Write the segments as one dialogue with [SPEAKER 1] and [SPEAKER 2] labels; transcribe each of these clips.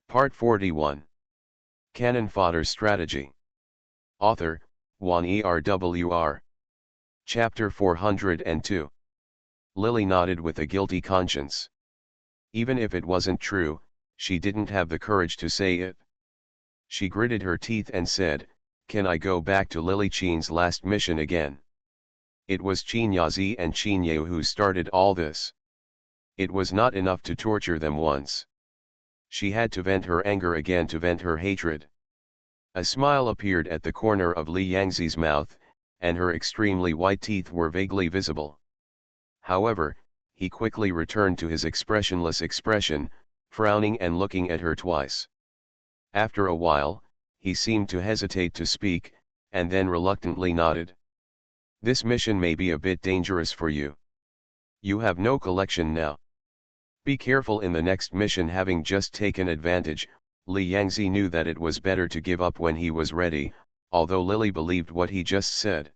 [SPEAKER 1] Part 41. Canon Fodder Strategy. Author, Juan ERWR. Chapter 402. Lily nodded with a guilty conscience. Even if it wasn't true, she didn't have the courage to say it. She gritted her teeth and said, "Can I go back to Lily Chen's last mission again?" It was Chen Yazi and Chen Yeo who started all this. It was not enough to torture them once. She had to vent her anger again, to vent her hatred. A smile appeared at the corner of Li Yangzi's mouth, and her extremely white teeth were vaguely visible. However, he quickly returned to his expressionless expression, frowning and looking at her twice. After a while, he seemed to hesitate to speak, and then reluctantly nodded. "This mission may be a bit dangerous for you. You have no collection now. Be careful in the next mission." Having just taken advantage, Li Yangzi knew that it was better to give up when he was ready, although Lily believed what he just said.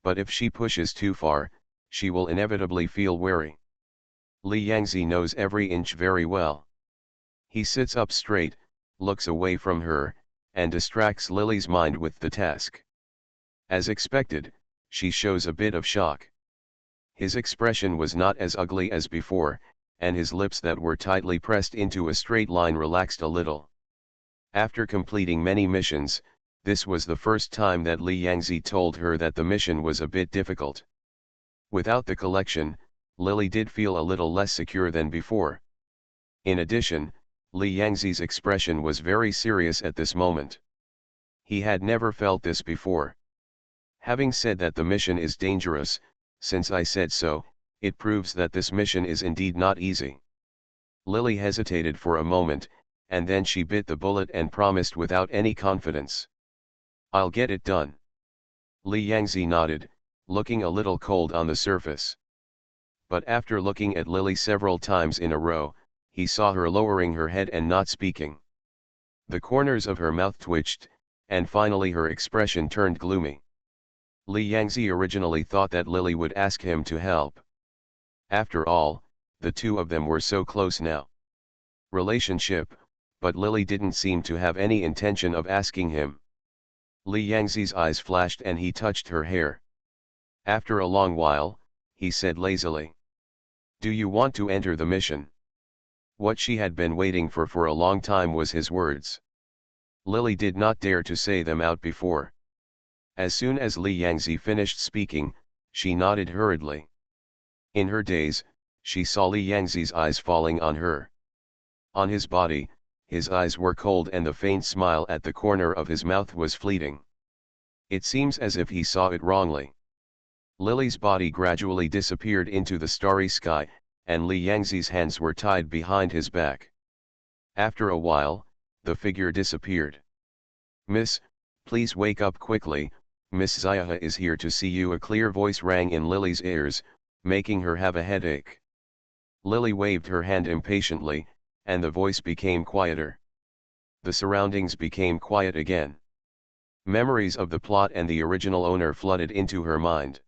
[SPEAKER 1] But if she pushes too far, she will inevitably feel wary. Li Yangzi knows every inch very well. He sits up straight, looks away from her, and distracts Lily's mind with the task. As expected, she shows a bit of shock. His expression was not as ugly as before, and his lips that were tightly pressed into a straight line relaxed a little. After completing many missions, this was the first time that Li Yangzi told her that the mission was a bit difficult. Without the collection, Lily did feel a little less secure than before. In addition, Li Yangzi's expression was very serious at this moment. He had never felt this before. "Having said that the mission is dangerous, since I said so, it proves that this mission is indeed not easy." Lily hesitated for a moment, and then she bit the bullet and promised without any confidence. "I'll get it done." Li Yangzi nodded, looking a little cold on the surface. But after looking at Lily several times in a row, he saw her lowering her head and not speaking. The corners of her mouth twitched, and finally her expression turned gloomy. Li Yangzi originally thought that Lily would ask him to help. After all, the two of them were so close now. Relationship, but Lily didn't seem to have any intention of asking him. Li Yangzi's eyes flashed and he touched her hair. After a long while, he said lazily, "Do you want to enter the mission?" What she had been waiting for a long time was his words. Lily did not dare to say them out before. As soon as Li Yangzi finished speaking, she nodded hurriedly. In her daze, she saw Li Yangzi's eyes falling on her. On his body, his eyes were cold and the faint smile at the corner of his mouth was fleeting. It seems as if he saw it wrongly. Lily's body gradually disappeared into the starry sky, and Li Yangzi's hands were tied behind his back. After a while, the figure disappeared. "Miss, please wake up quickly, Miss Ziyaha is here to see you." A clear voice rang in Lily's ears, making her have a headache. Lily waved her hand impatiently, and the voice became quieter. The surroundings became quiet again. Memories of the plot and the original owner flooded into her mind.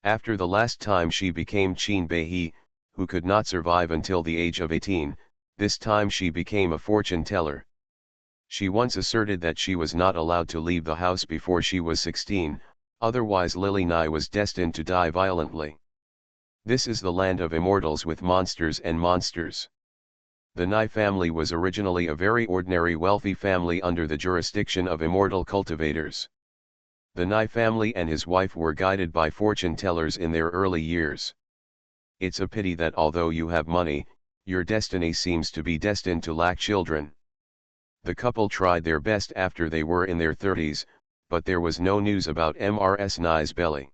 [SPEAKER 1] After the last time she became Chen Beihe, who could not survive until the age of 18, this time she became a fortune teller. She once asserted that she was not allowed to leave the house before she was 16, otherwise Lily Nai was destined to die violently. This is the land of immortals with monsters and monsters. The Nai family was originally a very ordinary wealthy family under the jurisdiction of immortal cultivators. The Nai family and his wife were guided by fortune tellers in their early years. It's a pity that although you have money, your destiny seems to be destined to lack children. The couple tried their best after they were in their 30s, but there was no news about Mrs. Nai's belly.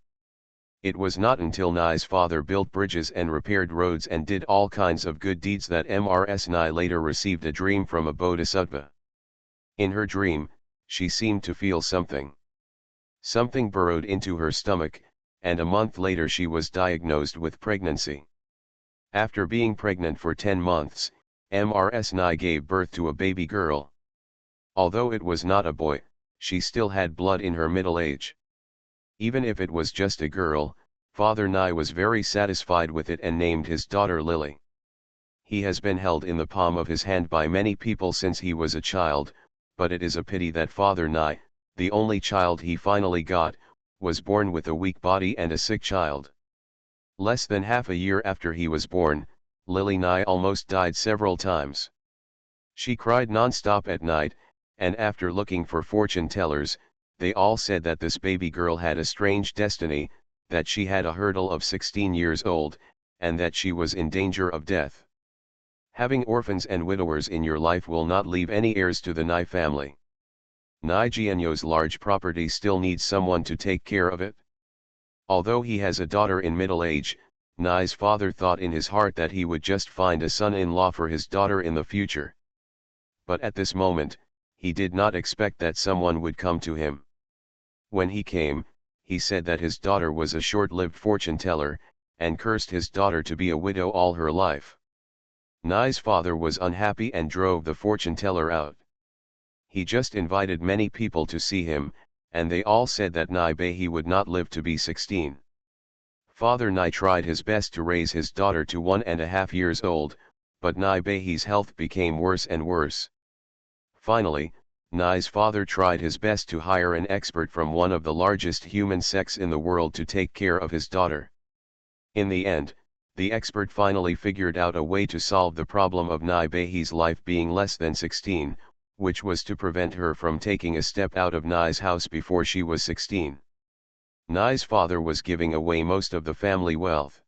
[SPEAKER 1] It was not until Nai's father built bridges and repaired roads and did all kinds of good deeds that Mrs. Nai later received a dream from a bodhisattva. In her dream, she seemed to feel something. Something burrowed into her stomach, and a month later she was diagnosed with pregnancy. After being pregnant for 10 months, Mrs. Nai gave birth to a baby girl. Although it was not a boy, she still had blood in her middle age. Even if it was just a girl, Father Nai was very satisfied with it and named his daughter Lily. He has been held in the palm of his hand by many people since he was a child, but it is a pity that Father Nye, the only child he finally got, was born with a weak body and a sick child. Less than half a year after he was born, Lily Nye almost died several times. She cried non-stop at night, and after looking for fortune tellers, they all said that this baby girl had a strange destiny, that she had a hurdle of 16 years old, and that she was in danger of death. Having orphans and widowers in your life will not leave any heirs to the Nye family. Nye Jianyo's large property still needs someone to take care of it. Although he has a daughter in middle age, Nye's father thought in his heart that he would just find a son-in-law for his daughter in the future. But at this moment, he did not expect that someone would come to him. When he came, he said that his daughter was a short-lived fortune teller, and cursed his daughter to be a widow all her life. Nye's father was unhappy and drove the fortune teller out. He just invited many people to see him, and they all said that Nye Behi would not live to be 16. Father Nye tried his best to raise his daughter to 1.5 years old, but Nye Behi's health became worse and worse. Finally, Nye's father tried his best to hire an expert from one of the largest human sects in the world to take care of his daughter. In the end, the expert finally figured out a way to solve the problem of Nye Behi's life being less than 16, which was to prevent her from taking a step out of Nye's house before she was 16. Nye's father was giving away most of the family wealth.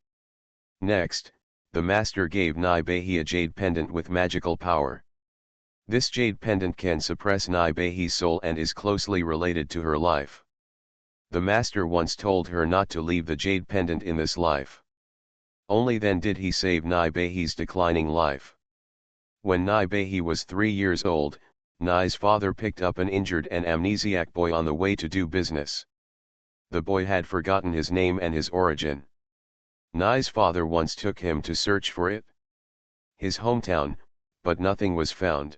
[SPEAKER 1] Next, the master gave Nye Behi a jade pendant with magical power. This jade pendant can suppress Nye Behi's soul and is closely related to her life. The master once told her not to leave the jade pendant in this life. Only then did he save Nye Behi's declining life. When Nye Behi was 3 years old, Nye's father picked up an injured and amnesiac boy on the way to do business. The boy had forgotten his name and his origin. Nye's father once took him to search for it, his hometown, but nothing was found.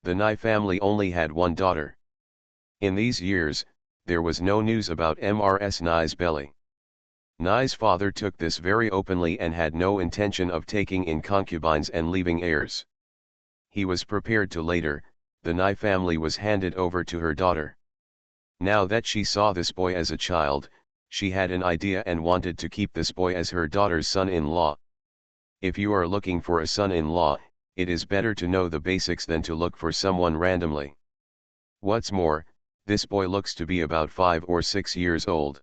[SPEAKER 1] The Nye family only had one daughter. In these years, there was no news about Mrs. Nye's belly. Nye's father took this very openly and had no intention of taking in concubines and leaving heirs. He was prepared to later, the Nye family was handed over to her daughter. Now that she saw this boy as a child, she had an idea and wanted to keep this boy as her daughter's son-in-law. If you are looking for a son-in-law, it is better to know the basics than to look for someone randomly. What's more, this boy looks to be about 5 or 6 years old.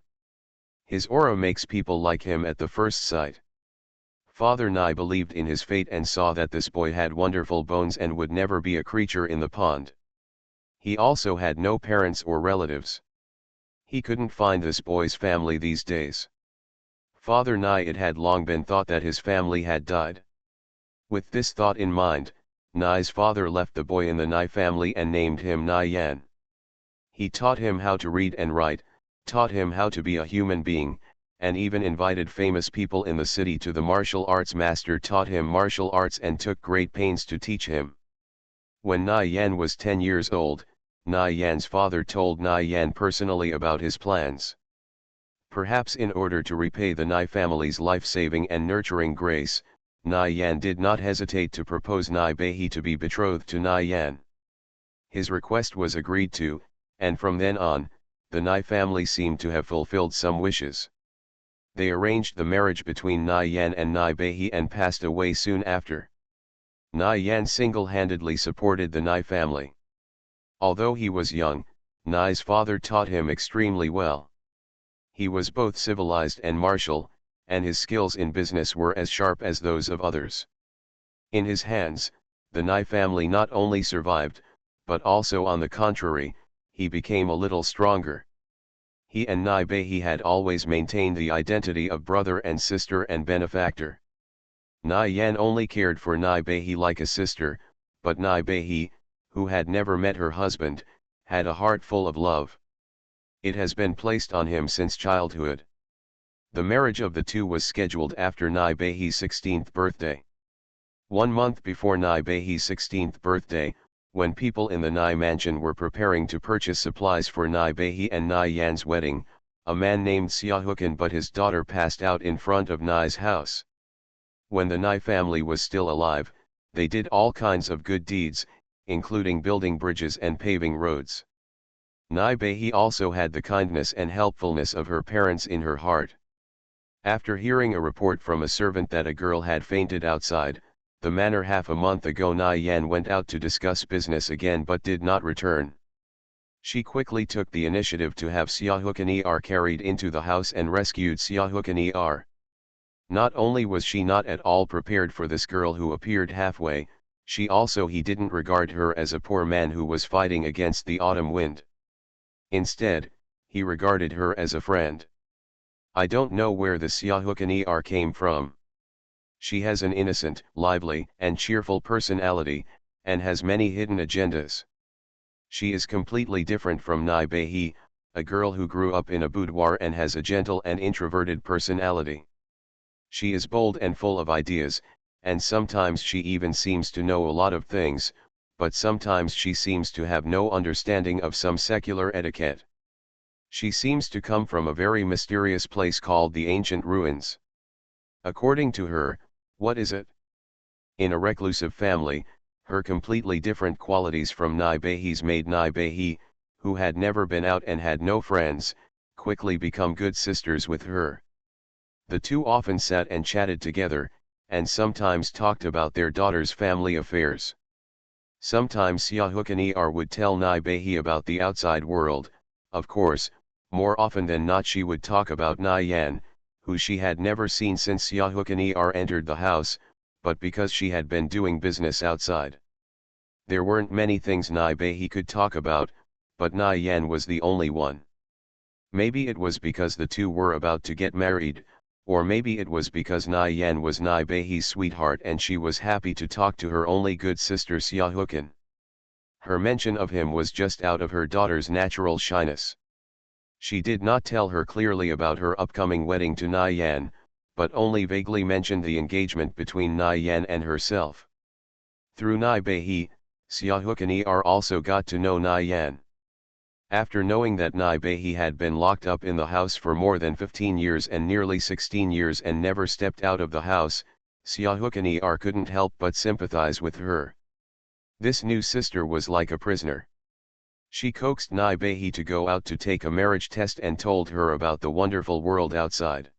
[SPEAKER 1] His aura makes people like him at the first sight. Father Nye believed in his fate and saw that this boy had wonderful bones and would never be a creature in the pond. He also had no parents or relatives. He couldn't find this boy's family these days. Father Nye, it had long been thought that his family had died. With this thought in mind, Nye's father left the boy in the Nye family and named him Nye Yan. He taught him how to read and write, taught him how to be a human being, and even invited famous people in the city to the martial arts master taught him martial arts and took great pains to teach him. When Nye Yan was 10 years old, Nye Yan's father told Nye Yan personally about his plans. Perhaps in order to repay the Nye family's life-saving and nurturing grace, Nye Yan did not hesitate to propose Nye Behi to be betrothed to Nye Yan. His request was agreed to, and from then on, the Nye family seemed to have fulfilled some wishes. They arranged the marriage between Nye Yan and Nye Behi and passed away soon after. Nye Yan single-handedly supported the Nye family. Although he was young, Nye's father taught him extremely well. He was both civilized and martial, and his skills in business were as sharp as those of others. In his hands, the Nye family not only survived, but also on the contrary, he became a little stronger. He and Nye Behi had always maintained the identity of brother and sister and benefactor. Nye Yan only cared for Nye Behi like a sister, but Nye Behi, who had never met her husband, had a heart full of love. It has been placed on him since childhood. The marriage of the two was scheduled after Nye Behi's 16th birthday. 1 month before Nye Behi's 16th birthday, when people in the Nye mansion were preparing to purchase supplies for Nye Behi and Nye Yan's wedding, a man named Xiaohukan but his daughter passed out in front of Nye's house. When the Nai family was still alive, they did all kinds of good deeds, including building bridges and paving roads. Nai Behi also had the kindness and helpfulness of her parents in her heart. After hearing a report from a servant that a girl had fainted outside the manor half a month ago, Nai Yan went out to discuss business again but did not return. She quickly took the initiative to have Xiaohukan Er carried into the house and rescued Xiaohukan Er. Not only was she not at all prepared for this girl who appeared halfway, he didn't regard her as a poor man who was fighting against the autumn wind. Instead, he regarded her as a friend. I don't know where the Xiaohukan Er came from. She has an innocent, lively, and cheerful personality, and has many hidden agendas. She is completely different from Nai Behi, a girl who grew up in a boudoir and has a gentle and introverted personality. She is bold and full of ideas, and sometimes she even seems to know a lot of things, but sometimes she seems to have no understanding of some secular etiquette. She seems to come from a very mysterious place called the Ancient Ruins. According to her, what is it? In a reclusive family, her completely different qualities from Nai Behi's made Nai Behi, who had never been out and had no friends, quickly become good sisters with her. The two often sat and chatted together, and sometimes talked about their daughter's family affairs. Sometimes Xiaohukan Er would tell Nai Behi about the outside world. Of course, more often than not she would talk about Nai Yan, who she had never seen since Xiaohukan Er entered the house, but because she had been doing business outside. There weren't many things Nai Behi could talk about, but Nai Yan was the only one. Maybe it was because the two were about to get married, or maybe it was because Nai Yan was Nai Behi's sweetheart and she was happy to talk to her only good sister Xiaohukan. Her mention of him was just out of her daughter's natural shyness. She did not tell her clearly about her upcoming wedding to Nai Yan, but only vaguely mentioned the engagement between Nai Yan and herself. Through Nai Behi, Xiaohukan Er also got to know Nai Yan. After knowing that Nai Behi had been locked up in the house for more than 15 years and nearly 16 years and never stepped out of the house, Xiaohukan Er couldn't help but sympathize with her. This new sister was like a prisoner. She coaxed Nai Behi to go out to take a marriage test and told her about the wonderful world outside.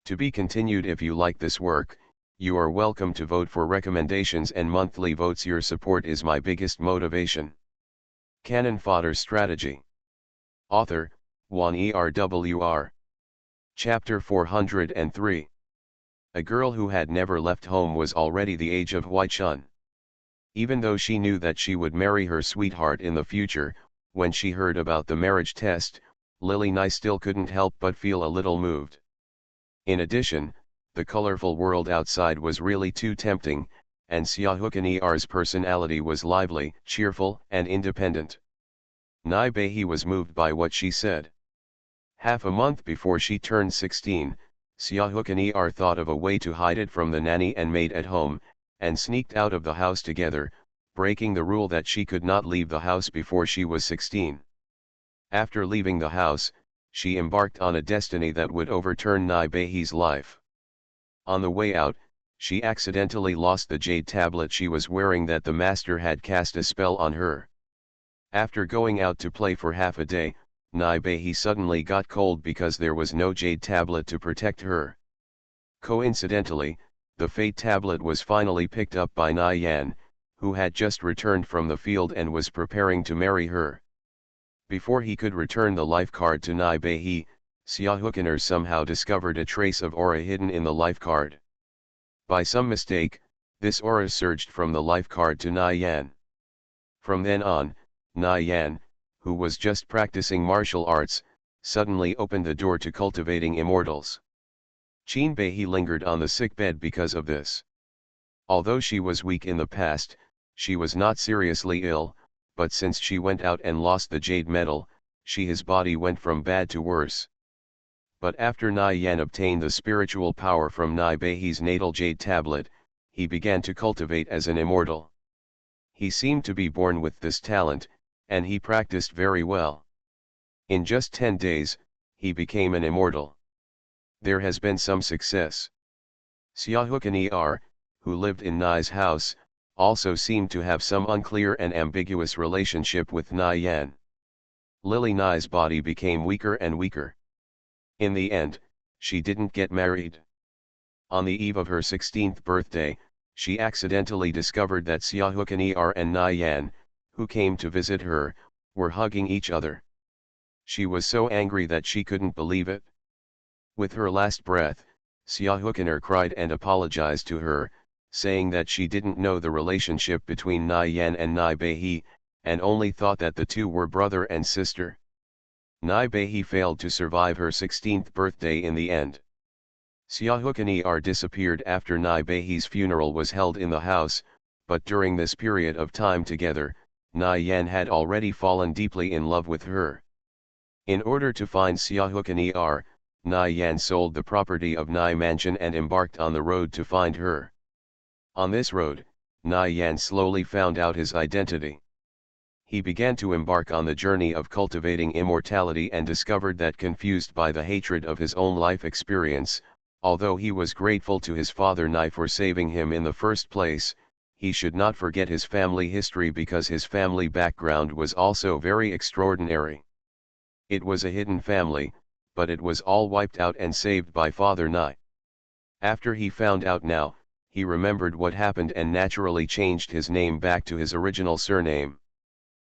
[SPEAKER 1] To be continued. If you like this work, you are welcome to vote for recommendations and monthly votes. Your support is my biggest motivation. Cannon Fodder Strategy. Author, Juan ERWR. Chapter 403. A girl who had never left home was already the age of Huaichun. Even though she knew that she would marry her sweetheart in the future, when she heard about the marriage test, Lily Nai still couldn't help but feel a little moved. In addition, the colorful world outside was really too tempting, and Xiaohukan Er's personality was lively, cheerful, and independent. Nai Behi was moved by what she said. Half a month before she turned 16, Xiaohukan Er thought of a way to hide it from the nanny and maid at home, and sneaked out of the house together, breaking the rule that she could not leave the house before she was 16. After leaving the house, she embarked on a destiny that would overturn Nai Behi's life. On the way out, she accidentally lost the jade tablet she was wearing that the master had cast a spell on her. After going out to play for half a day, Nai Behi suddenly got cold because there was no jade tablet to protect her. Coincidentally, the fate tablet was finally picked up by Nai Yan, who had just returned from the field and was preparing to marry her. Before he could return the life card to Nai Behi, Xiaohukan Er somehow discovered a trace of aura hidden in the life card. By some mistake, this aura surged from the life card to Nai Yan. From then on, Nai Yan, who was just practicing martial arts, suddenly opened the door to cultivating immortals. Qin Behi lingered on the sickbed because of this. Although she was weak in the past, she was not seriously ill, but since she went out and lost the jade medal, his body went from bad to worse. But after Nai Yan obtained the spiritual power from Nai Behi's natal jade tablet, he began to cultivate as an immortal. He seemed to be born with this talent, and he practiced very well. In just 10 days, he became an immortal. There has been some success. Xiaohukan Er, who lived in Nai's house, also seemed to have some unclear and ambiguous relationship with Nai Yan. Lily Nai's body became weaker and weaker. In the end, she didn't get married. On the eve of her 16th birthday, she accidentally discovered that Xiaohukan Er and Nai Yan, who came to visit her, were hugging each other. She was so angry that she couldn't believe it. With her last breath, Xiaohukan cried and apologized to her, saying that she didn't know the relationship between Nai Yan and Nai Beihe, and only thought that the two were brother and sister. Nai Beihe failed to survive her 16th birthday in the end. Xiaohukan disappeared after Nai Beihe's funeral was held in the house, but during this period of time together, Nai Yan had already fallen deeply in love with her. In order to find Xiaohukan Nai Yan sold the property of Nai Mansion and embarked on the road to find her. On this road, Nai Yan slowly found out his identity. He began to embark on the journey of cultivating immortality and discovered that, confused by the hatred of his own life experience, although he was grateful to his father Nai for saving him in the first place, he should not forget his family history because his family background was also very extraordinary. It was a hidden family, but it was all wiped out and saved by Father Nai. After he found out now, he remembered what happened and naturally changed his name back to his original surname.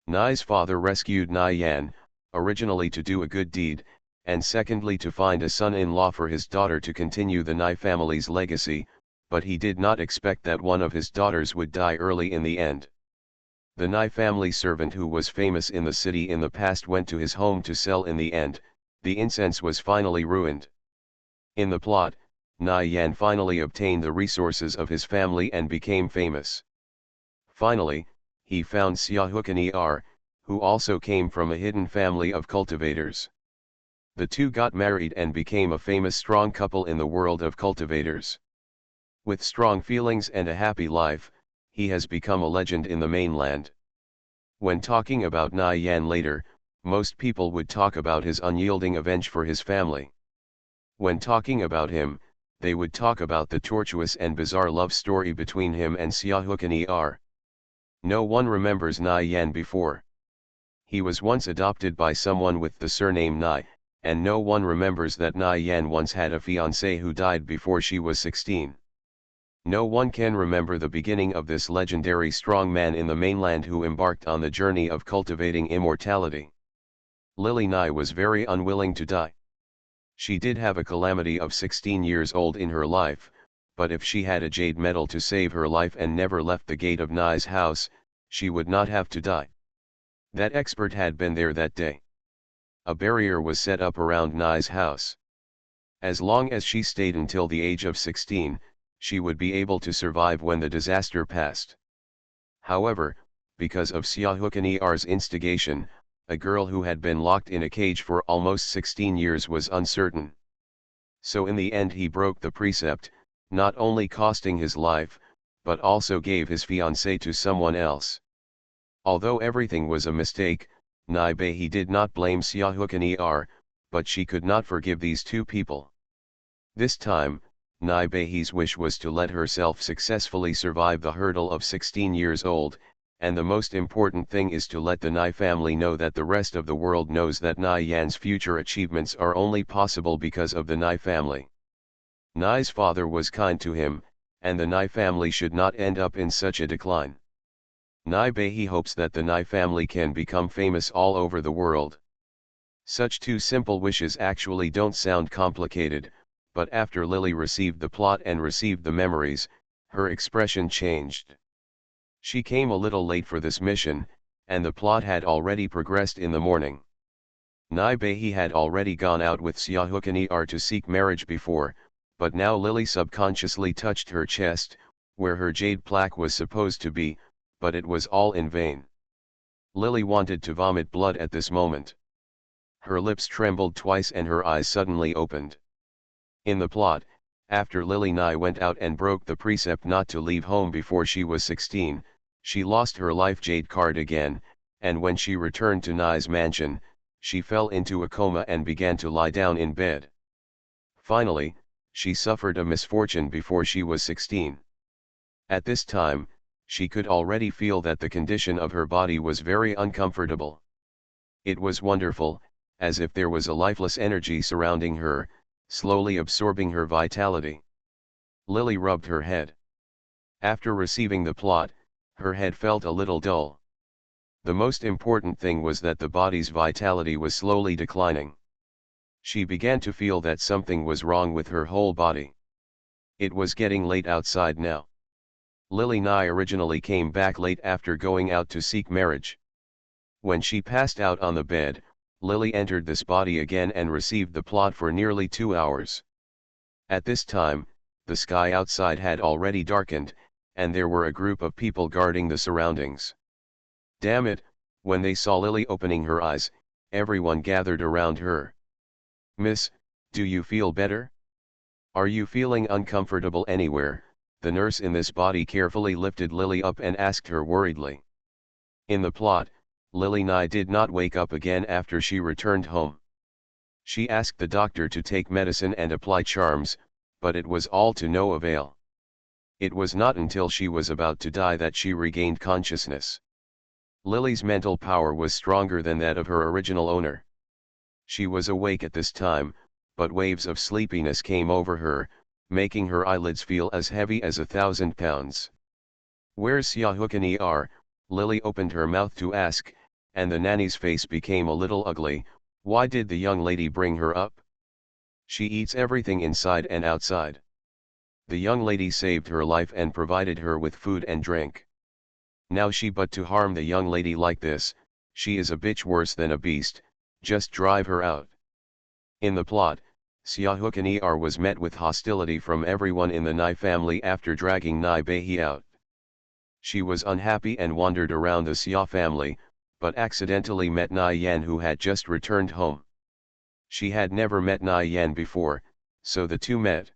[SPEAKER 1] Nai's father rescued Nai Yan, originally to do a good deed, and secondly to find a son-in-law for his daughter to continue the Nai family's legacy, but he did not expect that one of his daughters would die early in the end. The Nai family servant who was famous in the city in the past went to his home to sell. In the end, the incense was finally ruined. In the plot, Nai Yan finally obtained the resources of his family and became famous. Finally, he found Xiaohukan who also came from a hidden family of cultivators. The two got married and became a famous strong couple in the world of cultivators. With strong feelings and a happy life, he has become a legend in the mainland. When talking about Nai Yan later, most people would talk about his unyielding avenge for his family. When talking about him, they would talk about the tortuous and bizarre love story between him and Xiaohukan. No one remembers Nai Yan before. He was once adopted by someone with the surname Nai, and no one remembers that Nai Yan once had a fiancée who died before she was 16. No one can remember the beginning of this legendary strong man in the mainland who embarked on the journey of cultivating immortality. Lily Nai was very unwilling to die. She did have a calamity of 16 years old in her life, but if she had a jade medal to save her life and never left the gate of Nai's house, she would not have to die. That expert had been there that day. A barrier was set up around Nai's house. As long as she stayed until the age of 16, she would be able to survive when the disaster passed. However, because of Xiaohukan instigation, a girl who had been locked in a cage for almost 16 years was uncertain. So in the end he broke the precept, not only costing his life, but also gave his fiancée to someone else. Although everything was a mistake, Nai Beihe did not blame Xiaohukan, but she could not forgive these two people. This time, Nai Beihe's wish was to let herself successfully survive the hurdle of 16 years old, and the most important thing is to let the Nai family know that the rest of the world knows that Nai Yan's future achievements are only possible because of the Nai family. Nai's father was kind to him, and the Nai family should not end up in such a decline. Nai Beihe hopes that the Nai family can become famous all over the world. Such two simple wishes actually don't sound complicated, but after Lily received the plot and received the memories, her expression changed. She came a little late for this mission, and the plot had already progressed in the morning. Nai Beihe had already gone out with Xiaohukan to seek marriage before, but now Lily subconsciously touched her chest, where her jade plaque was supposed to be, but it was all in vain. Lily wanted to vomit blood at this moment. Her lips trembled twice and her eyes suddenly opened. In the plot, after Lily Nai went out and broke the precept not to leave home before she was 16, she lost her life jade card again, and when she returned to Nai's mansion, she fell into a coma and began to lie down in bed. Finally, She suffered a misfortune before she was 16. At this time, she could already feel that the condition of her body was very uncomfortable. It was wonderful, as if there was a lifeless energy surrounding her, slowly absorbing her vitality. Lily rubbed her head. After receiving the plot, her head felt a little dull. The most important thing was that the body's vitality was slowly declining. She began to feel that something was wrong with her whole body. It was getting late outside now. Lily Nye originally came back late after going out to seek marriage. When she passed out on the bed, Lily entered this body again and received the plot for nearly 2 hours. At this time, the sky outside had already darkened, and there were a group of people guarding the surroundings. Damn it, when they saw Lily opening her eyes, everyone gathered around her. "Miss, do you feel better? Are you feeling uncomfortable anywhere?" The nurse in this body carefully lifted Lily up and asked her worriedly. In the plot, Lily Nye did not wake up again after she returned home. She asked the doctor to take medicine and apply charms, but it was all to no avail. It was not until she was about to die that she regained consciousness. Lily's mental power was stronger than that of her original owner. She was awake at this time, but waves of sleepiness came over her, making her eyelids feel as heavy as 1,000 pounds. "Where's Siahukani are?" Lily opened her mouth to ask, and the nanny's face became a little ugly. "Why did the young lady bring her up? She eats everything inside and outside. The young lady saved her life and provided her with food and drink. Now she but to harm the young lady like this, she is a bitch worse than a beast, just drive her out." In the plot, Siahukani was met with hostility from everyone in the Nye family after dragging Nye Behi out. She was unhappy and wandered around the Sia family, but accidentally met Nye Yan, who had just returned home. She had never met Nye Yan before, so the two met.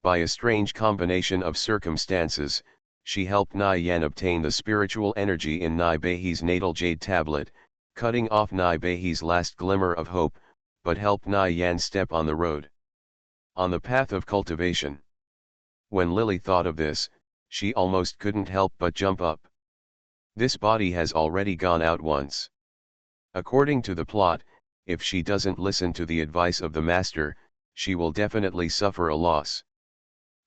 [SPEAKER 1] By a strange combination of circumstances, she helped Nye Yan obtain the spiritual energy in Nye Behi's natal jade tablet, cutting off Nye Behi's last glimmer of hope, but helped Nye Yan step on the road, on the path of cultivation. When Lily thought of this, she almost couldn't help but jump up. This body has already gone out once. According to the plot, if she doesn't listen to the advice of the master, she will definitely suffer a loss.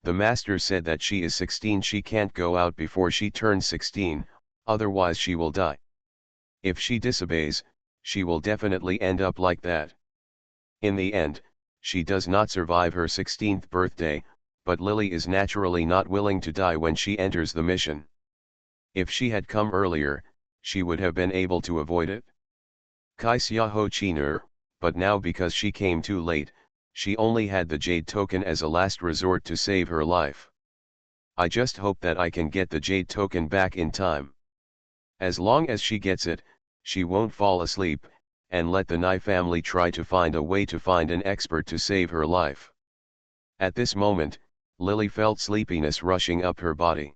[SPEAKER 1] The master said that she is 16, she can't go out before she turns 16, otherwise she will die. If she disobeys, she will definitely end up like that. In the end, she does not survive her 16th birthday, but Lily is naturally not willing to die when she enters the mission. If she had come earlier, she would have been able to avoid it. Kai Xiaho Chiner, but now because she came too late, she only had the jade token as a last resort to save her life. I just hope that I can get the jade token back in time. As long as she gets it, she won't fall asleep, and let the Nye family try to find a way to find an expert to save her life. At this moment, Lily felt sleepiness rushing up her body.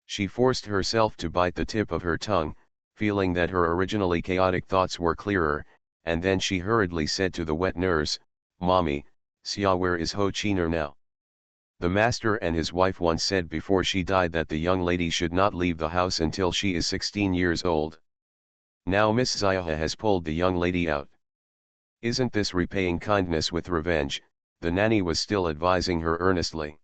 [SPEAKER 1] She forced herself to bite the tip of her tongue, feeling that her originally chaotic thoughts were clearer, and then she hurriedly said to the wet nurse, "Mommy, Xia, where is Ho Chiner now?" The master and his wife once said before she died that the young lady should not leave the house until she is 16 years old. Now Miss Xiaohe has pulled the young lady out. Isn't this repaying kindness with revenge? The nanny was still advising her earnestly.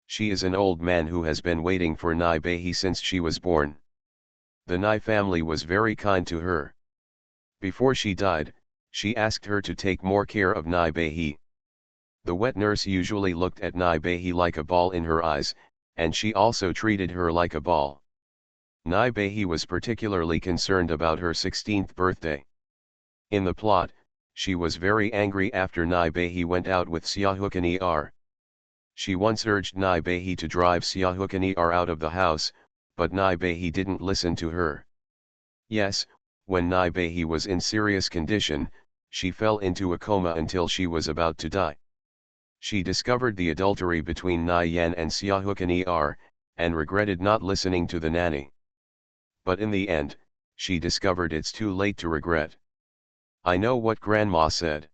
[SPEAKER 1] She is an old man who has been waiting for Nye Behi since she was born. The Nye family was very kind to her. Before she died, she asked her to take more care of Nye Behi. The wet nurse usually looked at Nye Behi like a ball in her eyes, and she also treated her like a ball. Nye Behi was particularly concerned about her 16th birthday. In the plot, she was very angry after Nye Behi went out with Siahukani. She once urged Nye Behi to drive Siahukani out of the house, but Nye Behi didn't listen to her. Yes, when Nye Behi was in serious condition, she fell into a coma until she was about to die. She discovered the adultery between Nye Yan and Siahukani and regretted not listening to the nanny. But in the end, she discovered it's too late to regret. I know what Grandma said.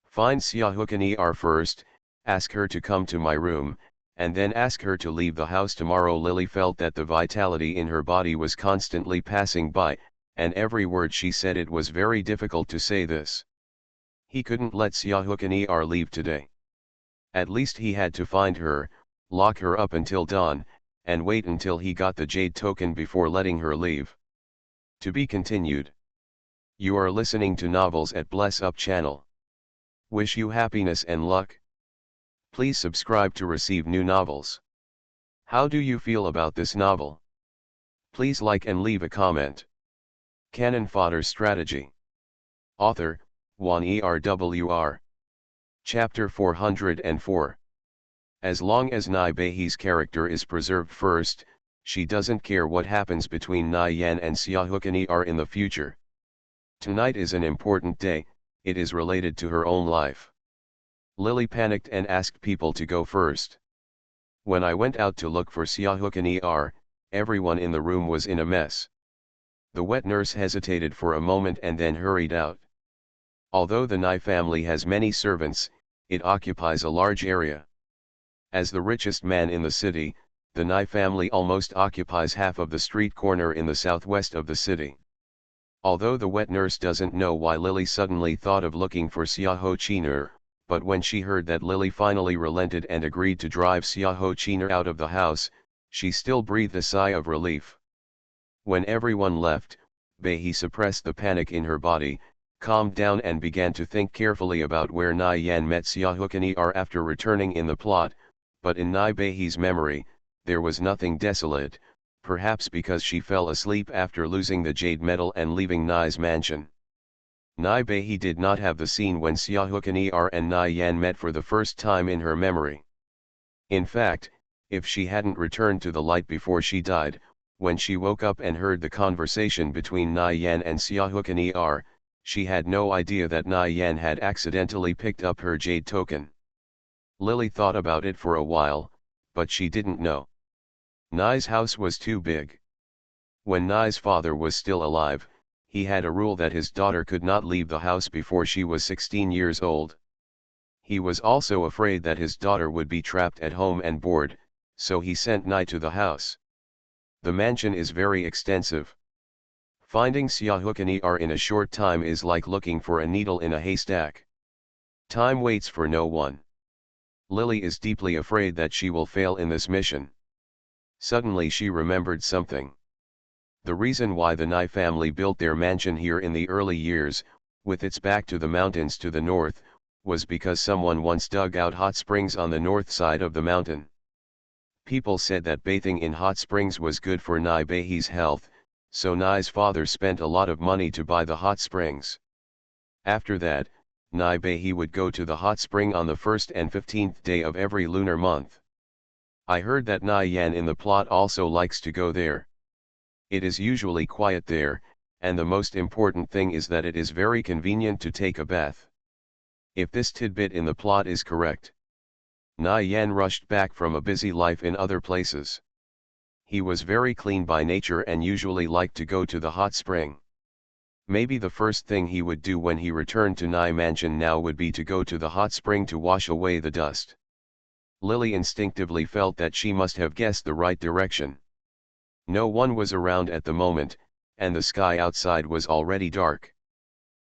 [SPEAKER 1] Find Siahukani first, Ask her to come to my room, and then ask her to leave the house tomorrow. Lily felt that the vitality in her body was constantly passing by, and every word she said it was very difficult to say this. He couldn't let Xiaohokan leave today. At least he had to find her, lock her up until dawn, and wait until he got the jade token before letting her leave. To be continued. You are listening to novels at Bless Up channel. Wish you happiness and luck. Please subscribe to receive new novels. How do you feel about this novel? Please like and leave a comment. Cannon Fodder Strategy. Author, Juan ERWR. Chapter 404. As long as Nai Beihi's character is preserved first, she doesn't care what happens between Nai Yan and Xiaohokan in the future. Tonight is an important day, it is related to her own life. Lily panicked and asked people to go first. When I went out to look for Xiaohokan, everyone in the room was in a mess. The wet nurse hesitated for a moment and then hurried out. Although the Nai family has many servants, it occupies a large area. As the richest man in the city, the Nai family almost occupies half of the street corner in the southwest of the city. Although the wet nurse doesn't know why Lily suddenly thought of looking for Xiaohokan, but when she heard that Lily finally relented and agreed to drive Xiaohokan out of the house, she still breathed a sigh of relief. When everyone left, Beihi suppressed the panic in her body, calmed down and began to think carefully about where Nai Yan met Xiaohokan after returning in the plot, but in Nai Beihi's memory, there was nothing desolate, perhaps because she fell asleep after losing the jade medal and leaving Nai's mansion. Nai Beihi did not have the scene when Xiaohokan and Nai Yan met for the first time in her memory. In fact, if she hadn't returned to the light before she died, when she woke up and heard the conversation between Nai Yan and Xiaohokan, she had no idea that Nai Yan had accidentally picked up her jade token. Lily thought about it for a while, but she didn't know. Nai's house was too big. When Nai's father was still alive, he had a rule that his daughter could not leave the house before she was 16 years old. He was also afraid that his daughter would be trapped at home and bored, so he sent Nai to the house. The mansion is very extensive. Finding Xiaohokan in a short time is like looking for a needle in a haystack. Time waits for no one. Lily is deeply afraid that she will fail in this mission. Suddenly she remembered something. The reason why the Nai family built their mansion here in the early years, with its back to the mountains to the north, was because someone once dug out hot springs on the north side of the mountain. People said that bathing in hot springs was good for Nai Beihi's health, so Nai's father spent a lot of money to buy the hot springs. After that, Nai Beihi would go to the hot spring on the 1st and 15th day of every lunar month. I heard that Nai Yan in the plot also likes to go there. It is usually quiet there, and the most important thing is that it is very convenient to take a bath. If this tidbit in the plot is correct. Nai Yan rushed back from a busy life in other places. He was very clean by nature and usually liked to go to the hot spring. Maybe the first thing he would do when he returned to Nai Mansion now would be to go to the hot spring to wash away the dust. Lily instinctively felt that she must have guessed the right direction. No one was around at the moment, and the sky outside was already dark.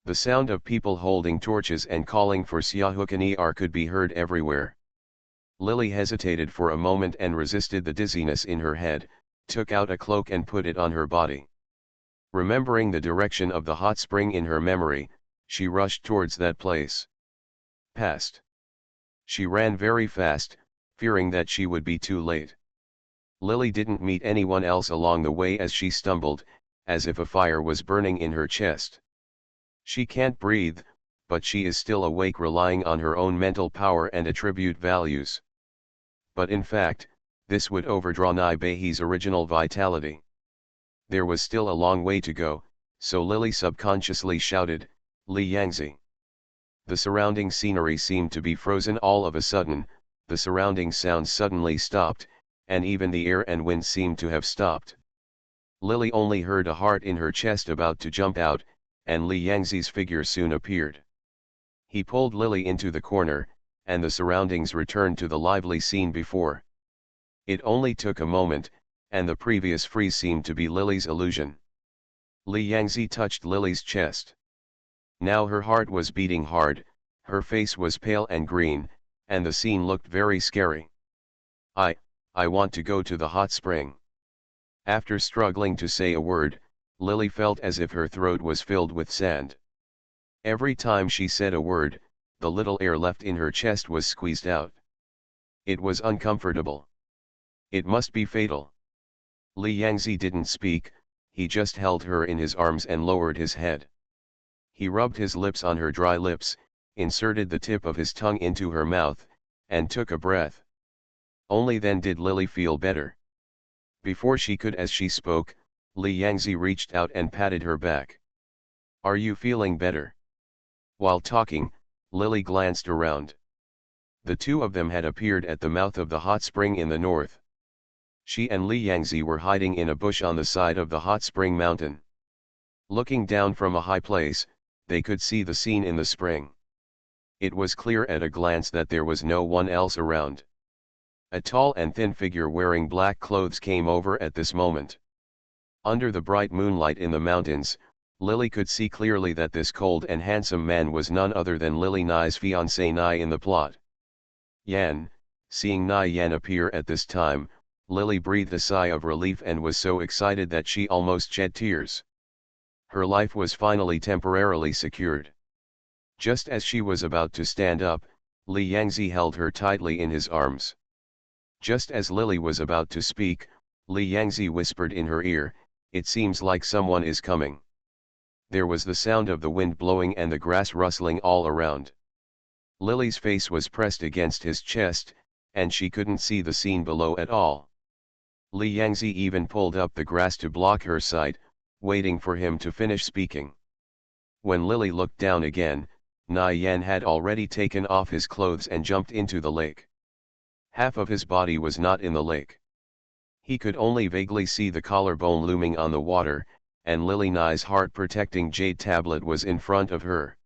[SPEAKER 1] The sound of people holding torches and calling for Xiaohokan could be heard everywhere. Lily hesitated for a moment and resisted the dizziness in her head, took out a cloak and put it on her body. Remembering the direction of the hot spring in her memory, she rushed towards that place. Past. She ran very fast, fearing that she would be too late. Lily didn't meet anyone else along the way as she stumbled, as if a fire was burning in her chest. She can't breathe, but she is still awake, relying on her own mental power and attribute values. But in fact, this would overdraw Nai Beihi's original vitality. There was still a long way to go, so Lily subconsciously shouted, "Li Yangzi." The surrounding scenery seemed to be frozen all of a sudden, the surrounding sounds suddenly stopped, and even the air and wind seemed to have stopped. Lily only heard a heart in her chest about to jump out, and Li Yangzi's figure soon appeared. He pulled Lily into the corner, and the surroundings returned to the lively scene before. It only took a moment, and the previous freeze seemed to be Lily's illusion. Li Yangzi touched Lily's chest. Now her heart was beating hard, her face was pale and green, and the scene looked very scary. I want to go to the hot spring. After struggling to say a word, Lily felt as if her throat was filled with sand. Every time she said a word, the little air left in her chest was squeezed out. It was uncomfortable. It must be fatal. Li Yangzi didn't speak, he just held her in his arms and lowered his head. He rubbed his lips on her dry lips, inserted the tip of his tongue into her mouth, and took a breath. Only then did Lily feel better. Before she could as she spoke, Li Yangzi reached out and patted her back. Are you feeling better? While talking, Lily glanced around. The two of them had appeared at the mouth of the hot spring in the north. She and Li Yangzi were hiding in a bush on the side of the hot spring mountain. Looking down from a high place, they could see the scene in the spring. It was clear at a glance that there was no one else around. A tall and thin figure wearing black clothes came over at this moment. Under the bright moonlight in the mountains, Lily could see clearly that this cold and handsome man was none other than Lily Nai's fiancé Nai in the plot. Yan, seeing Nai Yan appear at this time, Lily breathed a sigh of relief and was so excited that she almost shed tears. Her life was finally temporarily secured. Just as she was about to stand up, Li Yangzi held her tightly in his arms. Just as Lily was about to speak, Li Yangzi whispered in her ear, "It seems like someone is coming." There was the sound of the wind blowing and the grass rustling all around. Lily's face was pressed against his chest, and she couldn't see the scene below at all. Li Yangzi even pulled up the grass to block her sight, waiting for him to finish speaking. When Lily looked down again, Nai Yan had already taken off his clothes and jumped into the lake. Half of his body was not in the lake. He could only vaguely see the collarbone looming on the water, and Lily Nai's heart-protecting jade tablet was in front of her.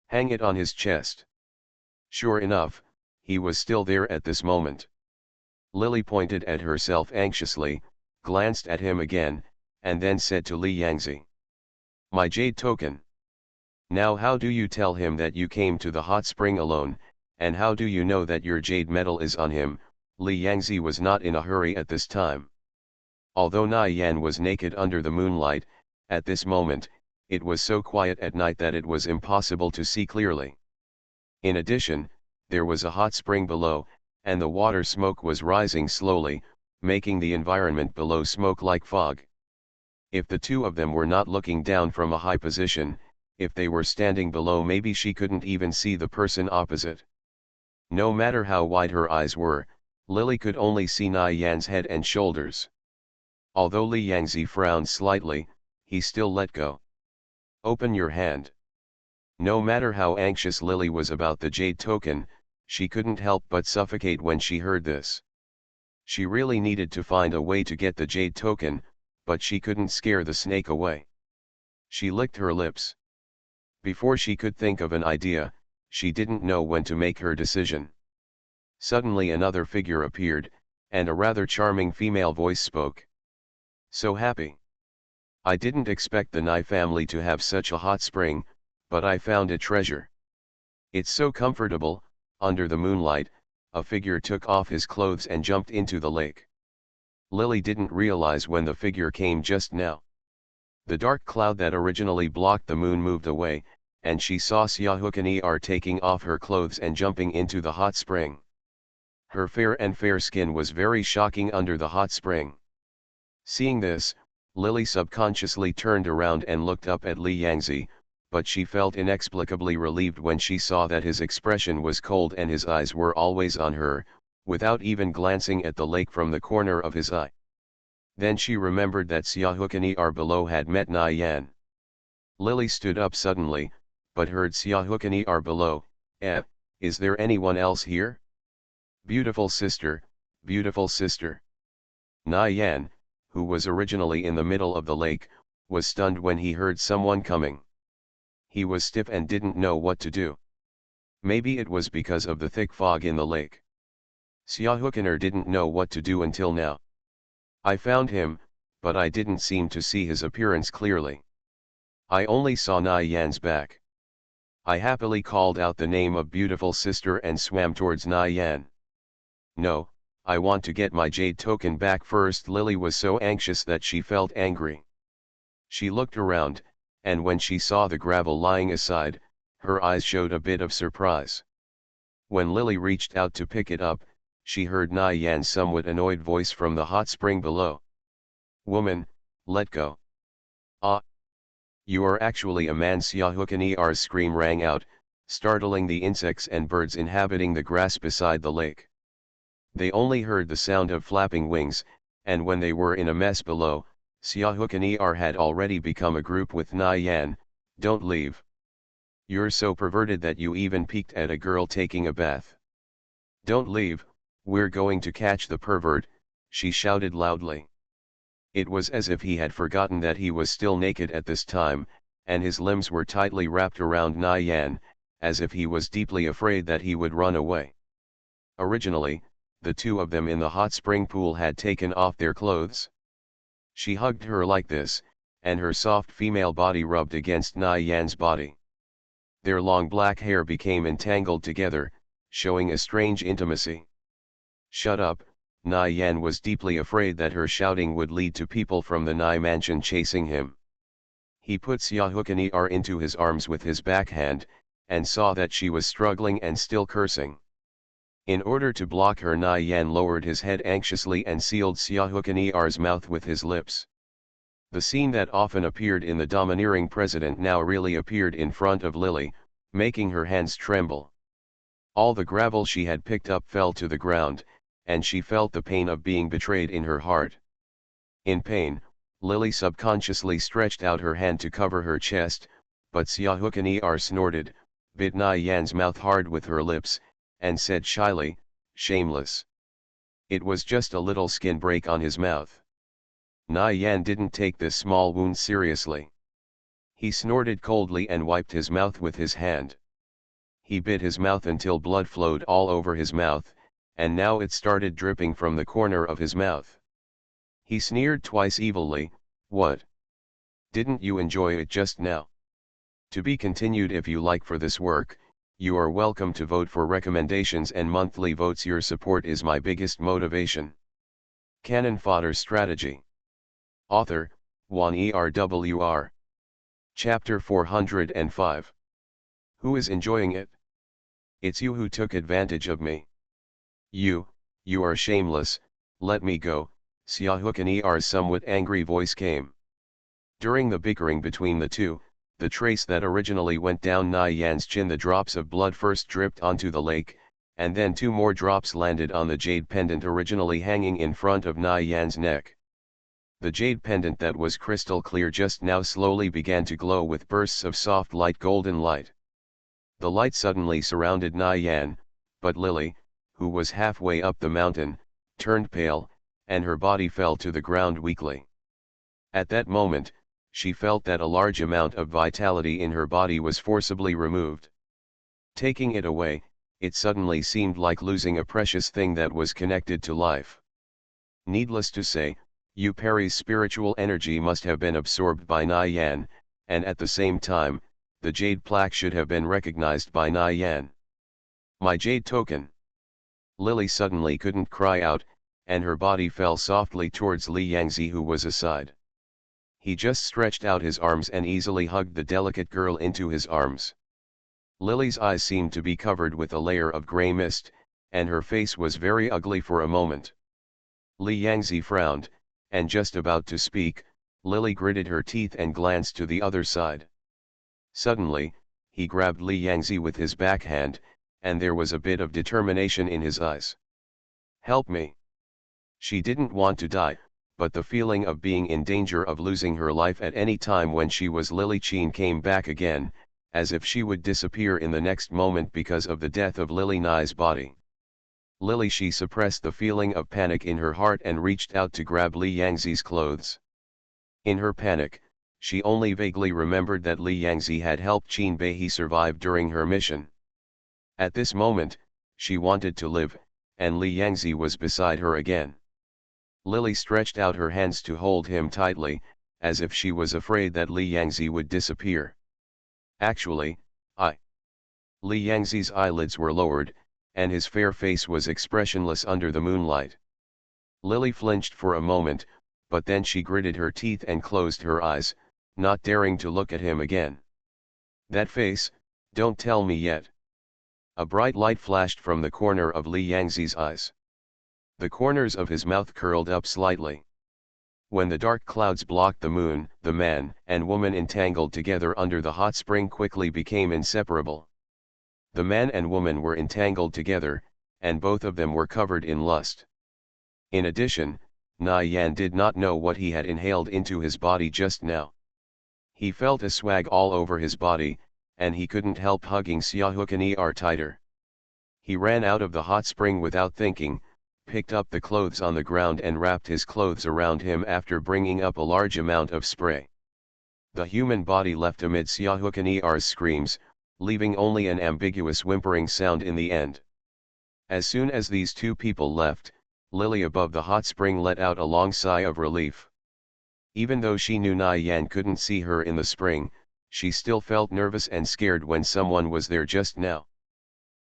[SPEAKER 1] Hang it on his chest. Sure enough, he was still there at this moment. Lily pointed at herself anxiously, glanced at him again, and then said to Li Yangzi, "My jade token. Now how do you tell him that you came to the hot spring alone, and how do you know that your jade medal is on him?" Li Yangzi was not in a hurry at this time. Although Nai Yan was naked under the moonlight, at this moment, it was so quiet at night that it was impossible to see clearly. In addition, there was a hot spring below, and the water smoke was rising slowly, making the environment below smoke like fog. If the two of them were not looking down from a high position, if they were standing below, maybe she couldn't even see the person opposite. No matter how wide her eyes were, Lily could only see Nai Yan's head and shoulders. Although Li Yangzi frowned slightly, he still let go. "Open your hand." No matter how anxious Lily was about the jade token, she couldn't help but suffocate when she heard this. She really needed to find a way to get the jade token, but she couldn't scare the snake away. She licked her lips. Before she could think of an idea, she didn't know when to make her decision. Suddenly another figure appeared, and a rather charming female voice spoke. "So happy. I didn't expect the Nai family to have such a hot spring, but I found a treasure. It's so comfortable." Under the moonlight, a figure took off his clothes and jumped into the lake. Lily didn't realize when the figure came just now. The dark cloud that originally blocked the moon moved away, and she saw Xiaohukan taking off her clothes and jumping into the hot spring. Her fair skin was very shocking under the hot spring. Seeing this, Lily subconsciously turned around and looked up at Li Yangzi, but she felt inexplicably relieved when she saw that his expression was cold and his eyes were always on her, without even glancing at the lake from the corner of his eye. Then she remembered that Xiaohukan below had met Nai Yan. Lily stood up suddenly, but heard Xiaohukan below, "Is there anyone else here?" Beautiful sister." Nai Yan, who was originally in the middle of the lake, was stunned when he heard someone coming. He was stiff and didn't know what to do. Maybe it was because of the thick fog in the lake. Xiaohukener didn't know what to do until now. I found him, but I didn't seem to see his appearance clearly. I only saw Nai Yan's back. I happily called out the name of beautiful sister and swam towards Nai Yan. No, I want to get my jade token back first. Lily was so anxious that she felt angry. She looked around, and when she saw the gravel lying aside, her eyes showed a bit of surprise. When Lily reached out to pick it up, she heard Nai Yan's somewhat annoyed voice from the hot spring below. "Woman, let go." "Ah! You are actually a man!" Xiaohukener's scream rang out, startling the insects and birds inhabiting the grass beside the lake. They only heard the sound of flapping wings, and when they were in a mess below, Xiaohukener had already become a group with Nai Yan. "Don't leave. You're so perverted that you even peeked at a girl taking a bath. Don't leave, we're going to catch the pervert," she shouted loudly. It was as if he had forgotten that he was still naked at this time, and his limbs were tightly wrapped around Nai Yan, as if he was deeply afraid that he would run away. Originally, the two of them in the hot spring pool had taken off their clothes. She hugged her like this, and her soft female body rubbed against Nai Yan's body. Their long black hair became entangled together, showing a strange intimacy. "Shut up," Nai Yan was deeply afraid that her shouting would lead to people from the Nai mansion chasing him. He put Xiaohukener into his arms with his backhand, and saw that she was struggling and still cursing. In order to block her, Nai Yan lowered his head anxiously and sealed Xiaohukener's mouth with his lips. The scene that often appeared in The Domineering President now really appeared in front of Lily, making her hands tremble. All the gravel she had picked up fell to the ground, and she felt the pain of being betrayed in her heart. In pain, Lily subconsciously stretched out her hand to cover her chest, but Xiaohukener snorted, bit Nai Yan's mouth hard with her lips, and said shyly, "Shameless." It was just a little skin break on his mouth. Nai Yan didn't take this small wound seriously. He snorted coldly and wiped his mouth with his hand. He bit his mouth until blood flowed all over his mouth, and now it started dripping from the corner of his mouth. He sneered twice evilly, "What? Didn't you enjoy it just now? To be continued. If you like for this work, you are welcome to vote for recommendations and monthly votes. Your support is my biggest motivation." Cannon Fodder Strategy. Author, Juan ERWR. Chapter 405. Who is enjoying it? It's you who took advantage of me. You are shameless, let me go, Xiaohukener's somewhat angry voice came. During the bickering between the two, the trace that originally went down Nai Yan's chin, the drops of blood first dripped onto the lake, and then two more drops landed on the jade pendant originally hanging in front of Nai Yan's neck. The jade pendant that was crystal clear just now slowly began to glow with bursts of soft light, golden light. The light suddenly surrounded Nai Yan, but Lily, who was halfway up the mountain, turned pale, and her body fell to the ground weakly. At that moment, she felt that a large amount of vitality in her body was forcibly removed. Taking it away, it suddenly seemed like losing a precious thing that was connected to life. Needless to say, Yu Peri's spiritual energy must have been absorbed by Nai Yan, and at the same time, the jade plaque should have been recognized by Nai Yan. My jade token! Lily suddenly couldn't cry out, and her body fell softly towards Li Yangzi, who was aside. He just stretched out his arms and easily hugged the delicate girl into his arms. Lily's eyes seemed to be covered with a layer of grey mist, and her face was very ugly for a moment. Li Yangzi frowned, and just about to speak, Lily gritted her teeth and glanced to the other side. Suddenly, he grabbed Li Yangzi with his backhand, and there was a bit of determination in his eyes. "Help me." She didn't want to die, but the feeling of being in danger of losing her life at any time when she was Lily Chin came back again, as if she would disappear in the next moment because of the death of Lily Nai's body. She suppressed the feeling of panic in her heart and reached out to grab Li Yangzi's clothes. In her panic, she only vaguely remembered that Li Yangzi had helped Qin Bei survive during her mission. At this moment, she wanted to live, and Li Yangzi was beside her again. Lily stretched out her hands to hold him tightly, as if she was afraid that Li Yangzi would disappear. Actually, Li Yangzi's eyelids were lowered, and his fair face was expressionless under the moonlight. Lily flinched for a moment, but then she gritted her teeth and closed her eyes, not daring to look at him again. That face, don't tell me yet. A bright light flashed from the corner of Li Yangzi's eyes. The corners of his mouth curled up slightly. When the dark clouds blocked the moon, the man and woman entangled together under the hot spring quickly became inseparable. The man and woman were entangled together, and both of them were covered in lust. In addition, Na Yan did not know what he had inhaled into his body just now. He felt a swag all over his body, and he couldn't help hugging Xiaohukan tighter. He ran out of the hot spring without thinking, picked up the clothes on the ground and wrapped his clothes around him after bringing up a large amount of spray. The human body left amid Xiaohukan screams, leaving only an ambiguous whimpering sound in the end. As soon as these two people left, Lily above the hot spring let out a long sigh of relief. Even though she knew Na Yan couldn't see her in the spring, she still felt nervous and scared when someone was there just now.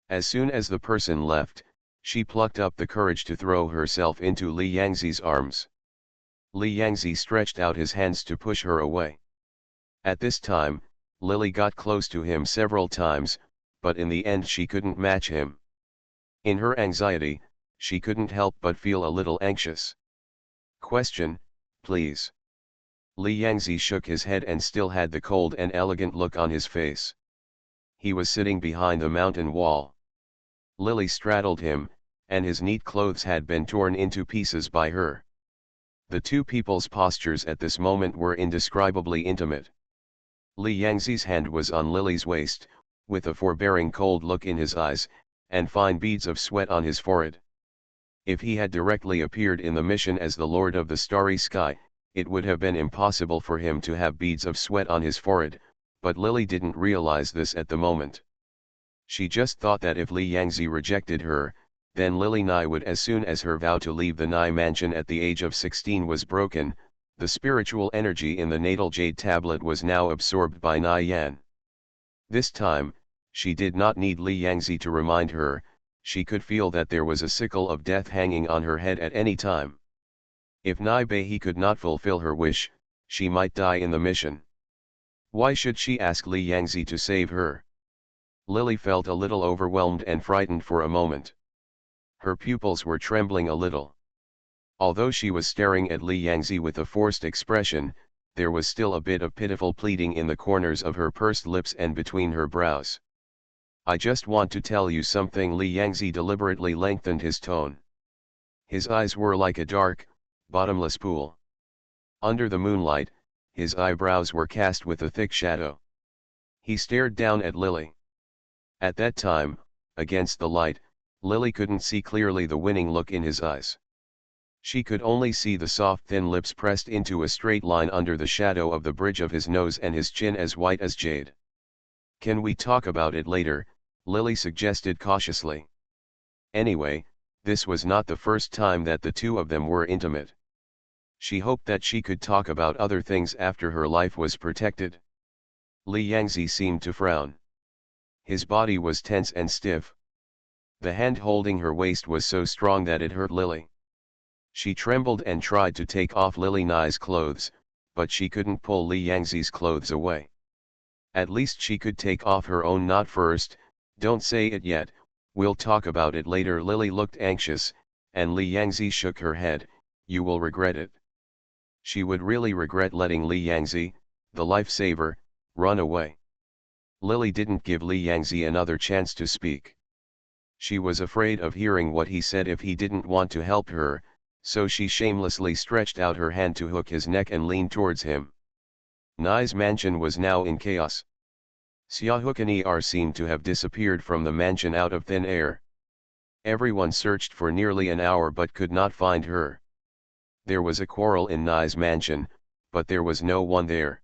[SPEAKER 1] As soon as the person left, she plucked up the courage to throw herself into Li Yangzi's arms. Li Yangzi stretched out his hands to push her away. At this time, Lily got close to him several times, but in the end she couldn't match him. In her anxiety, she couldn't help but feel a little anxious. Question, please. Li Yangzi shook his head and still had the cold and elegant look on his face. He was sitting behind the mountain wall. Lily straddled him, and his neat clothes had been torn into pieces by her. The two people's postures at this moment were indescribably intimate. Li Yangzi's hand was on Lily's waist, with a forbearing cold look in his eyes, and fine beads of sweat on his forehead. If he had directly appeared in the mission as the Lord of the Starry Sky, it would have been impossible for him to have beads of sweat on his forehead, but Lily didn't realize this at the moment. She just thought that if Li Yangzi rejected her, then Lily Nai would, as soon as her vow to leave the Nai mansion at the age of 16 was broken, the spiritual energy in the natal jade tablet was now absorbed by Na Yan. This time, she did not need Li Yangzi to remind her, she could feel that there was a sickle of death hanging on her head at any time. If Nai Bei could not fulfill her wish, she might die in the mission. Why should she ask Li Yangzi to save her? Lily felt a little overwhelmed and frightened for a moment. Her pupils were trembling a little. Although she was staring at Li Yangzi with a forced expression, there was still a bit of pitiful pleading in the corners of her pursed lips and between her brows. I just want to tell you something. Li Yangzi deliberately lengthened his tone. His eyes were like a dark, bottomless pool. Under the moonlight, his eyebrows were cast with a thick shadow. He stared down at Lily. At that time, against the light, Lily couldn't see clearly the winning look in his eyes. She could only see the soft thin lips pressed into a straight line under the shadow of the bridge of his nose and his chin as white as jade. Can we talk about it later? Lily suggested cautiously. Anyway, this was not the first time that the two of them were intimate. She hoped that she could talk about other things after her life was protected. Li Yangzi seemed to frown. His body was tense and stiff. The hand holding her waist was so strong that it hurt Lily. She trembled and tried to take off Lily Nai's clothes, but she couldn't pull Li Yangzi's clothes away. At least she could take off her own. Not first, don't say it yet, we'll talk about it later. Lily looked anxious, and Li Yangzi shook her head. You will regret it. She would really regret letting Li Yangzi, the lifesaver, run away. Lily didn't give Li Yangzi another chance to speak. She was afraid of hearing what he said if he didn't want to help her, so she shamelessly stretched out her hand to hook his neck and lean towards him. Nai's mansion was now in chaos. Xiaohukan seemed to have disappeared from the mansion out of thin air. Everyone searched for nearly an hour but could not find her. There was a quarrel in Nai's mansion, but there was no one there.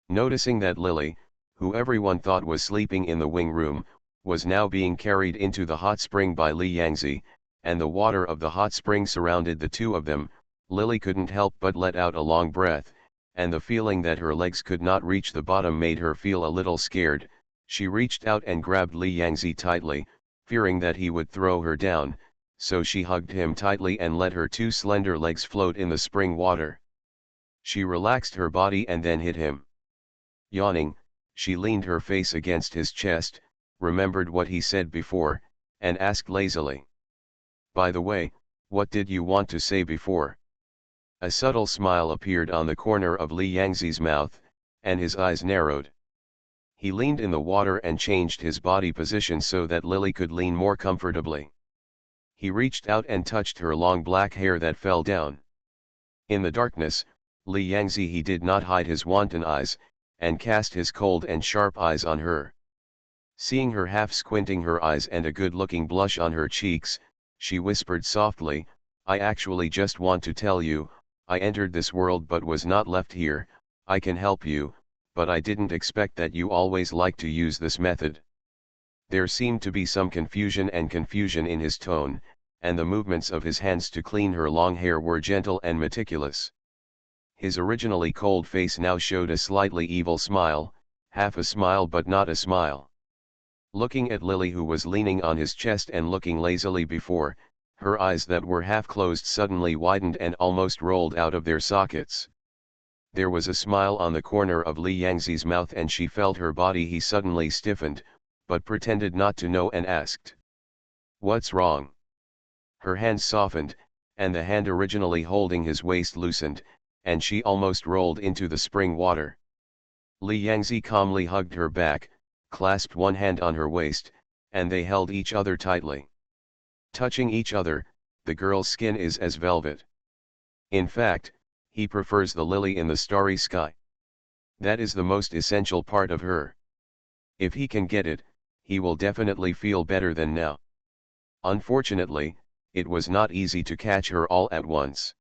[SPEAKER 1] Noticing that Lily, who everyone thought was sleeping in the wing room, was now being carried into the hot spring by Li Yangzi, and the water of the hot spring surrounded the two of them. Lily couldn't help but let out a long breath, and the feeling that her legs could not reach the bottom made her feel a little scared. She reached out and grabbed Li Yangzi tightly, fearing that he would throw her down, so she hugged him tightly and let her two slender legs float in the spring water. She relaxed her body and then hit him. Yawning, she leaned her face against his chest, remembered what he said before, and asked lazily, "By the way, what did you want to say before?" A subtle smile appeared on the corner of Li Yangzi's mouth, and his eyes narrowed. He leaned in the water and changed his body position so that Lily could lean more comfortably. He reached out and touched her long black hair that fell down. In the darkness, Li Yangzi he did not hide his wanton eyes, and cast his cold and sharp eyes on her. Seeing her half squinting her eyes and a good-looking blush on her cheeks, she whispered softly, "I actually just want to tell you, I entered this world but was not left here. I can help you, but I didn't expect that you always like to use this method." There seemed to be some confusion in his tone, and the movements of his hands to clean her long hair were gentle and meticulous. His originally cold face now showed a slightly evil smile, half a smile but not a smile. Looking at Lily, who was leaning on his chest and looking lazily before, her eyes that were half closed suddenly widened and almost rolled out of their sockets. There was a smile on the corner of Li Yangzi's mouth and she felt her body. He suddenly stiffened, but pretended not to know and asked, "What's wrong?" Her hands softened, and the hand originally holding his waist loosened, and she almost rolled into the spring water. Li Yangzi calmly hugged her back, clasped one hand on her waist, and they held each other tightly. Touching each other, the girl's skin is as velvet. In fact, he prefers the lily in the starry sky. That is the most essential part of her. If he can get it, he will definitely feel better than now. Unfortunately, it was not easy to catch her all at once.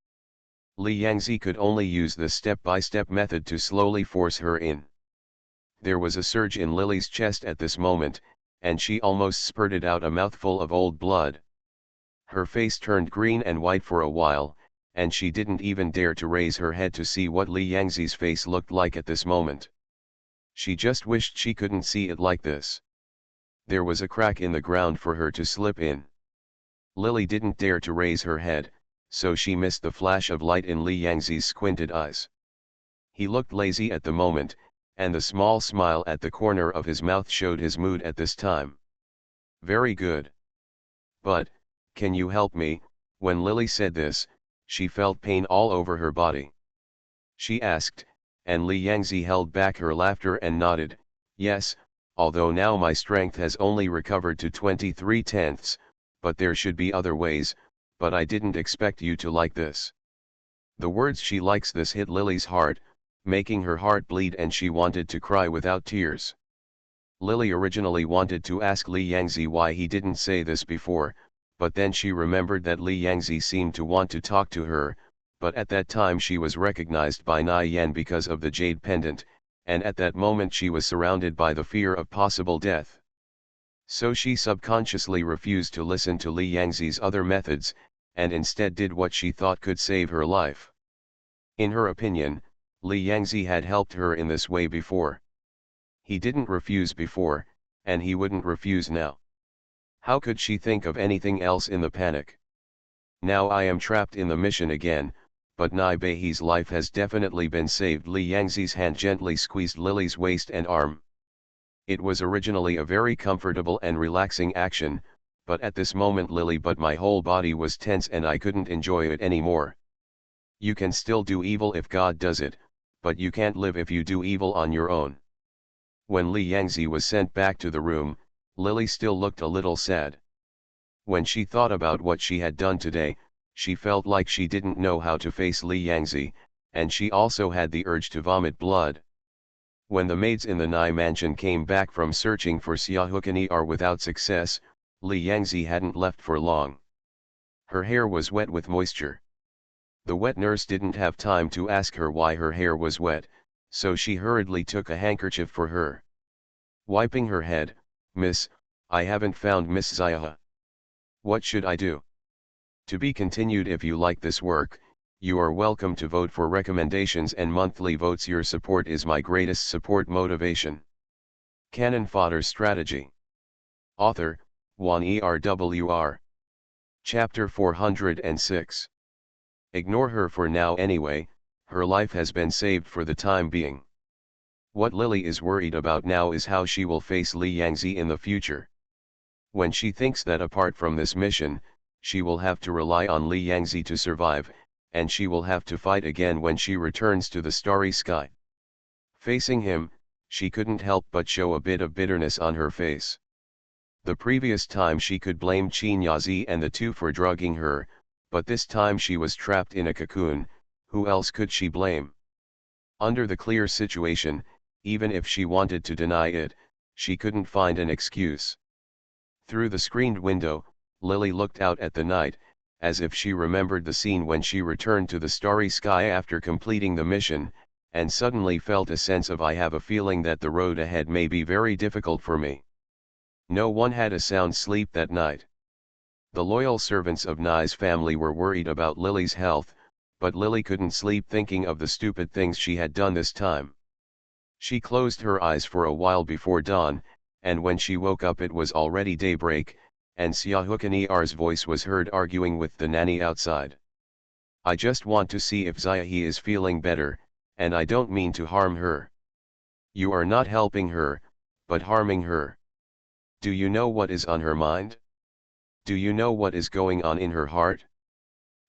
[SPEAKER 1] Li Yangzi could only use the step-by-step method to slowly force her in. There was a surge in Lily's chest at this moment, and she almost spurted out a mouthful of old blood. Her face turned green and white for a while, and she didn't even dare to raise her head to see what Li Yangzi's face looked like at this moment. She just wished she couldn't see it like this. There was a crack in the ground for her to slip in. Lily didn't dare to raise her head, so she missed the flash of light in Li Yangzi's squinted eyes. He looked lazy at the moment, and the small smile at the corner of his mouth showed his mood at this time. "Very good. But, can you help me?" When Lily said this, she felt pain all over her body. She asked, and Li Yangzi held back her laughter and nodded, "Yes, although now my strength has only recovered to 23/10, but there should be other ways, but I didn't expect you to like this." The words "she likes this" hit Lily's heart, making her heart bleed, and she wanted to cry without tears. Lily originally wanted to ask Li Yangzi why he didn't say this before, but then she remembered that Li Yangzi seemed to want to talk to her, but at that time she was recognized by Nai Yan because of the jade pendant, and at that moment she was surrounded by the fear of possible death. So she subconsciously refused to listen to Li Yangzi's other methods, and instead did what she thought could save her life. In her opinion, Li Yangzi had helped her in this way before. He didn't refuse before, and he wouldn't refuse now. How could she think of anything else in the panic? Now I am trapped in the mission again, but Nai Bei's life has definitely been saved. Li Yangzi's hand gently squeezed Lily's waist and arm. It was originally a very comfortable and relaxing action, but at this moment my whole body was tense and I couldn't enjoy it anymore. You can still do evil if God does it, but you can't live if you do evil on your own. When Li Yangzi was sent back to the room, Lily still looked a little sad. When she thought about what she had done today, she felt like she didn't know how to face Li Yangzi, and she also had the urge to vomit blood. When the maids in the Nai mansion came back from searching for Xiaohukanir without success, Li Yangzi hadn't left for long. Her hair was wet with moisture. The wet nurse didn't have time to ask her why her hair was wet, so she hurriedly took a handkerchief for her. Wiping her head, "Miss, I haven't found Miss Zayaha. What should I do? To be continued. If you like this work, you are welcome to vote for recommendations and monthly votes. Your support is my greatest support motivation. Cannon Fodder Strategy. Author, Juan ERWR. Chapter 406. Ignore her for now anyway, her life has been saved for the time being. What Lily is worried about now is how she will face Li Yangzi in the future. When she thinks that apart from this mission, she will have to rely on Li Yangzi to survive, and she will have to fight again when she returns to the starry sky. Facing him, she couldn't help but show a bit of bitterness on her face. The previous time she could blame Qin Yazi and the two for drugging her, but this time she was trapped in a cocoon. Who else could she blame? Under the clear situation, even if she wanted to deny it, she couldn't find an excuse. Through the screened window, Lily looked out at the night, as if she remembered the scene when she returned to the starry sky after completing the mission, and suddenly felt a sense of I have a feeling that the road ahead may be very difficult for me. No one had a sound sleep that night. The loyal servants of Nai's family were worried about Lily's health, but Lily couldn't sleep thinking of the stupid things she had done this time. She closed her eyes for a while before dawn, and when she woke up it was already daybreak, and Xiaohukanier's voice was heard arguing with the nanny outside. I just want to see if Zayahi is feeling better, and I don't mean to harm her. You are not helping her, but harming her. Do you know what is on her mind? Do you know what is going on in her heart?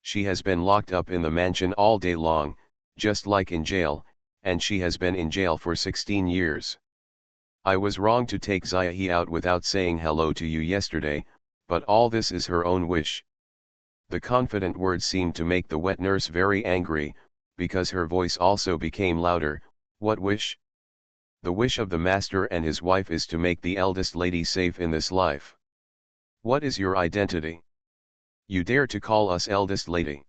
[SPEAKER 1] She has been locked up in the mansion all day long, just like in jail, and she has been in jail for 16 years. I was wrong to take Zayahi out without saying hello to you yesterday, but all this is her own wish. The confident words seemed to make the wet nurse very angry, because her voice also became louder. What wish? The wish of the master and his wife is to make the eldest lady safe in this life. What is your identity? You dare to call us eldest lady?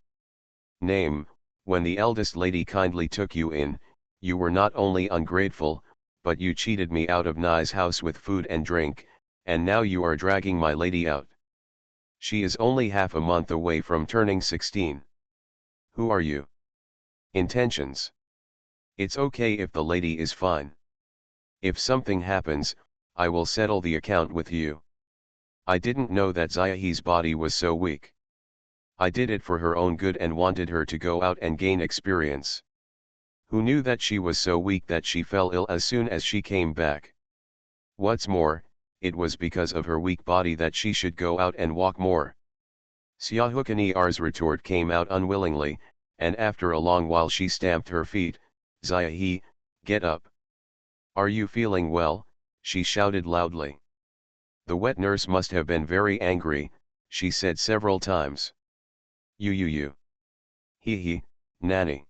[SPEAKER 1] Name, when the eldest lady kindly took you in, you were not only ungrateful, but you cheated me out of Nai's house with food and drink, and now you are dragging my lady out. She is only half a month away from turning 16. Who are you? Intentions. It's okay if the lady is fine. If something happens, I will settle the account with you. I didn't know that Zayahi's body was so weak. I did it for her own good and wanted her to go out and gain experience. Who knew that she was so weak that she fell ill as soon as she came back? What's more, it was because of her weak body that she should go out and walk more. Xiaohukanier's retort came out unwillingly, and after a long while she stamped her feet. Zayahi, get up. Are you feeling well? She shouted loudly. The wet nurse must have been very angry, she said several times. You. He, nanny.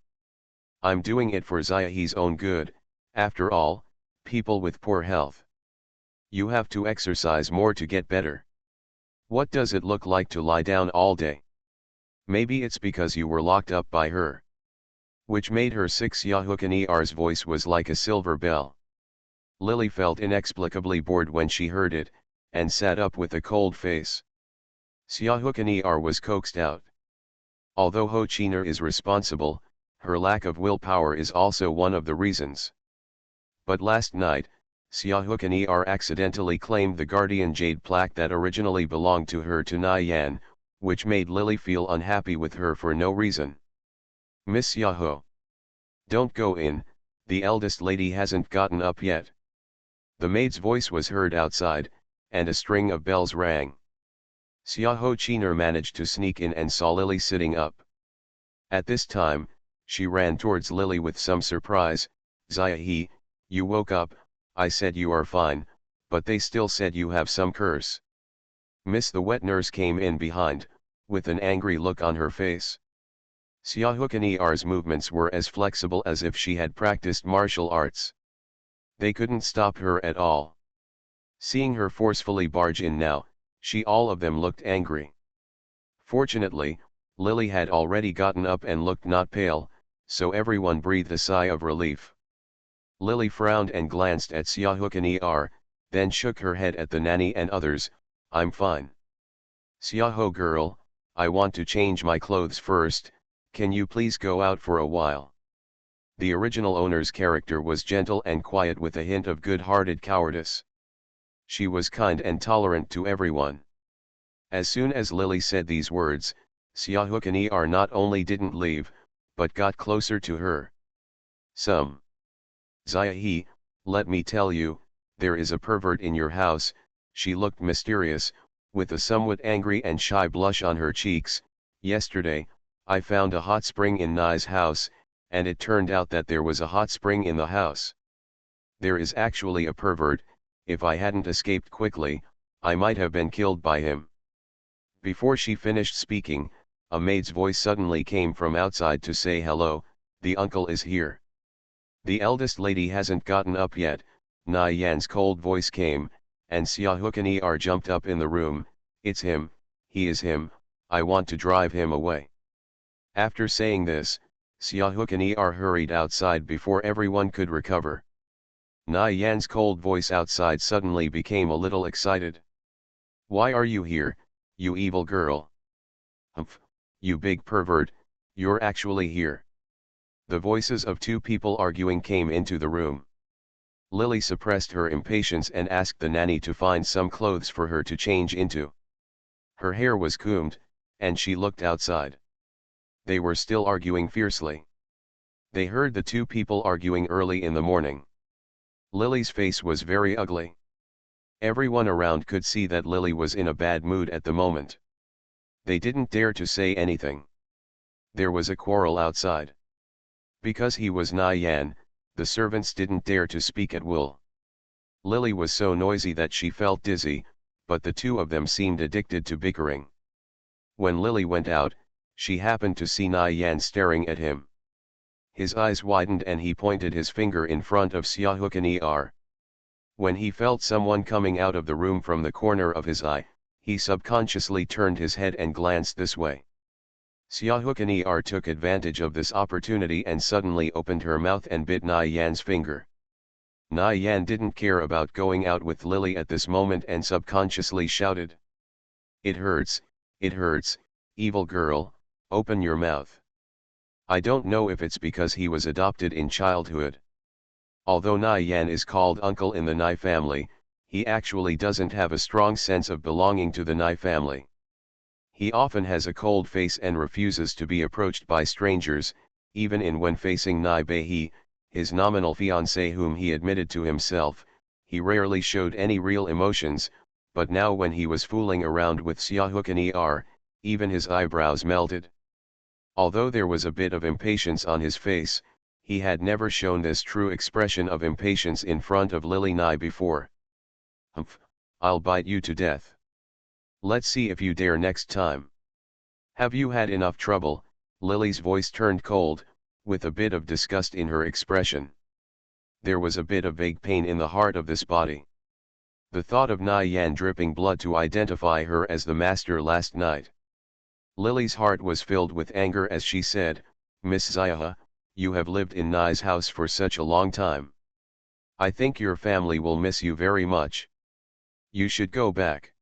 [SPEAKER 1] I'm doing it for Zayahi's own good, after all, people with poor health. You have to exercise more to get better. What does it look like to lie down all day? Maybe it's because you were locked up by her. Which made her sick. Xiaohukanier's voice was like a silver bell. Lily felt inexplicably bored when she heard it, and sat up with a cold face. Xiaohukanier was coaxed out. Although Ho Chiner is responsible, her lack of willpower is also one of the reasons. But last night, Xiaohukanier accidentally claimed the guardian jade plaque that originally belonged to her to Nai Yan, which made Lily feel unhappy with her for no reason. Miss Xiaohu. Don't go in, the eldest lady hasn't gotten up yet. The maid's voice was heard outside, and a string of bells rang. Xiaohu Chiner managed to sneak in and saw Lily sitting up. At this time, she ran towards Lily with some surprise. Zayahi, you woke up, I said you are fine, but they still said you have some curse. Miss the wet nurse came in behind, with an angry look on her face. Xiaohukanier's movements were as flexible as if she had practiced martial arts. They couldn't stop her at all. Seeing her forcefully barge in now, all of them looked angry. Fortunately, Lily had already gotten up and looked not pale, so everyone breathed a sigh of relief. Lily frowned and glanced at Xiaohukanier, then shook her head at the nanny and others. I'm fine. Xiaoho girl, I want to change my clothes first, can you please go out for a while? The original owner's character was gentle and quiet with a hint of good-hearted cowardice. She was kind and tolerant to everyone. As soon as Lily said these words, Xiaohokanir not only didn't leave, but got closer to her. Ziahe, let me tell you, there is a pervert in your house. She looked mysterious, with a somewhat angry and shy blush on her cheeks. Yesterday, I found a hot spring in Nai's house, and it turned out that there was a hot spring in the house. There is actually a pervert. If I hadn't escaped quickly, I might have been killed by him. Before she finished speaking, a maid's voice suddenly came from outside to say hello, the uncle is here. The eldest lady hasn't gotten up yet. Nai Yan's cold voice came, and Xiaohokanir jumped up in the room. It's him, he is him, I want to drive him away. After saying this, Xiaohokanir hurried outside before everyone could recover. Nai Yan's cold voice outside suddenly became a little excited. Why are you here, you evil girl? Humph, you big pervert, you're actually here. The voices of two people arguing came into the room. Lily suppressed her impatience and asked the nanny to find some clothes for her to change into. Her hair was combed, and she looked outside. They were still arguing fiercely. They heard the two people arguing early in the morning. Lily's face was very ugly. Everyone around could see that Lily was in a bad mood at the moment. They didn't dare to say anything. There was a quarrel outside. Because he was Nai Yan, the servants didn't dare to speak at will. Lily was so noisy that she felt dizzy, but the two of them seemed addicted to bickering. When Lily went out, she happened to see Nai Yan staring at him. His eyes widened and he pointed his finger in front of Xiaohokanir. When he felt someone coming out of the room from the corner of his eye, he subconsciously turned his head and glanced this way. Xiaohokanir took advantage of this opportunity and suddenly opened her mouth and bit Nai Yan's finger. Nai Yan didn't care about going out with Lily at this moment and subconsciously shouted. It hurts, evil girl, open your mouth. I don't know if it's because he was adopted in childhood. Although Nai Yan is called uncle in the Nai family, he actually doesn't have a strong sense of belonging to the Nai family. He often has a cold face and refuses to be approached by strangers, even when facing Nai Bei, his nominal fiancée whom he admitted to himself. He rarely showed any real emotions, but now when he was fooling around with Xiaohokanir, even his eyebrows melted. Although there was a bit of impatience on his face, he had never shown this true expression of impatience in front of Lily Nai before. Humph, I'll bite you to death. Let's see if you dare next time. Have you had enough trouble? Lily's voice turned cold, with a bit of disgust in her expression. There was a bit of vague pain in the heart of this body. The thought of Nai Yan dripping blood to identify her as the master last night. Lily's heart was filled with anger as she said, Miss Ziaha, you have lived in Nai's house for such a long time. I think your family will miss you very much. You should go back.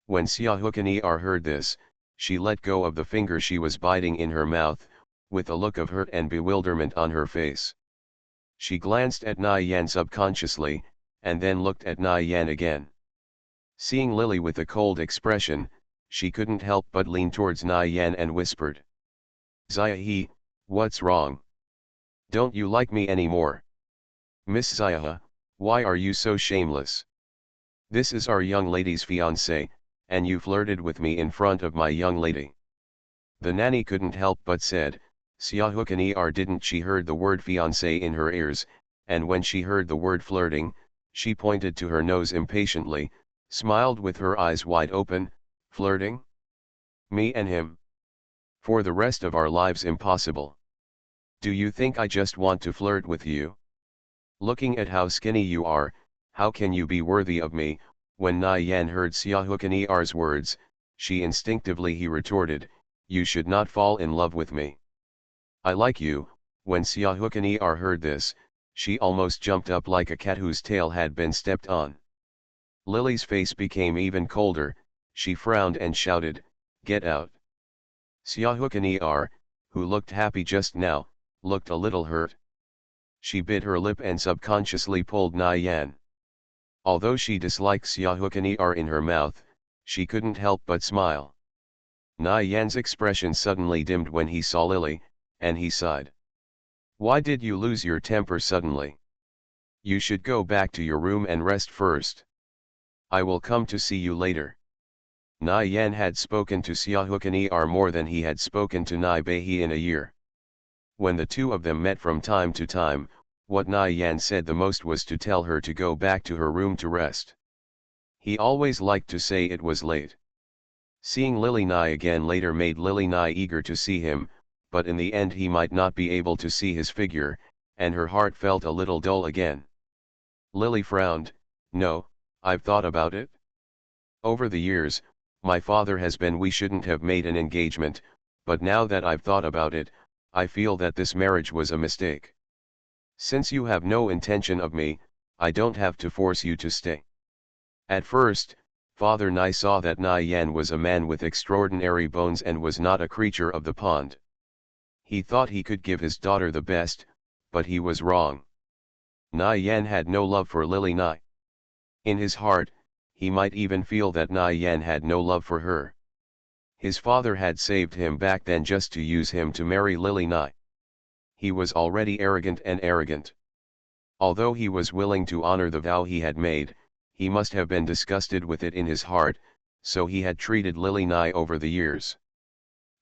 [SPEAKER 1] When Xiaohokanir heard this, she let go of the finger she was biting in her mouth, with a look of hurt and bewilderment on her face. She glanced at Nai Yan subconsciously, and then looked at Nai Yan again. Seeing Lily with a cold expression, she couldn't help but lean towards Nai Yan and whispered. Ziahe, what's wrong? Don't you like me anymore? Miss Ziaha, why are you so shameless? This is our young lady's fiancé, and you flirted with me in front of my young lady. The nanny couldn't help but said, Xiaohokanir didn't she heard the word fiancé in her ears, and when she heard the word flirting, she pointed to her nose impatiently, smiled with her eyes wide open. Flirting? Me and him? For the rest of our lives impossible. Do you think I just want to flirt with you? Looking at how skinny you are, how can you be worthy of me? When Nai Yan heard Xiaohokanir's words, she instinctively he retorted, you should not fall in love with me. I like you. When Xiaohokanir heard this, she almost jumped up like a cat whose tail had been stepped on. Lily's face became even colder, she frowned and shouted, "Get out." Xiaohukan'er, who looked happy just now, looked a little hurt. She bit her lip and subconsciously pulled Na Yan. Although she disliked Xiaohukan'er in her mouth, she couldn't help but smile. Na Yan's expression suddenly dimmed when he saw Lily, and he sighed. "Why did you lose your temper suddenly? You should go back to your room and rest first. I will come to see you later." Na Yan had spoken to Xiaohukan'er more than he had spoken to Nai Bei in a year. When the two of them met from time to time, what Na Yan said the most was to tell her to go back to her room to rest. He always liked to say it was late. Seeing Lily Nai again later made Lily Nai eager to see him, but in the end he might not be able to see his figure, and her heart felt a little dull again. Lily frowned. "No, I've thought about it. Over the years, my father has been we shouldn't have made an engagement, but now that I've thought about it, I feel that this marriage was a mistake. Since you have no intention of me, I don't have to force you to stay." At first, Father Nai saw that Nai Yan was a man with extraordinary bones and was not a creature of the pond. He thought he could give his daughter the best, but he was wrong. Nai Yan had no love for Lily Nai. In his heart, he might even feel that Nai Yan had no love for her. His father had saved him back then just to use him to marry Lily Nai. He was already arrogant and arrogant. Although he was willing to honor the vow he had made, he must have been disgusted with it in his heart, so he had treated Lily Nai over the years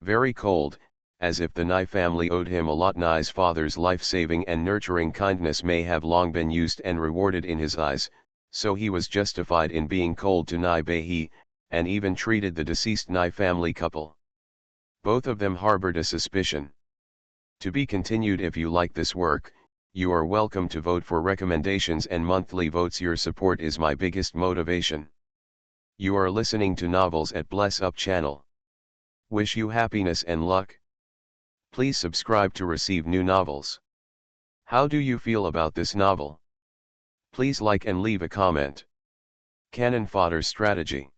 [SPEAKER 1] very cold, as if the Nai family owed him a lot. Nai's father's life-saving and nurturing kindness may have long been used and rewarded in his eyes, so he was justified in being cold to Nai Bei, and even treated the deceased Nai family couple. Both of them harbored a suspicion. To be continued. If you like this work, you are welcome to vote for recommendations and monthly votes. Your support is my biggest motivation. You are listening to Novels at Bless Up channel. Wish you happiness and luck. Please subscribe to receive new novels. How do you feel about this novel? Please like and leave a comment. Canon Fodder Strategy.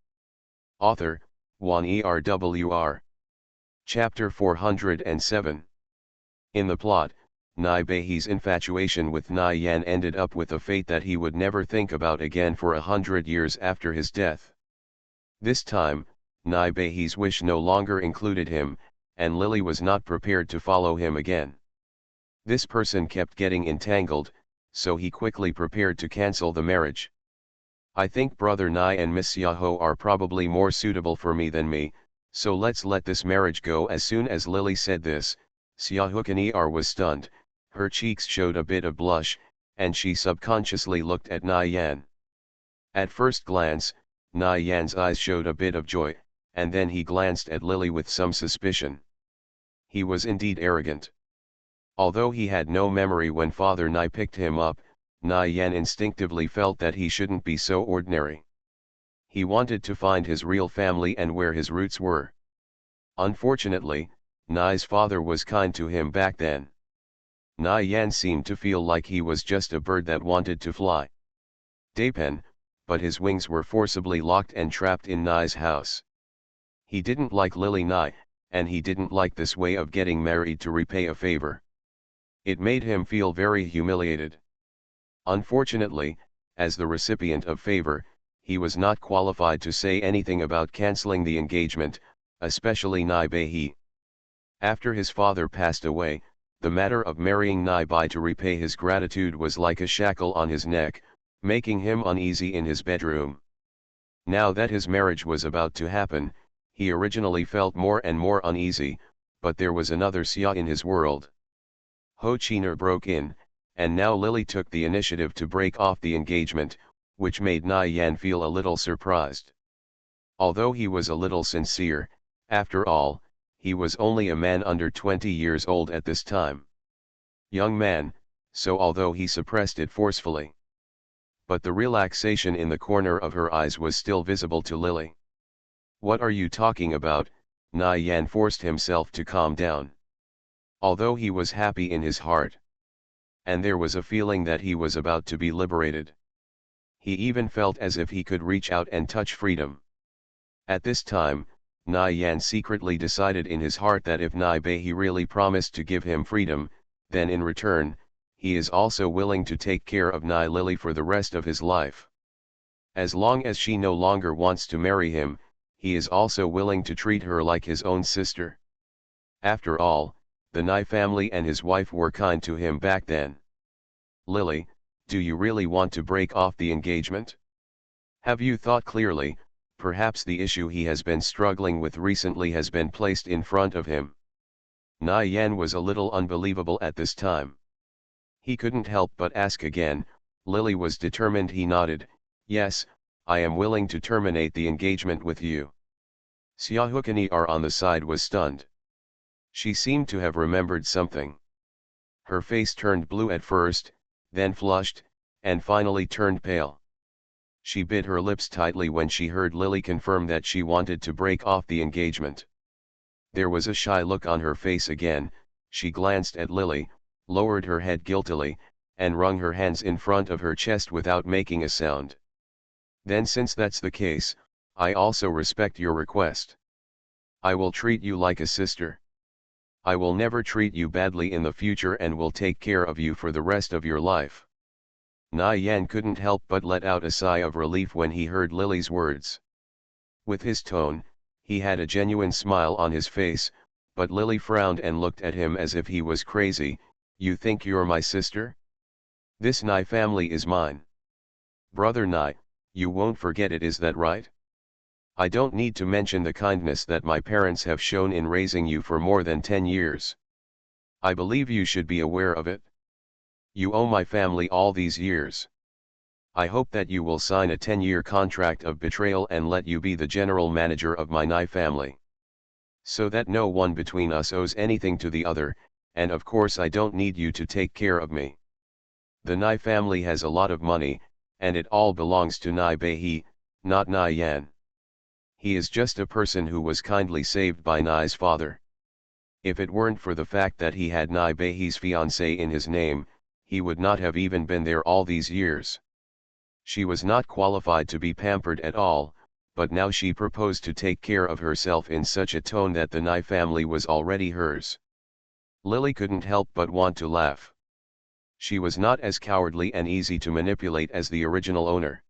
[SPEAKER 1] Author, Juan ERWR. Chapter 407. In the plot, Nai Bei's infatuation with Nai Yan ended up with a fate that he would never think about again for 100 years after his death. This time, Nai Bei's wish no longer included him, and Lily was not prepared to follow him again. This person kept getting entangled, so he quickly prepared to cancel the marriage. "I think Brother Nai and Miss Xiaohu are probably more suitable for me than me, so let's let this marriage go." As soon as Lily said this, Xiaohukan'er was stunned, her cheeks showed a bit of blush, and she subconsciously looked at Nai Yan. At first glance, Nai Yan's eyes showed a bit of joy, and then he glanced at Lily with some suspicion. He was indeed arrogant. Although he had no memory when Father Nai picked him up, Nai Yan instinctively felt that he shouldn't be so ordinary. He wanted to find his real family and where his roots were. Unfortunately, Nai's father was kind to him back then. Nai Yan seemed to feel like he was just a bird that wanted to fly. Dapen, but his wings were forcibly locked and trapped in Nai's house. He didn't like Lily Nai, and he didn't like this way of getting married to repay a favor. It made him feel very humiliated. Unfortunately, as the recipient of favor, he was not qualified to say anything about canceling the engagement, especially Nai Bei. After his father passed away, the matter of marrying Nai Bei to repay his gratitude was like a shackle on his neck, making him uneasy in his bedroom. Now that his marriage was about to happen, he originally felt more and more uneasy, but there was another Xia in his world. Ho Chiner broke in, and now Lily took the initiative to break off the engagement, which made Nai Yan feel a little surprised. Although he was a little sincere, after all, he was only a man under 20 years old at this time. Young man, so although he suppressed it forcefully. But the relaxation in the corner of her eyes was still visible to Lily. "What are you talking about?" Nai Yan forced himself to calm down. Although he was happy in his heart, and there was a feeling that he was about to be liberated, He even felt as if he could reach out and touch freedom. At this time, Na Yan secretly decided in his heart that if Nai Bei really promised to give him freedom, then in return, he is also willing to take care of Nai Lily for the rest of his life. As long as she no longer wants to marry him, he is also willing to treat her like his own sister. After all, the Nai family and his wife were kind to him back then. Lily, do you really want to break off the engagement? Have you thought clearly? Perhaps the issue he has been struggling with recently has been placed in front of him. Na Yan was a little unbelievable at this time. He couldn't help but ask again. Lily was determined. He nodded, yes, I am willing to terminate the engagement with you. Xiaohukanir on the side was stunned. She seemed to have remembered something. Her face turned blue at first, then flushed, and finally turned pale. She bit her lips tightly when she heard Lily confirm that she wanted to break off the engagement. There was a shy look on her face again. She glanced at Lily, lowered her head guiltily, and wrung her hands in front of her chest without making a sound. Then, since that's the case, I also respect your request. I will treat you like a sister. I will never treat you badly in the future and will take care of you for the rest of your life. Na Yan couldn't help but let out a sigh of relief when he heard Lily's words. With his tone, he had a genuine smile on his face, but Lily frowned and looked at him as if he was crazy. You think you're my sister? This Nai family is mine. Brother Nai, you won't forget it, is that right? I don't need to mention the kindness that my parents have shown in raising you for more than 10 years. I believe you should be aware of it. You owe my family all these years. I hope that you will sign a 10-year contract of betrayal and let you be the general manager of my Nai family. So that no one between us owes anything to the other, and of course I don't need you to take care of me. The Nai family has a lot of money, and it all belongs to Nai Bei, not Nai Yan. He is just a person who was kindly saved by Nai's father. If it weren't for the fact that he had Nai Bei's fiancée in his name, he would not have even been there all these years. She was not qualified to be pampered at all, but now she proposed to take care of herself in such a tone that the Nai family was already hers. Lily couldn't help but want to laugh. She was not as cowardly and easy to manipulate as the original owner.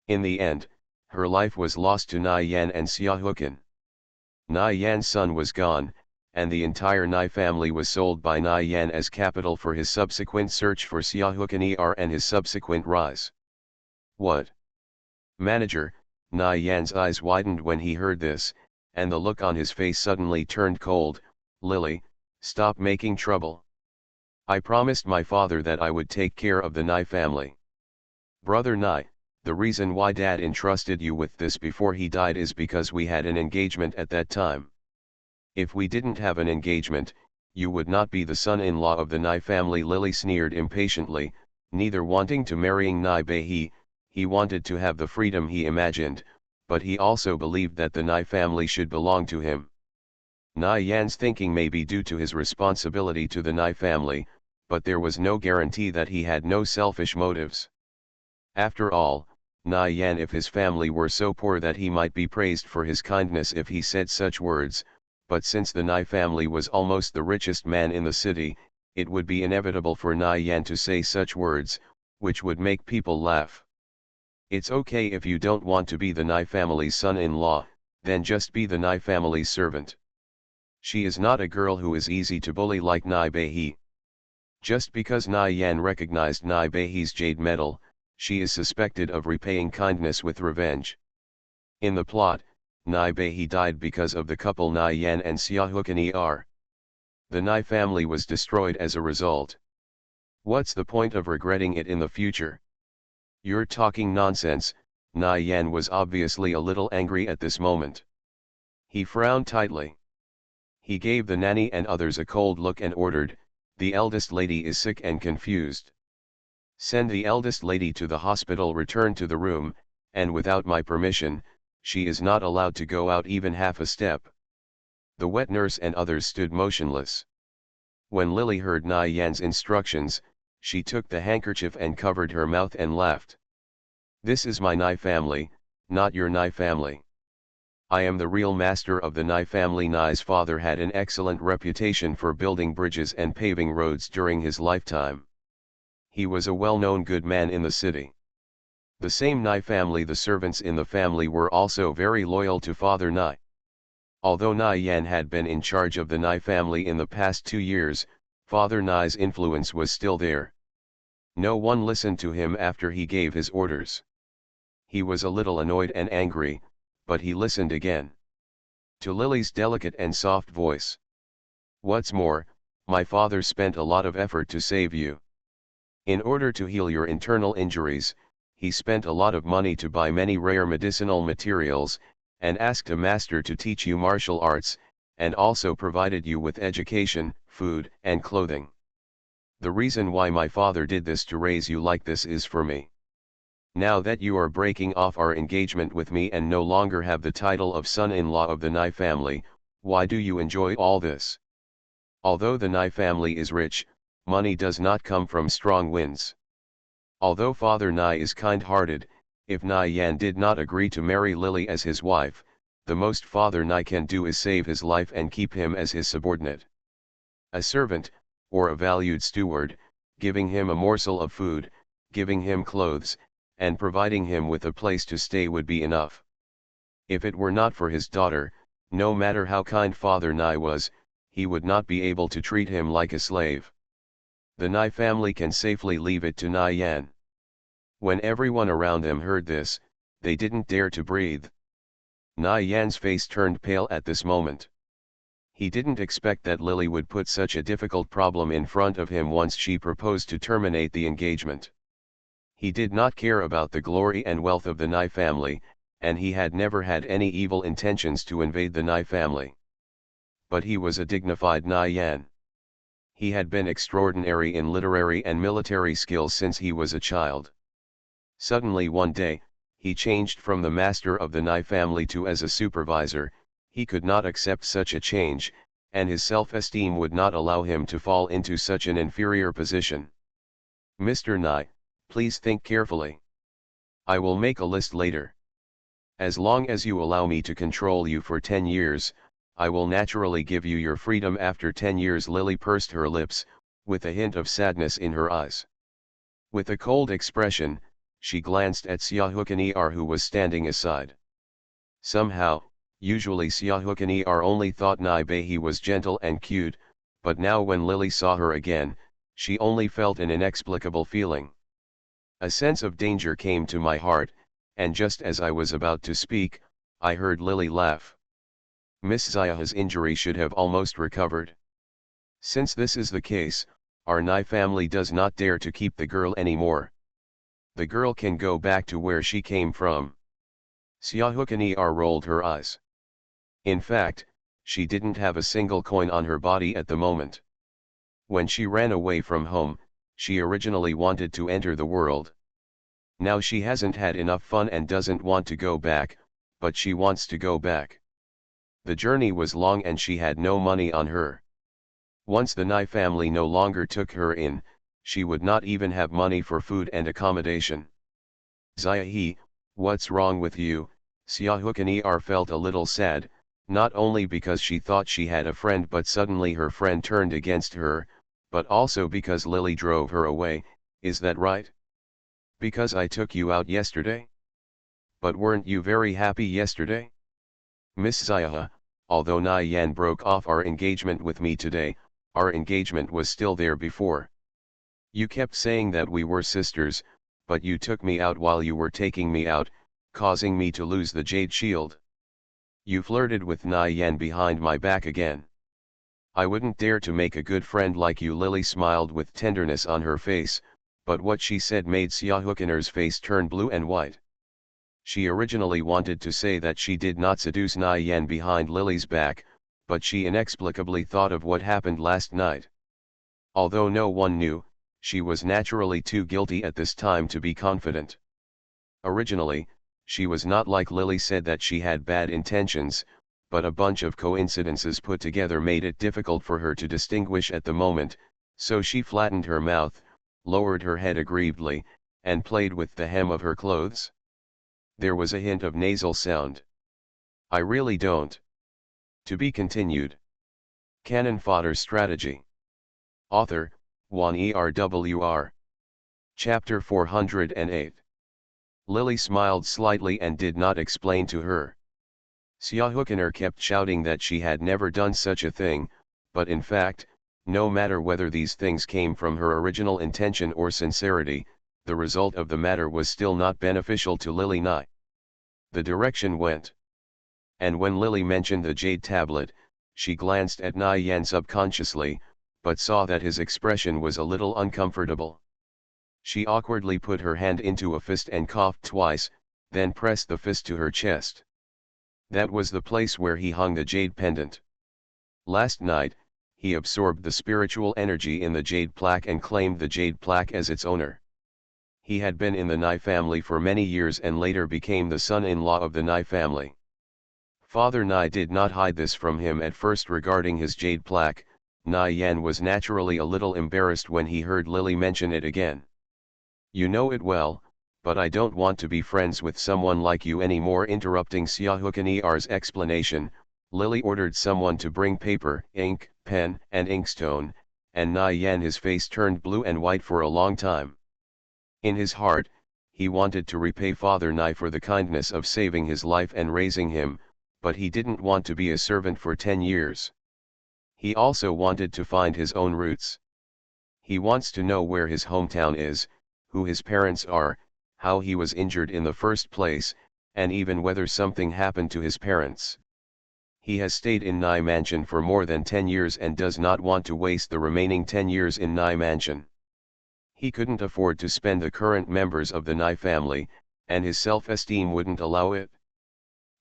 [SPEAKER 1] In the end, her life was lost to Nai Yan and Xiaohukan. Nai Yan's son was gone, and the entire Nai family was sold by Nai Yan as capital for his subsequent search for Xiaohukanir and his subsequent rise. What? Manager, Nai Yan's eyes widened when he heard this, and the look on his face suddenly turned cold. Lily, stop making trouble. I promised my father that I would take care of the Nai family. Brother Nai, the reason why Dad entrusted you with this before he died is because we had an engagement at that time. If we didn't have an engagement, you would not be the son-in-law of the Nai family. Lily sneered impatiently, neither wanting to marrying Nai Bei. He wanted to have the freedom he imagined, but he also believed that the Nai family should belong to him. Nai Yan's thinking may be due to his responsibility to the Nai family, but there was no guarantee that he had no selfish motives. After all, Nai Yan, if his family were so poor that he might be praised for his kindness if he said such words, but since the Nai family was almost the richest man in the city, it would be inevitable for Nai Yan to say such words, which would make people laugh. It's okay if you don't want to be the Nai family's son-in-law, then just be the Nai family's servant. She is not a girl who is easy to bully like Nai Bei. Just because Nai Yan recognized Nai Bei's jade medal, she is suspected of repaying kindness with revenge. In the plot, Nai Bei died because of the couple Nai Yan and Xiaohukanir. The Nai family was destroyed as a result. What's the point of regretting it in the future? You're talking nonsense. Nai Yan was obviously a little angry at this moment. He frowned tightly. He gave the nanny and others a cold look and ordered, "The eldest lady is sick and confused. Send the eldest lady to the hospital. Return to the room, and without my permission, she is not allowed to go out even half a step." The wet nurse and others stood motionless. When Lily heard Nai Yan's instructions, she took the handkerchief and covered her mouth and laughed. This is my Nai family, not your Nai family. I am the real master of the Nai family. Nai's father had an excellent reputation for building bridges and paving roads during his lifetime. He was a well-known good man in the city. The same Nai family, the servants in the family were also very loyal to Father Nai. Although Nai Yan had been in charge of the Nai family in the past 2 years, Father Nai's influence was still there. No one listened to him after he gave his orders. He was a little annoyed and angry, but he listened again to Lily's delicate and soft voice. What's more, my father spent a lot of effort to save you. In order to heal your internal injuries, he spent a lot of money to buy many rare medicinal materials, and asked a master to teach you martial arts, and also provided you with education, food, and clothing. The reason why my father did this to raise you like this is for me. Now that you are breaking off our engagement with me and no longer have the title of son-in-law of the Nai family, why do you enjoy all this? Although the Nai family is rich, money does not come from strong winds. Although Father Nai is kind-hearted, if Nai Yan did not agree to marry Lily as his wife, the most Father Nai can do is save his life and keep him as his subordinate. A servant, or a valued steward, giving him a morsel of food, giving him clothes, and providing him with a place to stay would be enough. If it were not for his daughter, no matter how kind Father Nai was, he would not be able to treat him like a slave. The Nai family can safely leave it to Nai Yan. When everyone around them heard this, they didn't dare to breathe. Nai Yan's face turned pale at this moment. He didn't expect that Lily would put such a difficult problem in front of him once she proposed to terminate the engagement. He did not care about the glory and wealth of the Nai family, and he had never had any evil intentions to invade the Nai family. But he was a dignified Nai Yan. He had been extraordinary in literary and military skills since he was a child. Suddenly one day, he changed from the master of the Nai family to as a supervisor. He could not accept such a change, and his self-esteem would not allow him to fall into such an inferior position. Mr. Nai, please think carefully. I will make a list later. As long as you allow me to control you for 10 years, I will naturally give you your freedom after 10 years. Lily pursed her lips, with a hint of sadness in her eyes. With a cold expression, she glanced at Xiaohukaner, who was standing aside. Somehow, usually Xiaohukaner only thought Nai Bei was gentle and cute, but now when Lily saw her again, she only felt an inexplicable feeling. A sense of danger came to my heart, and just as I was about to speak, I heard Lily laugh. Miss Xiao's injury should have almost recovered. Since this is the case, our Nai family does not dare to keep the girl anymore. The girl can go back to where she came from. Xiaohukaner rolled her eyes. In fact, she didn't have a single coin on her body at the moment. When she ran away from home, she originally wanted to enter the world. Now she hasn't had enough fun and doesn't want to go back, but she wants to go back. The journey was long and she had no money on her. Once the Nai family no longer took her in, she would not even have money for food and accommodation. Xiaohe, what's wrong with you? Xiaohukaner felt a little sad, not only because she thought she had a friend but suddenly her friend turned against her, but also because Lily drove her away. Is that right? Because I took you out yesterday? But weren't you very happy yesterday? Miss Xiaohe, although Nai Yan broke off our engagement with me today, our engagement was still there before. You kept saying that we were sisters, but you took me out while you were taking me out, causing me to lose the jade shield. You flirted with Nai Yan behind my back again. I wouldn't dare to make a good friend like you. Lily smiled with tenderness on her face, but what she said made Xiaohukaner's face turn blue and white. She originally wanted to say that she did not seduce Nai Yan behind Lily's back, but she inexplicably thought of what happened last night. Although no one knew, she was naturally too guilty at this time to be confident. Originally, she was not like Lily said that she had bad intentions, but a bunch of coincidences put together made it difficult for her to distinguish at the moment, so she flattened her mouth, lowered her head aggrievedly, and played with the hem of her clothes. There was a hint of nasal sound. I really don't. To be continued. Cannon Fodder Strategy. Author, Juan ERWR. Chapter 408. Lily smiled slightly and did not explain to her. Sjahukener kept shouting that she had never done such a thing, but in fact, no matter whether these things came from her original intention or sincerity, the result of the matter was still not beneficial to Lily Nye. The direction went. And when Lily mentioned the jade tablet, she glanced at Nye Yan subconsciously, but saw that his expression was a little uncomfortable. She awkwardly put her hand into a fist and coughed twice, then pressed the fist to her chest. That was the place where he hung the jade pendant. Last night, he absorbed the spiritual energy in the jade plaque and claimed the jade plaque as its owner. He had been in the Nye family for many years and later became the son-in-law of the Nye family. Father Nye did not hide this from him at first regarding his jade plaque. Nye Yan was naturally a little embarrassed when he heard Lily mention it again. You know it well, but I don't want to be friends with someone like you anymore. Interrupting Sjahukener's explanation, Lily ordered someone to bring paper, ink, pen, and inkstone, and Nye Yan his face turned blue and white for a long time. In his heart, he wanted to repay Father Nye for the kindness of saving his life and raising him, but he didn't want to be a servant for 10 years. He also wanted to find his own roots. He wants to know where his hometown is, who his parents are, how he was injured in the first place, and even whether something happened to his parents. He has stayed in Nye Mansion for more than 10 years and does not want to waste the remaining 10 years in Nye Mansion. He couldn't afford to spend the current members of the Nye family, and his self-esteem wouldn't allow it.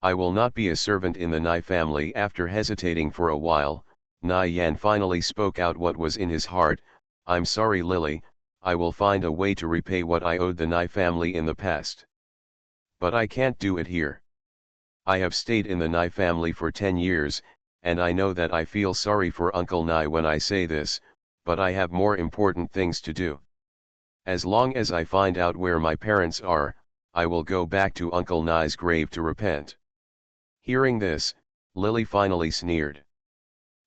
[SPEAKER 1] I will not be a servant in the Nye family. After hesitating for a while, Nye Yan finally spoke out what was in his heart. I'm sorry Lily, I will find a way to repay what I owed the Nye family in the past. But I can't do it here. I have stayed in the Nye family for 10 years, and I know that I feel sorry for Uncle Nye when I say this, but I have more important things to do. As long as I find out where my parents are, I will go back to Uncle Nye's grave to repent. Hearing this, Lily finally sneered.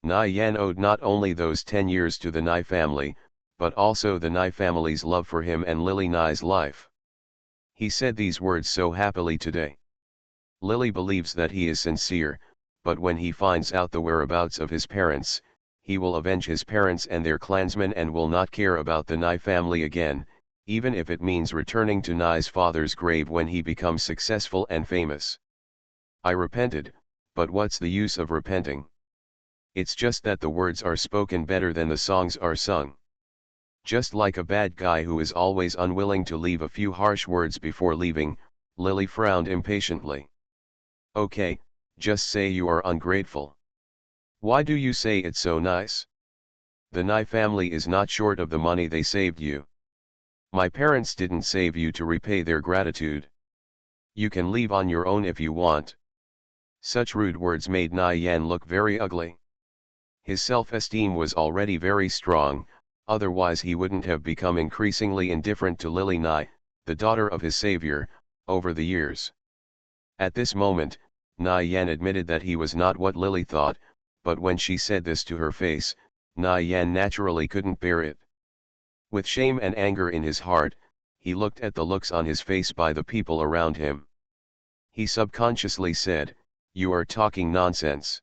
[SPEAKER 1] Nye Yan owed not only those 10 years to the Nye family, but also the Nye family's love for him and Lily Nye's life. He said these words so happily today. Lily believes that he is sincere, but when he finds out the whereabouts of his parents, he will avenge his parents and their clansmen and will not care about the Nye family again, even if it means returning to Nye's father's grave when he becomes successful and famous. I repented, but what's the use of repenting? It's just that the words are spoken better than the songs are sung. Just like a bad guy who is always unwilling to leave a few harsh words before leaving, Lily frowned impatiently. Okay, just say you are ungrateful. Why do you say it's so nice? The Nye family is not short of the money they saved you. My parents didn't save you to repay their gratitude. You can leave on your own if you want. Such rude words made Nye Yan look very ugly. His self-esteem was already very strong, otherwise he wouldn't have become increasingly indifferent to Lily Nye, the daughter of his savior, over the years. At this moment, Nye Yan admitted that he was not what Lily thought, but when she said this to her face, Nye Yan naturally couldn't bear it. With shame and anger in his heart, he looked at the looks on his face by the people around him. He subconsciously said, "You are talking nonsense.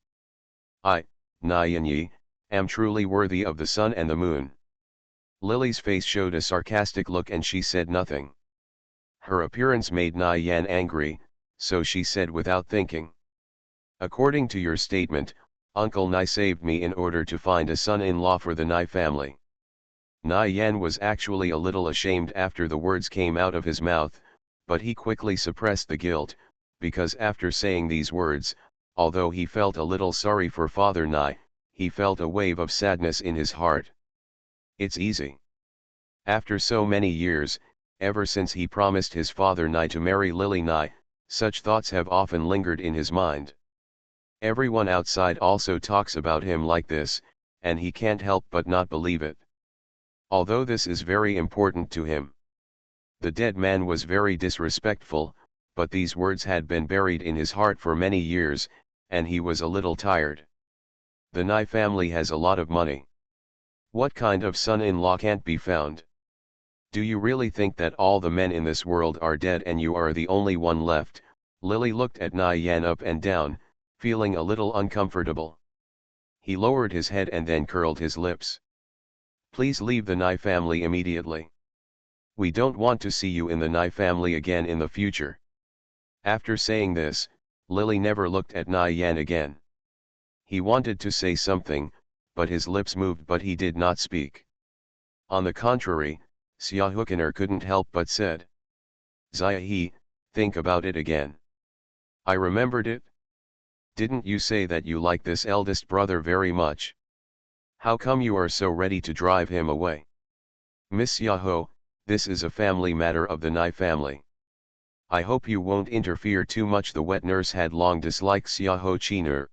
[SPEAKER 1] I, Nye Yan, am truly worthy of the sun and the moon." Lily's face showed a sarcastic look and she said nothing. Her appearance made Nye Yan angry, so she said without thinking. According to your statement, Uncle Nye saved me in order to find a son-in-law for the Nye family. Nye Yan was actually a little ashamed after the words came out of his mouth, but he quickly suppressed the guilt, because after saying these words, although he felt a little sorry for Father Nye, he felt a wave of sadness in his heart. It's easy. After so many years, ever since he promised his father Nye to marry Lily Nye, such thoughts have often lingered in his mind. Everyone outside also talks about him like this, and he can't help but not believe it. Although this is very important to him. The dead man was very disrespectful, but these words had been buried in his heart for many years, and he was a little tired. The Nye family has a lot of money. What kind of son-in-law can't be found? Do you really think that all the men in this world are dead and you are the only one left? Lily looked at Nye Yan up and down, feeling a little uncomfortable. He lowered his head and then curled his lips. Please leave the Nye family immediately. We don't want to see you in the Nye family again in the future. After saying this, Lily never looked at Nye Yan again. He wanted to say something, but his lips moved but he did not speak. On the contrary, Xiaohukener couldn't help but said. Ziahe, think about it again. I remembered it. Didn't you say that you like this eldest brother very much? How come you are so ready to drive him away? Miss Xiaohu, this is a family matter of the Nye family. I hope you won't interfere too much. The wet nurse had long disliked Xiaohu Qin'er.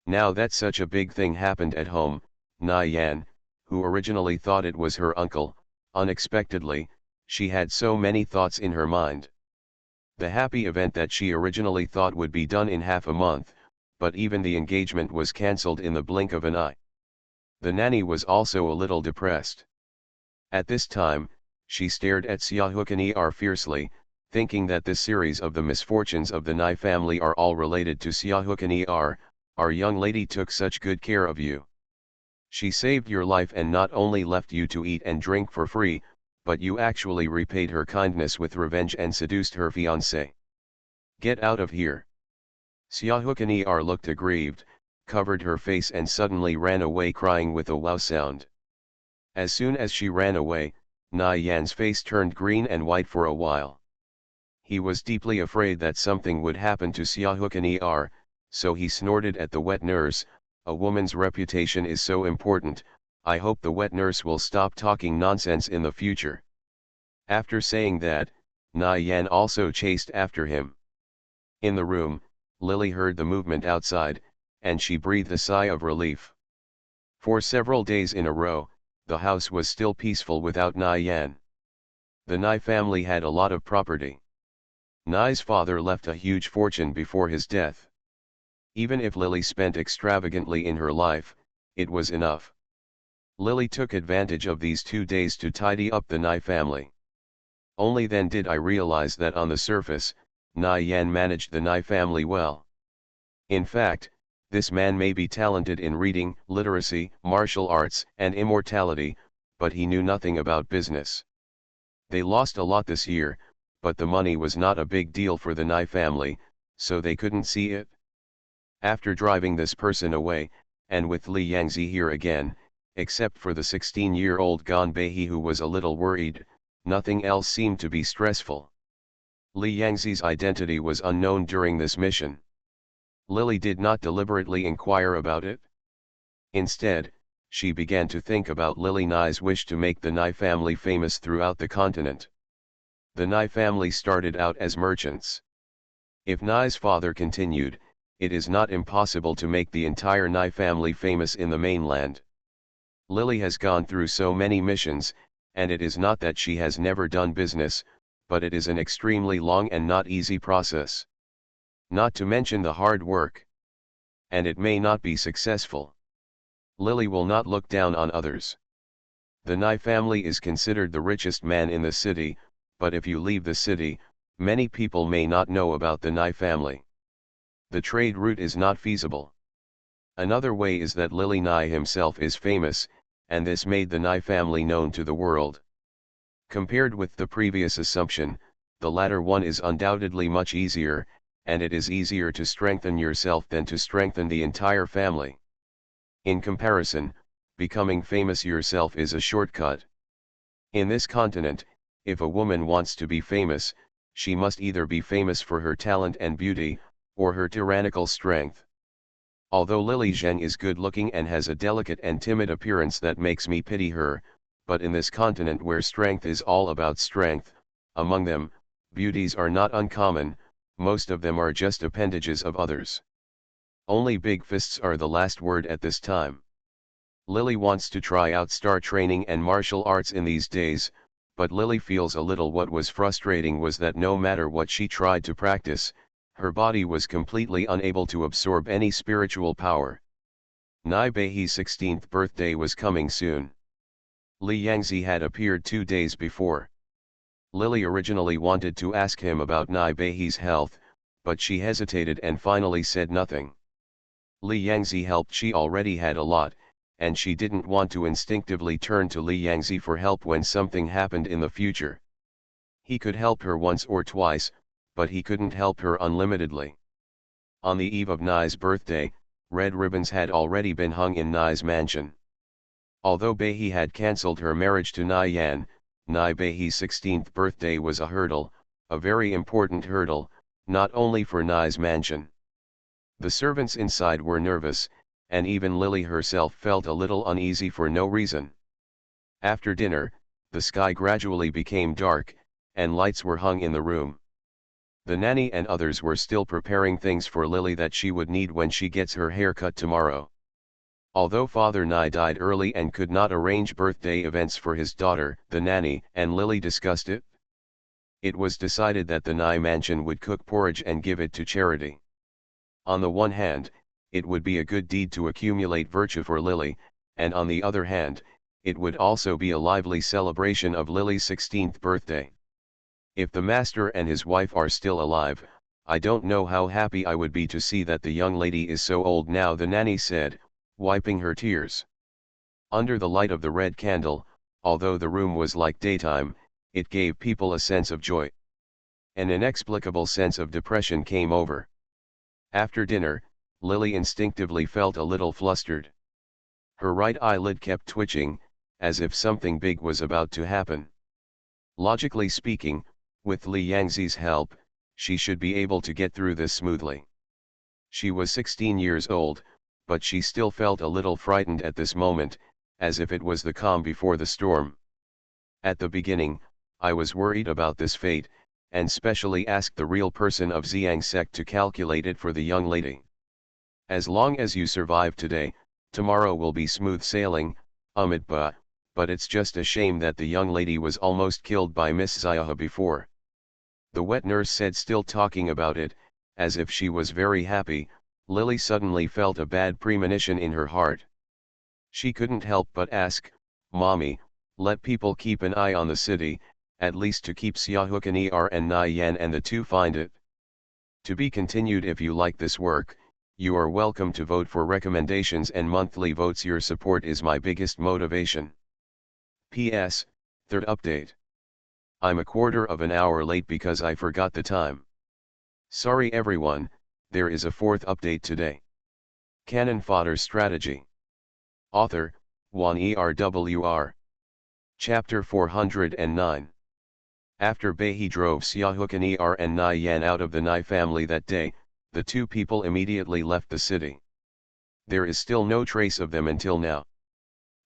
[SPEAKER 1] Now that such a big thing happened at home, Nye Yan, who originally thought it was her uncle, unexpectedly, she had so many thoughts in her mind. The happy event that she originally thought would be done in half a month, but even the engagement was cancelled in the blink of an eye. The nanny was also a little depressed. At this time, she stared at Xiaohukener fiercely, thinking that this series of the misfortunes of the Nye family are all related to Xiaohukener. Our young lady took such good care of you. She saved your life and not only left you to eat and drink for free, but you actually repaid her kindness with revenge and seduced her fiancé. Get out of here. Xiaohukener looked aggrieved, covered her face and suddenly ran away crying with a wow sound. As soon as she ran away, Nye Yan's face turned green and white for a while. He was deeply afraid that something would happen to Xiaohukener, so he snorted at the wet nurse. A woman's reputation is so important, I hope the wet nurse will stop talking nonsense in the future. After saying that, Nye Yan also chased after him. In the room, Lily heard the movement outside, and she breathed a sigh of relief. For several days in a row, the house was still peaceful without Nye Yan. The Nye family had a lot of property. Nye's father left a huge fortune before his death. Even if Lily spent extravagantly in her life, it was enough. Lily took advantage of these 2 days to tidy up the Nye family. Only then did I realize that on the surface, Nye Yan managed the Nye family well. In fact, this man may be talented in reading, literacy, martial arts, and immortality, but he knew nothing about business. They lost a lot this year, but the money was not a big deal for the Nye family, so they couldn't see it. After driving this person away, and with Li Yangzi here again, except for the 16-year-old Gan Beihe who was a little worried, nothing else seemed to be stressful. Li Yangzi's identity was unknown during this mission. Lily did not deliberately inquire about it. Instead, she began to think about Lily Nye's wish to make the Nye family famous throughout the continent. The Nye family started out as merchants. If Nye's father continued, it is not impossible to make the entire Nye family famous in the mainland. Lily has gone through so many missions, and it is not that she has never done business, but it is an extremely long and not easy process. Not to mention the hard work. And it may not be successful. Lily will not look down on others. The Nye family is considered the richest man in the city, but if you leave the city, many people may not know about the Nye family. The trade route is not feasible. Another way is that Lily Nye himself is famous, and this made the Nye family known to the world. Compared with the previous assumption, the latter one is undoubtedly much easier, and it is easier to strengthen yourself than to strengthen the entire family. In comparison, becoming famous yourself is a shortcut. In this continent, if a woman wants to be famous, she must either be famous for her talent and beauty, or her tyrannical strength. Although Lily Zheng is good-looking and has a delicate and timid appearance that makes me pity her, but in this continent where strength is all about strength, among them, beauties are not uncommon, most of them are just appendages of others. Only big fists are the last word at this time. Lily wants to try out star training and martial arts in these days, but Lily feels a little. What was frustrating was that no matter what she tried to practice, her body was completely unable to absorb any spiritual power. Nai Beihi's 16th birthday was coming soon. Li Yangzi had appeared 2 days before. Lily originally wanted to ask him about Nai Beihi's health, but she hesitated and finally said nothing. Li Yangzi helped. She already had a lot, and she didn't want to instinctively turn to Li Yangzi for help when something happened in the future. He could help her once or twice, but he couldn't help her unlimitedly. On the eve of Nai's birthday, red ribbons had already been hung in Nai's mansion. Although Beihi had cancelled her marriage to Nai Yan, Nai Beihi's 16th birthday was a hurdle, a very important hurdle, not only for Nai's mansion. The servants inside were nervous, and even Lily herself felt a little uneasy for no reason. After dinner, the sky gradually became dark, and lights were hung in the room. The nanny and others were still preparing things for Lily that she would need when she gets her hair cut tomorrow. Although Father Nai died early and could not arrange birthday events for his daughter, the nanny and Lily discussed it. It was decided that the Nai mansion would cook porridge and give it to charity. On the one hand, it would be a good deed to accumulate virtue for Lily, and on the other hand, it would also be a lively celebration of Lily's 16th birthday. If the master and his wife are still alive, I don't know how happy I would be to see that the young lady is so old now, the nanny said, wiping her tears. Under the light of the red candle, although the room was like daytime, it gave people a sense of joy. An inexplicable sense of depression came over. After dinner, Lily instinctively felt a little flustered. Her right eyelid kept twitching, as if something big was about to happen. Logically speaking, with Li Yangzi's help, she should be able to get through this smoothly. She was 16 years old, but she still felt a little frightened at this moment, as if it was the calm before the storm. At the beginning, I was worried about this fate, and specially asked the real person of Xiang sect to calculate it for the young lady. As long as you survive today, tomorrow will be smooth sailing, but it's just a shame that the young lady was almost killed by Miss Xiaohe before. The wet nurse said, still talking about it, as if she was very happy. Lily suddenly felt a bad premonition in her heart. She couldn't help but ask, Mommy, let people keep an eye on the city, at least to keep Xiaohukan and Nai Yan and the two find it. To be continued. If you like this work, you are welcome to vote for recommendations and monthly votes. Your support is my biggest motivation. P.S. Third update. I'm a quarter of an hour late because I forgot the time. Sorry everyone, there is a fourth update today. Cannon Fodder Strategy. Author, Juan ERWR. Chapter 409. After Beihi drove Xiaohukan and Nai Yan out of the Nai family that day, the two people immediately left the city. There is still no trace of them until now.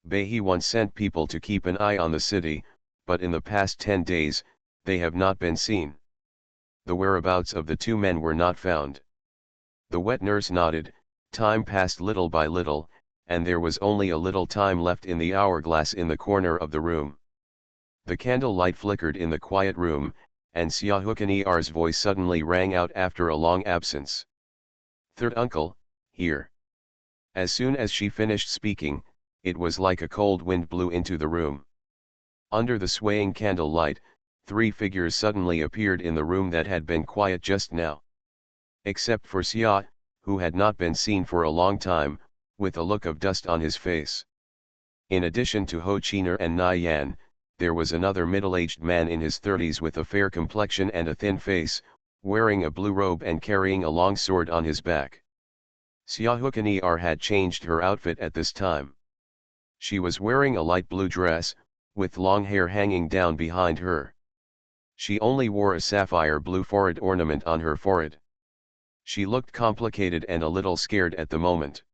[SPEAKER 1] Beihi once sent people to keep an eye on the city, but in the past 10 days, they have not been seen. The whereabouts of the two men were not found. The wet nurse nodded. Time passed little by little, and there was only a little time left in the hourglass in the corner of the room. The candle light flickered in the quiet room, and Xiaohukan voice suddenly rang out after a long absence. Third uncle, here. As soon as she finished speaking, it was like a cold wind blew into the room. Under the swaying candle light, 3 figures suddenly appeared in the room that had been quiet just now. Except for Xia, who had not been seen for a long time, with a look of dust on his face. In addition to Ho Qiner and Nai Yan, there was another middle-aged man in his 30s with a fair complexion and a thin face, wearing a blue robe and carrying a long sword on his back. Xiaohukan had changed her outfit at this time. She was wearing a light blue dress, with long hair hanging down behind her. She only wore a sapphire blue forehead ornament on her forehead. She looked complicated and a little scared at the moment.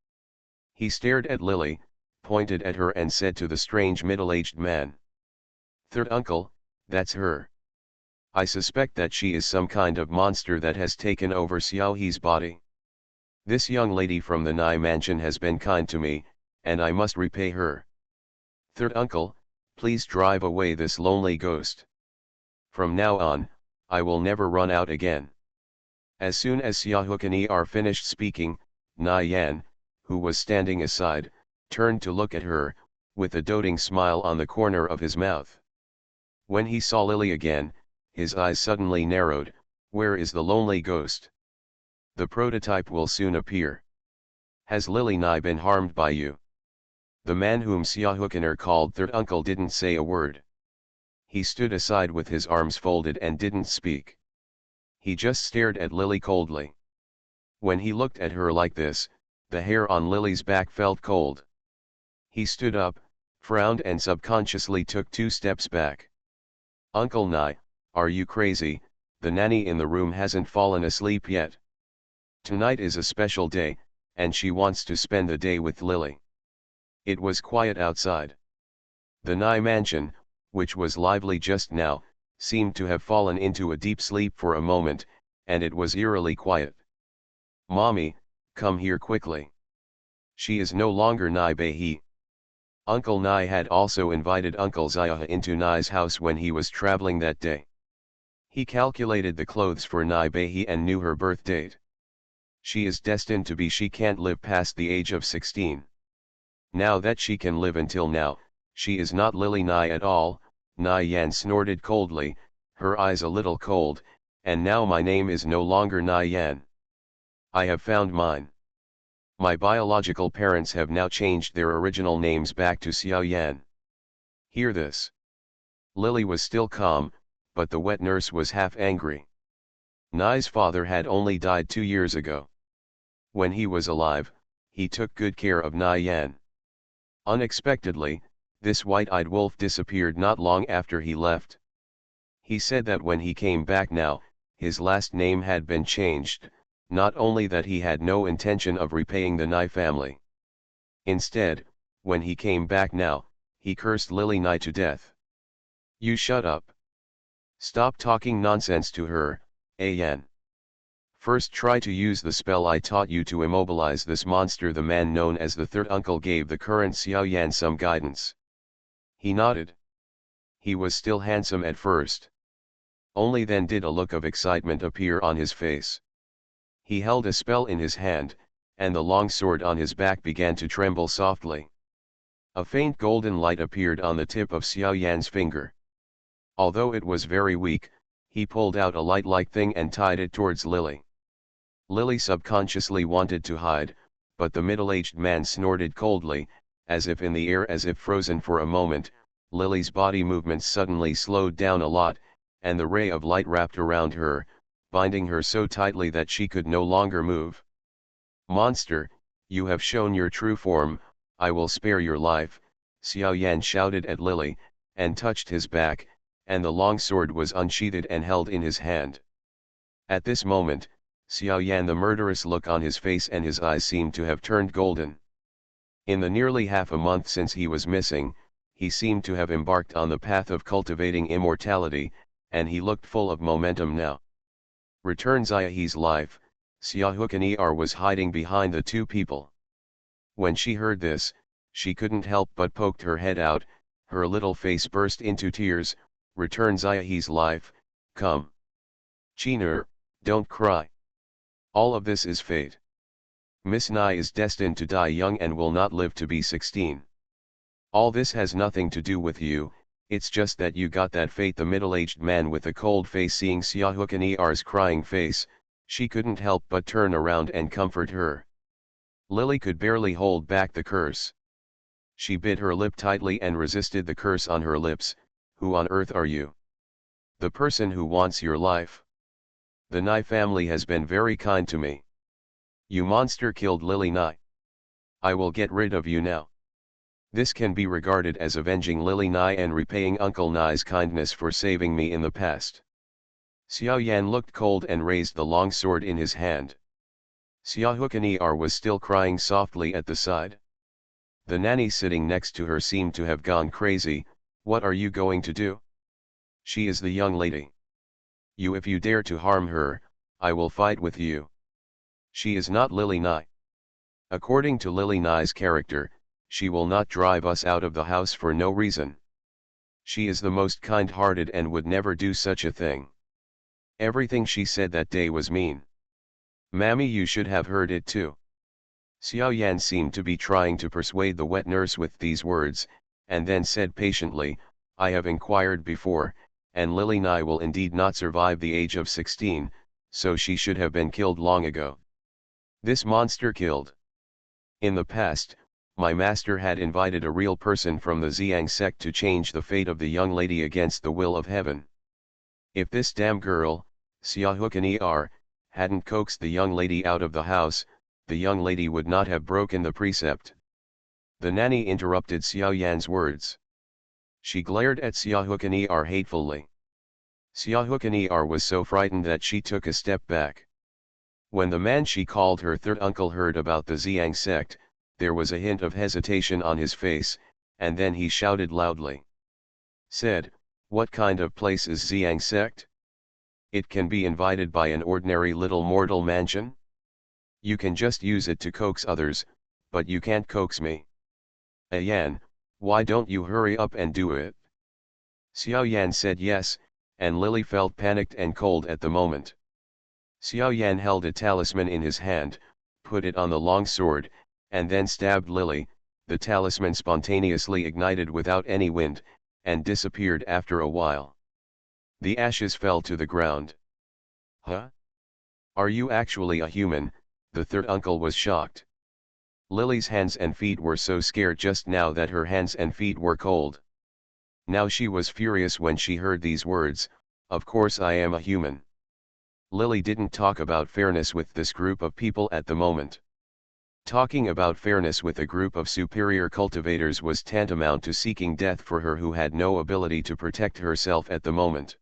[SPEAKER 1] He stared at Lily, pointed at her and said to the strange middle-aged man. Third uncle, that's her. I suspect that she is some kind of monster that has taken over Xiaohe's body. This young lady from the Nai mansion has been kind to me, and I must repay her. Third uncle, Please drive away this lonely ghost. From now on, I will never run out again. As soon as Xiaohukan finished speaking, Na Yan, who was standing aside, turned to look at her, with a doting smile on the corner of his mouth. When he saw Lily again, his eyes suddenly narrowed. Where is the lonely ghost? The prototype will soon appear. Has Lily Nai been harmed by you? The man whom Xiaohukan called third uncle didn't say a word. He stood aside with his arms folded and didn't speak. He just stared at Lily coldly. When he looked at her like this, the hair on Lily's back felt cold. He stood up, frowned and subconsciously took 2 steps back. Uncle Nai, are you crazy? The nanny in the room hasn't fallen asleep yet. Tonight is a special day, and she wants to spend the day with Lily. It was quiet outside. The Nai mansion, which was lively just now, seemed to have fallen into a deep sleep for a moment, and it was eerily quiet. Mommy, come here quickly. She is no longer Nai Behi. Uncle Nai had also invited Uncle Ziaha into Nai's house when he was traveling that day. He calculated the clothes for Nai Behi and knew her birth date. She is destined to be. She can't live past the age of 16. Now that she can live until now, she is not Lily Nai at all. Nai Yan snorted coldly, her eyes a little cold, and now my name is no longer Nai Yan. I have found mine. My biological parents have now changed their original names back to Xiao Yan. Hear this. Lily was still calm, but the wet nurse was half angry. Nai's father had only died 2 years ago. When he was alive, he took good care of Nai Yan. Unexpectedly, this white-eyed wolf disappeared not long after he left. He said that when he came back now, his last name had been changed, not only that he had no intention of repaying the Nai family. Instead, when he came back now, he cursed Lily Nai to death. You shut up. Stop talking nonsense to her, Yan. First try to use the spell I taught you to immobilize this monster. The man known as the third uncle gave the current Xiao Yan some guidance. He nodded. He was still handsome at first. Only then did a look of excitement appear on his face. He held a spell in his hand, and the long sword on his back began to tremble softly. A faint golden light appeared on the tip of Xiao Yan's finger. Although it was very weak, he pulled out a light-like thing and tied it towards Lily. Lily subconsciously wanted to hide, but the middle-aged man snorted coldly, as if in the air, as if frozen for a moment. Lily's body movements suddenly slowed down a lot, and the ray of light wrapped around her, binding her so tightly that she could no longer move. Monster, you have shown your true form, I will spare your life, Xiao Yan shouted at Lily, and touched his back, and the long sword was unsheathed and held in his hand. At this moment, Xiao Yan, the murderous look on his face and his eyes seemed to have turned golden. In the nearly half a month since he was missing, he seemed to have embarked on the path of cultivating immortality, and he looked full of momentum now. Return Ziahe's life, Xiaohukan was hiding behind the 2 people. When she heard this, she couldn't help but poked her head out, her little face burst into tears. Return Ziahe's life, come. Chinur, don't cry. All of this is fate. Miss Nai is destined to die young and will not live to be 16. All this has nothing to do with you, it's just that you got that fate. The middle-aged man with a cold face, seeing Xiaohukan's crying face, she couldn't help but turn around and comfort her. Lily could barely hold back the curse. She bit her lip tightly and resisted the curse on her lips. Who on earth are you? The person who wants your life. The Nai family has been very kind to me. You monster killed Lily Nai. I will get rid of you now. This can be regarded as avenging Lily Nai and repaying Uncle Nai's kindness for saving me in the past. Xiao Yan looked cold and raised the long sword in his hand. Xiaohukan was still crying softly at the side. The nanny sitting next to her seemed to have gone crazy. What are you going to do? She is the young lady. If you dare to harm her, I will fight with you. She is not Lily Nai. According to Lily Nai's character, she will not drive us out of the house for no reason. She is the most kind-hearted and would never do such a thing. Everything she said that day was mean. Mammy, you should have heard it too. Xiao Yan seemed to be trying to persuade the wet nurse with these words, and then said patiently, I have inquired before, and Lily Nai will indeed not survive the age of 16, so she should have been killed long ago. This monster killed. In the past, my master had invited a real person from the Zhang sect to change the fate of the young lady against the will of heaven. If this damn girl, Xiaohukan hadn't coaxed the young lady out of the house, the young lady would not have broken the precept. The nanny interrupted Xiao Yan's words. She glared at Xiaohukan hatefully. Xiaohukan was so frightened that she took a step back. When the man she called her third uncle heard about the Zhang sect, there was a hint of hesitation on his face, and then he shouted loudly. Said, what kind of place is Zhang sect? It can be invaded by an ordinary little mortal mansion? You can just use it to coax others, but you can't coax me. Yan, why don't you hurry up and do it? Xiao Yan said yes, and Lily felt panicked and cold at the moment. Xiao Yan held a talisman in his hand, put it on the long sword, and then stabbed Lily. The talisman spontaneously ignited without any wind, and disappeared after a while. The ashes fell to the ground. Huh? Are you actually a human? The third uncle was shocked. Lily's hands and feet were so scared just now that her hands and feet were cold. Now she was furious when she heard these words, of course I am a human. Lily didn't talk about fairness with this group of people at the moment. Talking about fairness with a group of superior cultivators was tantamount to seeking death for her who had no ability to protect herself at the moment.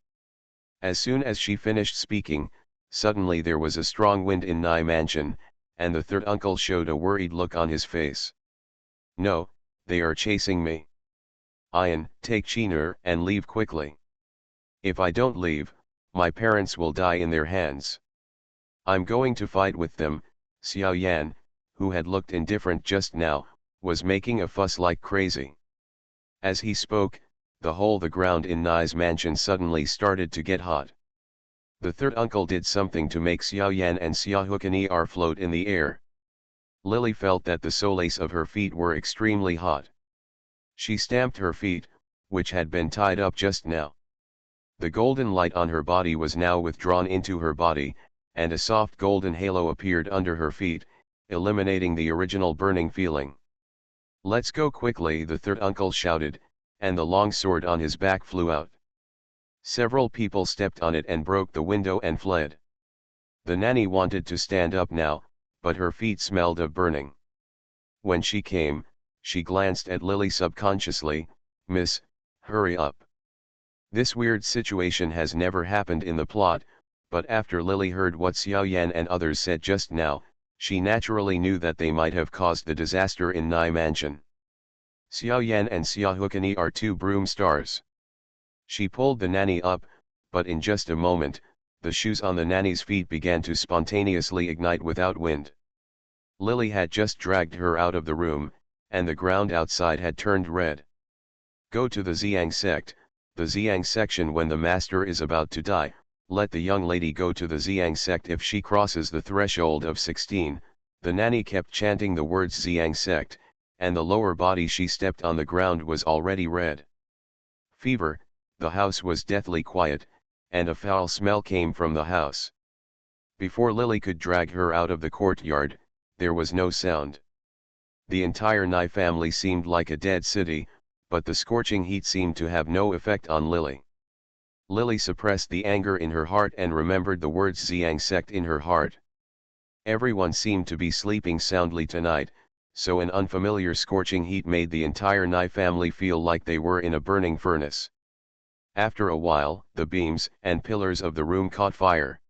[SPEAKER 1] As soon as she finished speaking, suddenly there was a strong wind in Nai Mansion, and the third uncle showed a worried look on his face. No, they are chasing me. Ian, take Chiner and leave quickly. If I don't leave, my parents will die in their hands. I'm going to fight with them. Xiao Yan, who had looked indifferent just now, was making a fuss like crazy. As he spoke, the ground in Nai's mansion suddenly started to get hot. The third uncle did something to make Xiao Yan and Xiaohukan float in the air. Lily felt that the soles of her feet were extremely hot. She stamped her feet, which had been tied up just now. The golden light on her body was now withdrawn into her body, and a soft golden halo appeared under her feet, eliminating the original burning feeling. Let's go quickly, the third uncle shouted, and the long sword on his back flew out. Several people stepped on it and broke the window and fled. The nanny wanted to stand up now, but her feet smelled of burning. When she came, she glanced at Lily subconsciously. Miss, hurry up. This weird situation has never happened in the plot, but after Lily heard what Xiao Yan and others said just now, she naturally knew that they might have caused the disaster in Nai Mansion. Xiao Yan and Xiaohukan are two broom stars. She pulled the nanny up, but in just a moment, the shoes on the nanny's feet began to spontaneously ignite without wind. Lily had just dragged her out of the room, and the ground outside had turned red. Go to the Zhang sect, the Zhang section. When the master is about to die, let the young lady go to the Zhang sect if she crosses the threshold of 16, the nanny kept chanting the words Zhang sect, and the lower body she stepped on the ground was already red. Fever, the house was deathly quiet, and a foul smell came from the house. Before Lily could drag her out of the courtyard, there was no sound. The entire Nai family seemed like a dead city, but the scorching heat seemed to have no effect on Lily. Lily suppressed the anger in her heart and remembered the words Zhang sect in her heart. Everyone seemed to be sleeping soundly tonight, so an unfamiliar scorching heat made the entire Nai family feel like they were in a burning furnace. After a while, the beams and pillars of the room caught fire.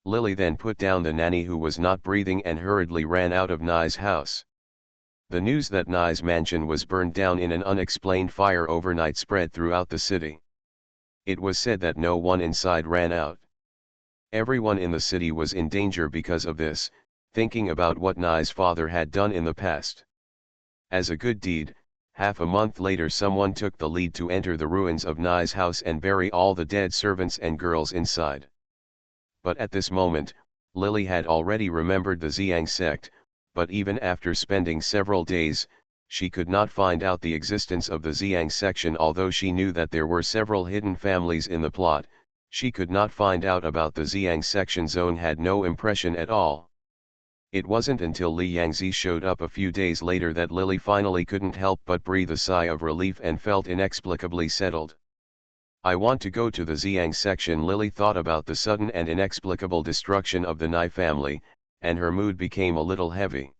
[SPEAKER 1] Lily then put down the nanny who was not breathing and hurriedly ran out of Nai's house. The news that Nai's mansion was burned down in an unexplained fire overnight spread throughout the city. It was said that no one inside ran out. Everyone in the city was in danger because of this, thinking about what Nai's father had done in the past. As a good deed, Half a month later someone took the lead to enter the ruins of Nai's house and bury all the dead servants and girls inside. But at this moment, Lily had already remembered the Zhang sect, but even after spending several days, she could not find out the existence of the Zhang section. Although she knew that there were several hidden families in the plot, she could not find out about the Zhang section. Zone had no impression at all. It wasn't until Li Yangzi showed up a few days later that Lily finally couldn't help but breathe a sigh of relief and felt inexplicably settled. I want to go to the Zhang section. Lily thought about the sudden and inexplicable destruction of the Nai family, and her mood became a little heavy.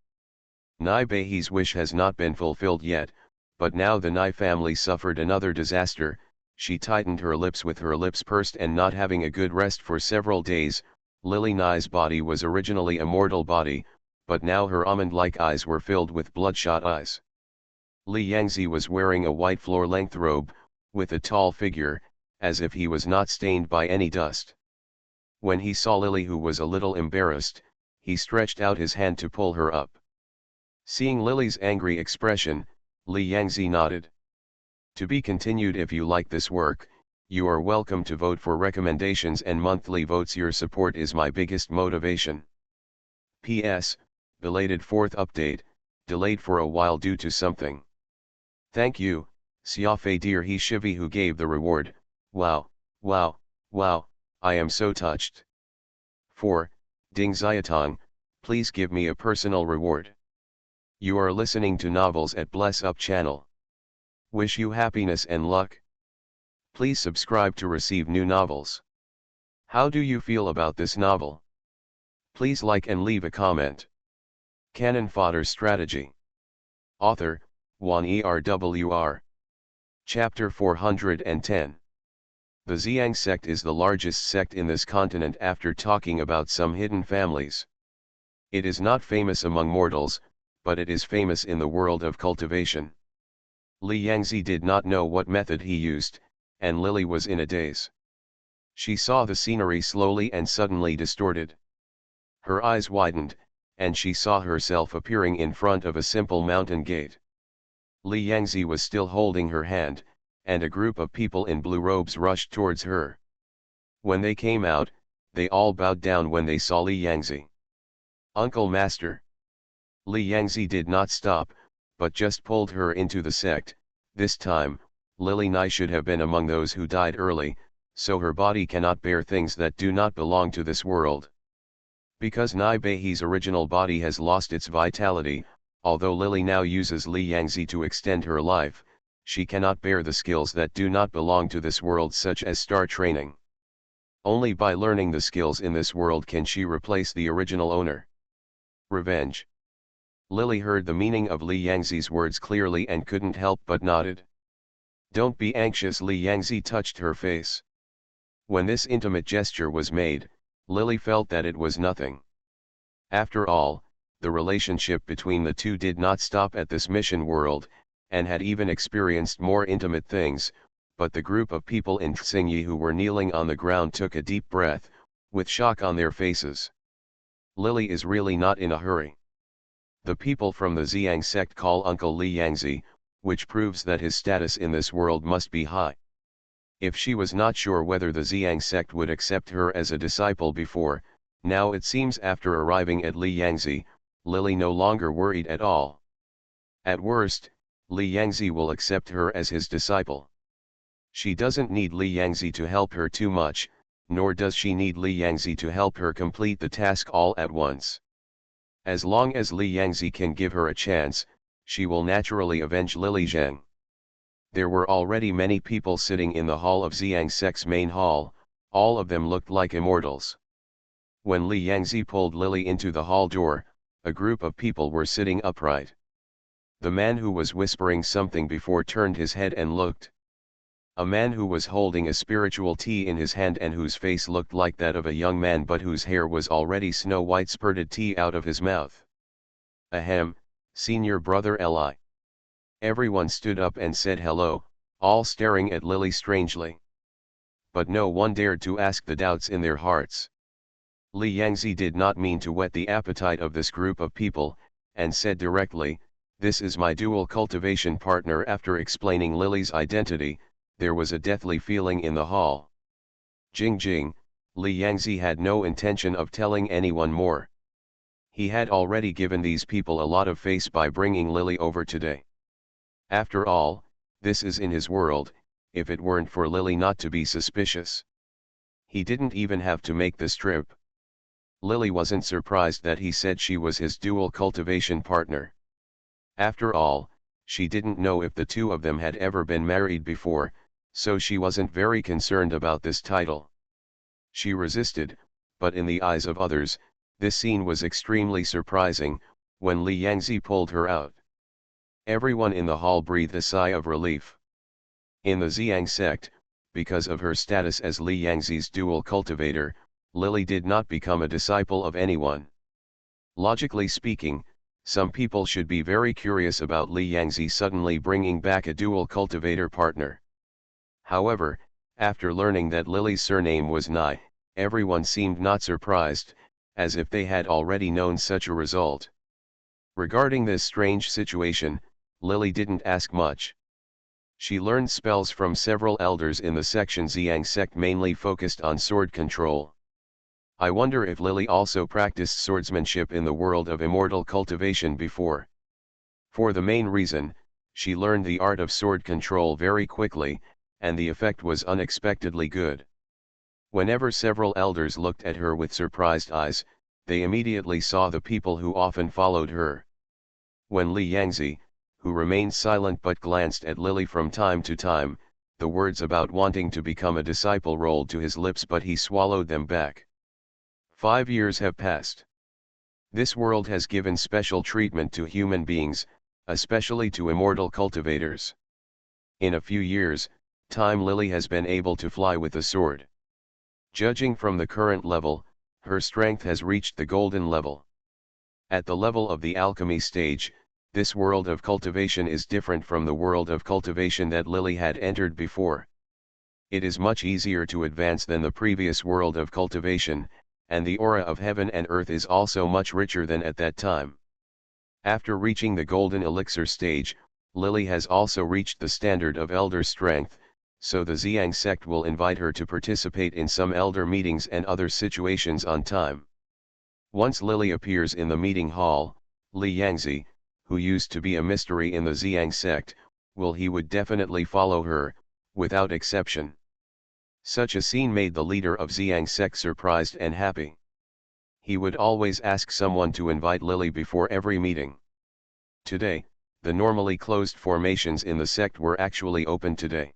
[SPEAKER 1] Nai Beihi's wish has not been fulfilled yet, but now the Nai family suffered another disaster. She tightened her lips with her lips pursed, and not having a good rest for several days. Lily Nai's body was originally a mortal body, but now her almond-like eyes were filled with bloodshot eyes. Li Yangzi was wearing a white floor-length robe, with a tall figure, as if he was not stained by any dust. When he saw Lily, who was a little embarrassed, he stretched out his hand to pull her up. Seeing Lily's angry expression, Li Yangzi nodded. To be continued. If you like this work, you are welcome to vote for recommendations and monthly votes. Your support is my biggest motivation. P.S. Belated 4th update, delayed for a while due to something. Thank you, Xiaofei dear He Shivi, who gave the reward. Wow, wow, wow, I am so touched. 4. Ding Xiatong, please give me a personal reward. You are listening to Novels at Bless Up channel. Wish you happiness and luck. Please subscribe to receive new novels. How do you feel about this novel? Please like and leave a comment. Cannon Fodder Strategy. Author, Wan Erwr. Chapter 410. The Zhang sect is the largest sect in this continent after talking about some hidden families. It is not famous among mortals, but it is famous in the world of cultivation. Li Yangzi did not know what method he used, and Lily was in a daze. She saw the scenery slowly and suddenly distorted. Her eyes widened, and she saw herself appearing in front of a simple mountain gate. Li Yangzi was still holding her hand, and a group of people in blue robes rushed towards her. When they came out, they all bowed down when they saw Li Yangzi. Uncle Master. Li Yangzi did not stop, but just pulled her into the sect. This time, Lily Nai should have been among those who died early, so her body cannot bear things that do not belong to this world. Because Nai Beihi's original body has lost its vitality, although Lily now uses Li Yangzi to extend her life, she cannot bear the skills that do not belong to this world, such as star training. Only by learning the skills in this world can she replace the original owner. Revenge. Lily heard the meaning of Li Yangzi's words clearly and couldn't help but nodded. Don't be anxious. Li Yangzi touched her face. When this intimate gesture was made, Lily felt that it was nothing. After all, the relationship between the two did not stop at this mission world, and had even experienced more intimate things, but the group of people in Xingyi who were kneeling on the ground took a deep breath, with shock on their faces. Lily is really not in a hurry. The people from the Zhang sect call Uncle Li Yangzi, which proves that his status in this world must be high. If she was not sure whether the Zhang sect would accept her as a disciple before, now it seems after arriving at Li Yangzi, Lily no longer worried at all. At worst, Li Yangzi will accept her as his disciple. She doesn't need Li Yangzi to help her too much, nor does she need Li Yangzi to help her complete the task all at once. As long as Li Yangzi can give her a chance, she will naturally avenge Lily Zheng. There were already many people sitting in the hall of Zhang sect's main hall, all of them looked like immortals. When Li Yangzi pulled Lily into the hall door, a group of people were sitting upright. The man who was whispering something before turned his head and looked. A man who was holding a spiritual tea in his hand and whose face looked like that of a young man but whose hair was already snow white spurted tea out of his mouth. Ahem, senior brother Li. Everyone stood up and said hello, all staring at Lily strangely. But no one dared to ask the doubts in their hearts. Li Yangzi did not mean to whet the appetite of this group of people, and said directly, This is my dual cultivation partner. After explaining Lily's identity, there was a deathly feeling in the hall. Jing, Li Yangzi had no intention of telling anyone more. He had already given these people a lot of face by bringing Lily over today. After all, this is in his world, if it weren't for Lily not to be suspicious. He didn't even have to make this trip. Lily wasn't surprised that he said she was his dual cultivation partner. After all, she didn't know if the two of them had ever been married before, so she wasn't very concerned about this title. She resisted, but in the eyes of others, this scene was extremely surprising, when Li Yangzi pulled her out. Everyone in the hall breathed a sigh of relief. In the Ziyang sect, because of her status as Li Yangzi's dual cultivator, Lily did not become a disciple of anyone. Logically speaking, some people should be very curious about Li Yangzi suddenly bringing back a dual cultivator partner. However, after learning that Lily's surname was Nai, everyone seemed not surprised, as if they had already known such a result. Regarding this strange situation, Lily didn't ask much. She learned spells from several elders in the section Ziyang sect, mainly focused on sword control. I wonder if Lily also practiced swordsmanship in the world of immortal cultivation before. For the main reason, she learned the art of sword control very quickly, and the effect was unexpectedly good. Whenever several elders looked at her with surprised eyes, they immediately saw the people who often followed her. When Li Yangzi, who remained silent but glanced at Lily from time to time, the words about wanting to become a disciple rolled to his lips, but he swallowed them back. 5 years have passed. This world has given special treatment to human beings, especially to immortal cultivators. In a few years' time Lily has been able to fly with a sword. Judging from the current level, her strength has reached the golden level. At the level of the alchemy stage, this world of cultivation is different from the world of cultivation that Lily had entered before. It is much easier to advance than the previous world of cultivation, and the aura of heaven and earth is also much richer than at that time. After reaching the golden elixir stage, Lily has also reached the standard of elder strength, so the Ziyang sect will invite her to participate in some elder meetings and other situations on time. Once Lily appears in the meeting hall, Li Yangzi, who used to be a mystery in the Ziyang sect, he would definitely follow her, without exception. Such a scene made the leader of Ziyang sect surprised and happy. He would always ask someone to invite Lily before every meeting. Today, the normally closed formations in the sect were actually open today.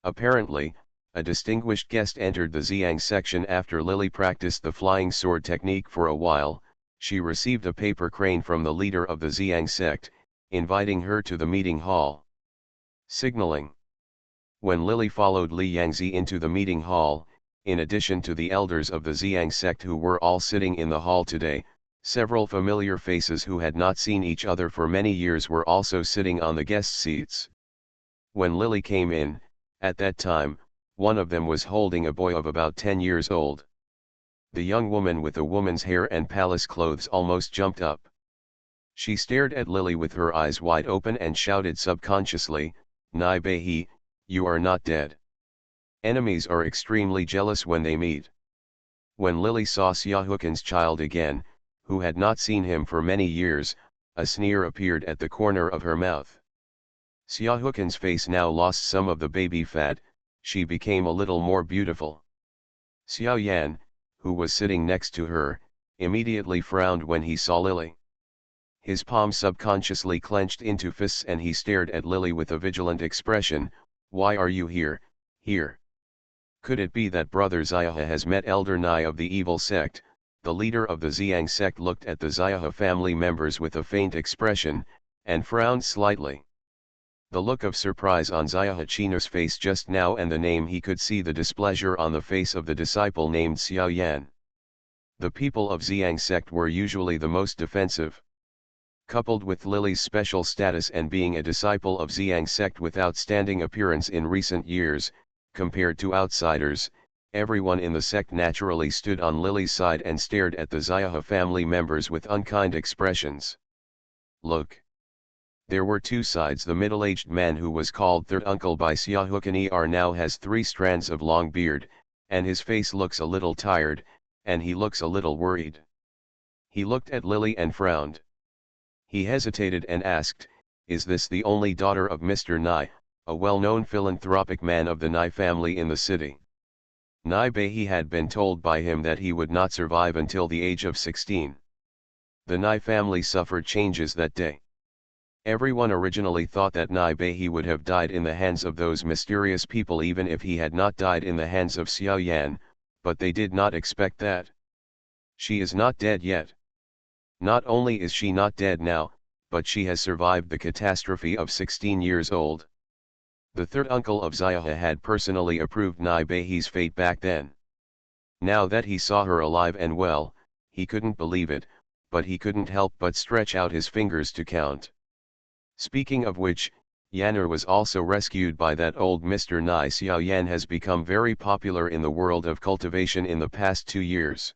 [SPEAKER 1] Apparently, a distinguished guest entered the Ziyang section after Lily practiced the flying sword technique for a while. She received a paper crane from the leader of the Ziyang sect, inviting her to the meeting hall. Signaling. When Lily followed Li Yangzi into the meeting hall, in addition to the elders of the Ziyang sect who were all sitting in the hall today, several familiar faces who had not seen each other for many years were also sitting on the guest seats. When Lily came in, at that time, one of them was holding a boy of about 10 years old. The young woman with the woman's hair and palace clothes almost jumped up. She stared at Lily with her eyes wide open and shouted subconsciously, "Nai Bei, you are not dead." Enemies are extremely jealous when they meet. When Lily saw Xiaohuqin's child again, who had not seen him for many years, a sneer appeared at the corner of her mouth. Xiaohuqin's face now lost some of the baby fat, she became a little more beautiful. Xiao Yan, who was sitting next to her, immediately frowned when he saw Lily. His palms subconsciously clenched into fists and he stared at Lily with a vigilant expression. "Why are you here? Could it be that Brother Xiaohe has met Elder Nai of the evil sect?" The leader of the Ziyang sect looked at the Xiaohe family members with a faint expression, and frowned slightly. The look of surprise on Xiaohe Chino's face just now and the name, he could see the displeasure on the face of the disciple named Xiao Yan. The people of Ziyang sect were usually the most defensive. Coupled with Lily's special status and being a disciple of Ziyang sect with outstanding appearance in recent years, compared to outsiders, everyone in the sect naturally stood on Lily's side and stared at the Xiaohe family members with unkind expressions. "Look. There were two sides. The middle-aged man who was called third uncle by Siahukani now has 3 strands of long beard, and his face looks a little tired, and he looks a little worried. He looked at Lily and frowned. He hesitated and asked, "Is this the only daughter of Mr. Nye, a well-known philanthropic man of the Nye family in the city?" Nye Behi had been told by him that he would not survive until the age of 16. The Nye family suffered changes that day. Everyone originally thought that Nye Behi would have died in the hands of those mysterious people even if he had not died in the hands of Xiao Yan, but they did not expect that. She is not dead yet. Not only is she not dead now, but she has survived the catastrophe of 16 years old. The third uncle of Xiahe had personally approved Nye Behi's fate back then. Now that he saw her alive and well, he couldn't believe it, but he couldn't help but stretch out his fingers to count. Speaking of which, Yanner was also rescued by that old Mr. Nye. Xiao Yan has become very popular in the world of cultivation in the past 2 years.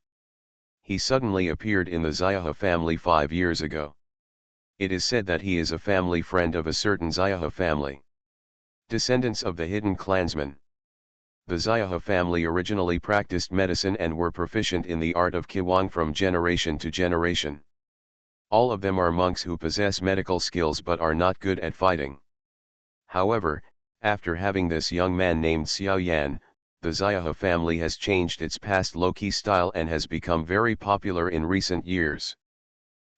[SPEAKER 1] He suddenly appeared in the Xiahe family 5 years ago. It is said that he is a family friend of a certain Xiahe family. Descendants of the hidden clansmen. The Xiahe family originally practiced medicine and were proficient in the art of Qigong from generation to generation. All of them are monks who possess medical skills but are not good at fighting. However, after having this young man named Xiao Yan, the Xiahe family has changed its past low-key style and has become very popular in recent years.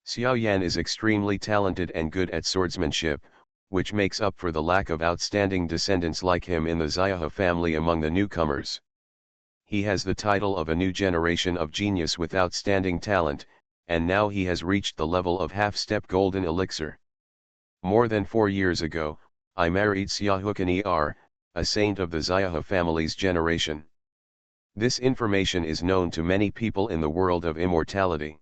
[SPEAKER 1] Xiao Yan is extremely talented and good at swordsmanship, which makes up for the lack of outstanding descendants like him in the Xiahe family among the newcomers. He has the title of a new generation of genius with outstanding talent, and now he has reached the level of half-step golden elixir. More than 4 years ago, I married Siahukani R, a saint of the Xiahe family's generation. This information is known to many people in the world of immortality.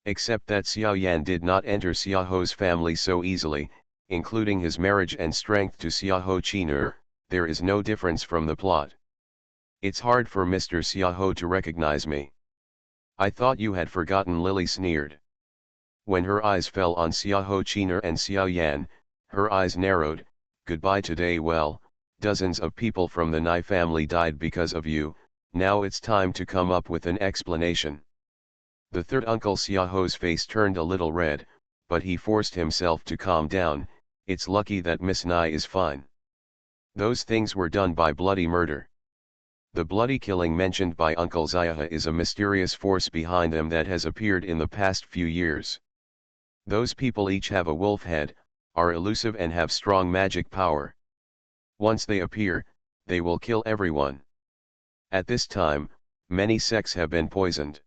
[SPEAKER 1] Except that Xiao Yan did not enter Xiaoho's family so easily, including his marriage and strength to Xiaoho Qinur, there is no difference from the plot. It's hard for Mr. Xiaoho to recognize me. I thought you had forgotten, Lily sneered. When her eyes fell on Xiaoho Qinur and Xiao Yan, her eyes narrowed. Goodbye today. Well, dozens of people from the Nye family died because of you, now it's time to come up with an explanation. The third uncle Xiaoho's face turned a little red, but he forced himself to calm down. It's lucky that Miss Nye is fine. Those things were done by bloody murder. The bloody killing mentioned by Uncle Xiahe is a mysterious force behind them that has appeared in the past few years. Those people each have a wolf head, are elusive and have strong magic power. Once they appear, they will kill everyone. At this time, many sects have been poisoned.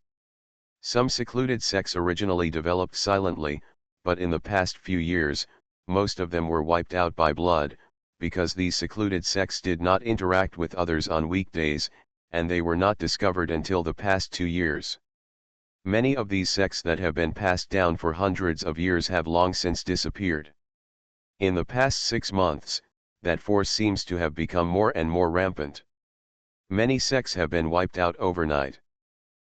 [SPEAKER 1] Some secluded sects originally developed silently, but in the past few years, most of them were wiped out by blood, because these secluded sects did not interact with others on weekdays, and they were not discovered until the past 2 years. Many of these sects that have been passed down for hundreds of years have long since disappeared. In the past 6 months, that force seems to have become more and more rampant. Many sects have been wiped out overnight.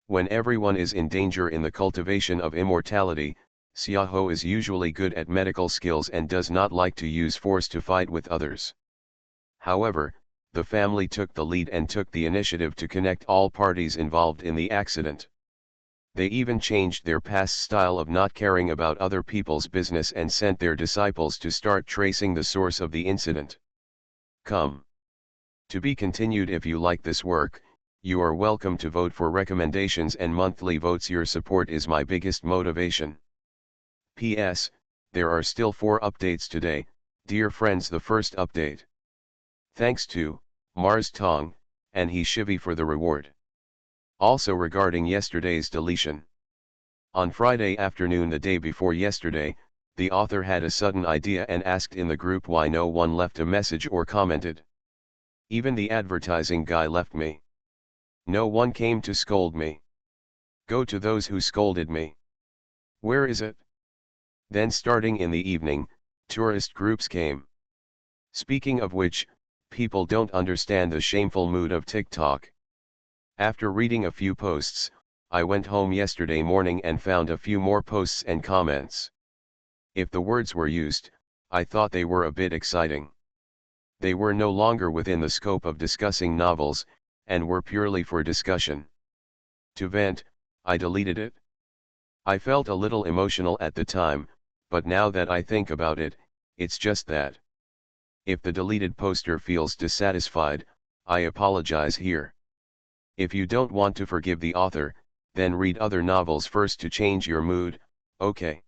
[SPEAKER 1] When everyone is in danger in the cultivation of immortality, Xiaoho is usually good at medical skills and does not like to use force to fight with others. However, the family took the lead and took the initiative to connect all parties involved in the accident. They even changed their past style of not caring about other people's business and sent their disciples to start tracing the source of the incident. Come. To be continued. If you like this work, you are welcome to vote for recommendations and monthly votes. Your support is my biggest motivation. P.S. There are still 4 updates today, dear friends. The first update. Thanks to Mars Tong and He Shivi for the reward. Also regarding yesterday's deletion. On Friday afternoon, the day before yesterday, the author had a sudden idea and asked in the group why no one left a message or commented. Even the advertising guy left me. No one came to scold me. Go to those who scolded me. Where is it? Then starting in the evening, tourist groups came. Speaking of which, people don't understand the shameful mood of TikTok. After reading a few posts, I went home yesterday morning and found a few more posts and comments. If the words were used, I thought they were a bit exciting. They were no longer within the scope of discussing novels, and were purely for discussion. To vent, I deleted it. I felt a little emotional at the time, but now that I think about it, it's just that. If the deleted poster feels dissatisfied, I apologize here. If you don't want to forgive the author, then read other novels first to change your mood, okay?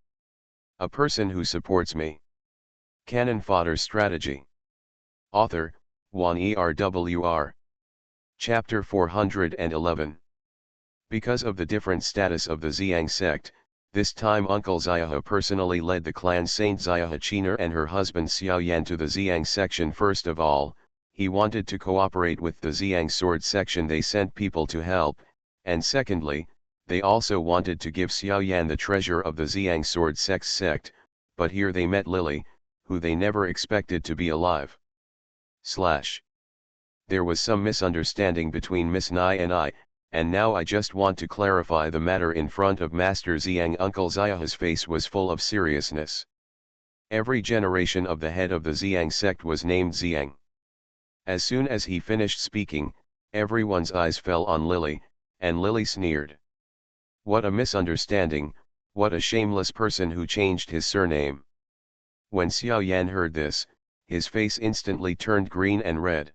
[SPEAKER 1] A person who supports me. Cannon Fodder Strategy. Author, Juan ERWR. Chapter 411. Because of the different status of the Ziyang sect, this time Uncle Ziyaha personally led the clan Saint Ziyaha Chinar and her husband Xiaoyan to the Ziyang section. First of all, he wanted to cooperate with the Ziyang sword section. They sent people to help, and secondly, they also wanted to give Xiaoyan the treasure of the Ziyang sword sect, but here they met Lily, who they never expected to be alive. There was some misunderstanding between Miss Nai and I, and now I just want to clarify the matter in front of Master Ziyang. Uncle Ziyaha's face was full of seriousness. Every generation of the head of the Ziyang sect was named Ziyang. As soon as he finished speaking, everyone's eyes fell on Lily, and Lily sneered. What a misunderstanding, what a shameless person who changed his surname. When Xiaoyan heard this, his face instantly turned green and red.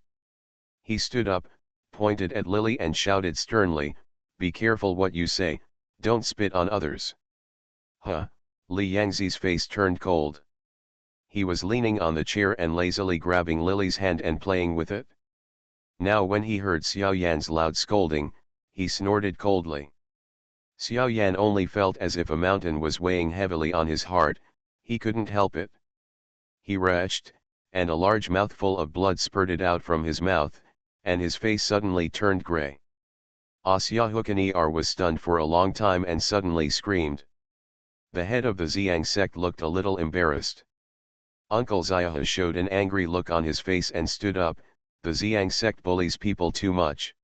[SPEAKER 1] He stood up, pointed at Lily and shouted sternly, "Be careful what you say, don't spit on others." Huh, Li Yangzi's face turned cold. He was leaning on the chair and lazily grabbing Lily's hand and playing with it. Now when he heard Xiaoyan's loud scolding, he snorted coldly. Xiaoyan only felt as if a mountain was weighing heavily on his heart, he couldn't help it. He retched, and a large mouthful of blood spurted out from his mouth, and his face suddenly turned grey. Xiaohukan was stunned for a long time and suddenly screamed. The head of the Ziyang sect looked a little embarrassed. Uncle Ziyaha showed an angry look on his face and stood up. The Ziyang sect bullies people too much.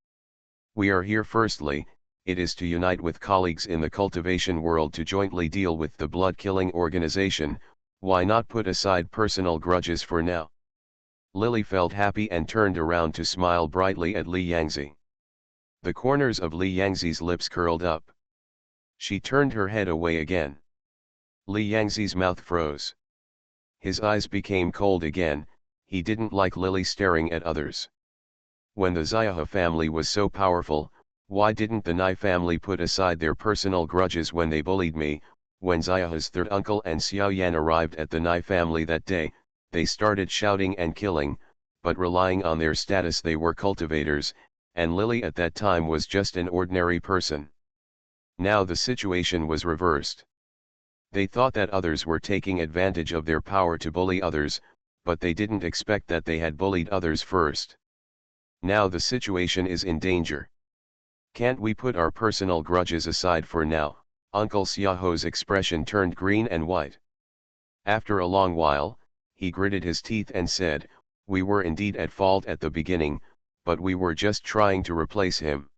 [SPEAKER 1] We are here firstly, it is to unite with colleagues in the cultivation world to jointly deal with the blood-killing organization. Why not put aside personal grudges for now? Lily felt happy and turned around to smile brightly at Li Yangzi. The corners of Li Yangzi's lips curled up. She turned her head away again. Li Yangzi's mouth froze. His eyes became cold again. He didn't like Lily staring at others. When the Ziyaha family was so powerful, why didn't the Nai family put aside their personal grudges when they bullied me? When Ziyaha's third uncle and Xiaoyan arrived at the Nai family that day, they started shouting and killing, but relying on their status they were cultivators, and Lily at that time was just an ordinary person. Now the situation was reversed. They thought that others were taking advantage of their power to bully others, but they didn't expect that they had bullied others first. Now the situation is in danger. Can't we put our personal grudges aside for now? Uncle Xiaoho's expression turned green and white. After a long while, he gritted his teeth and said, "We were indeed at fault at the beginning, but we were just trying to replace him.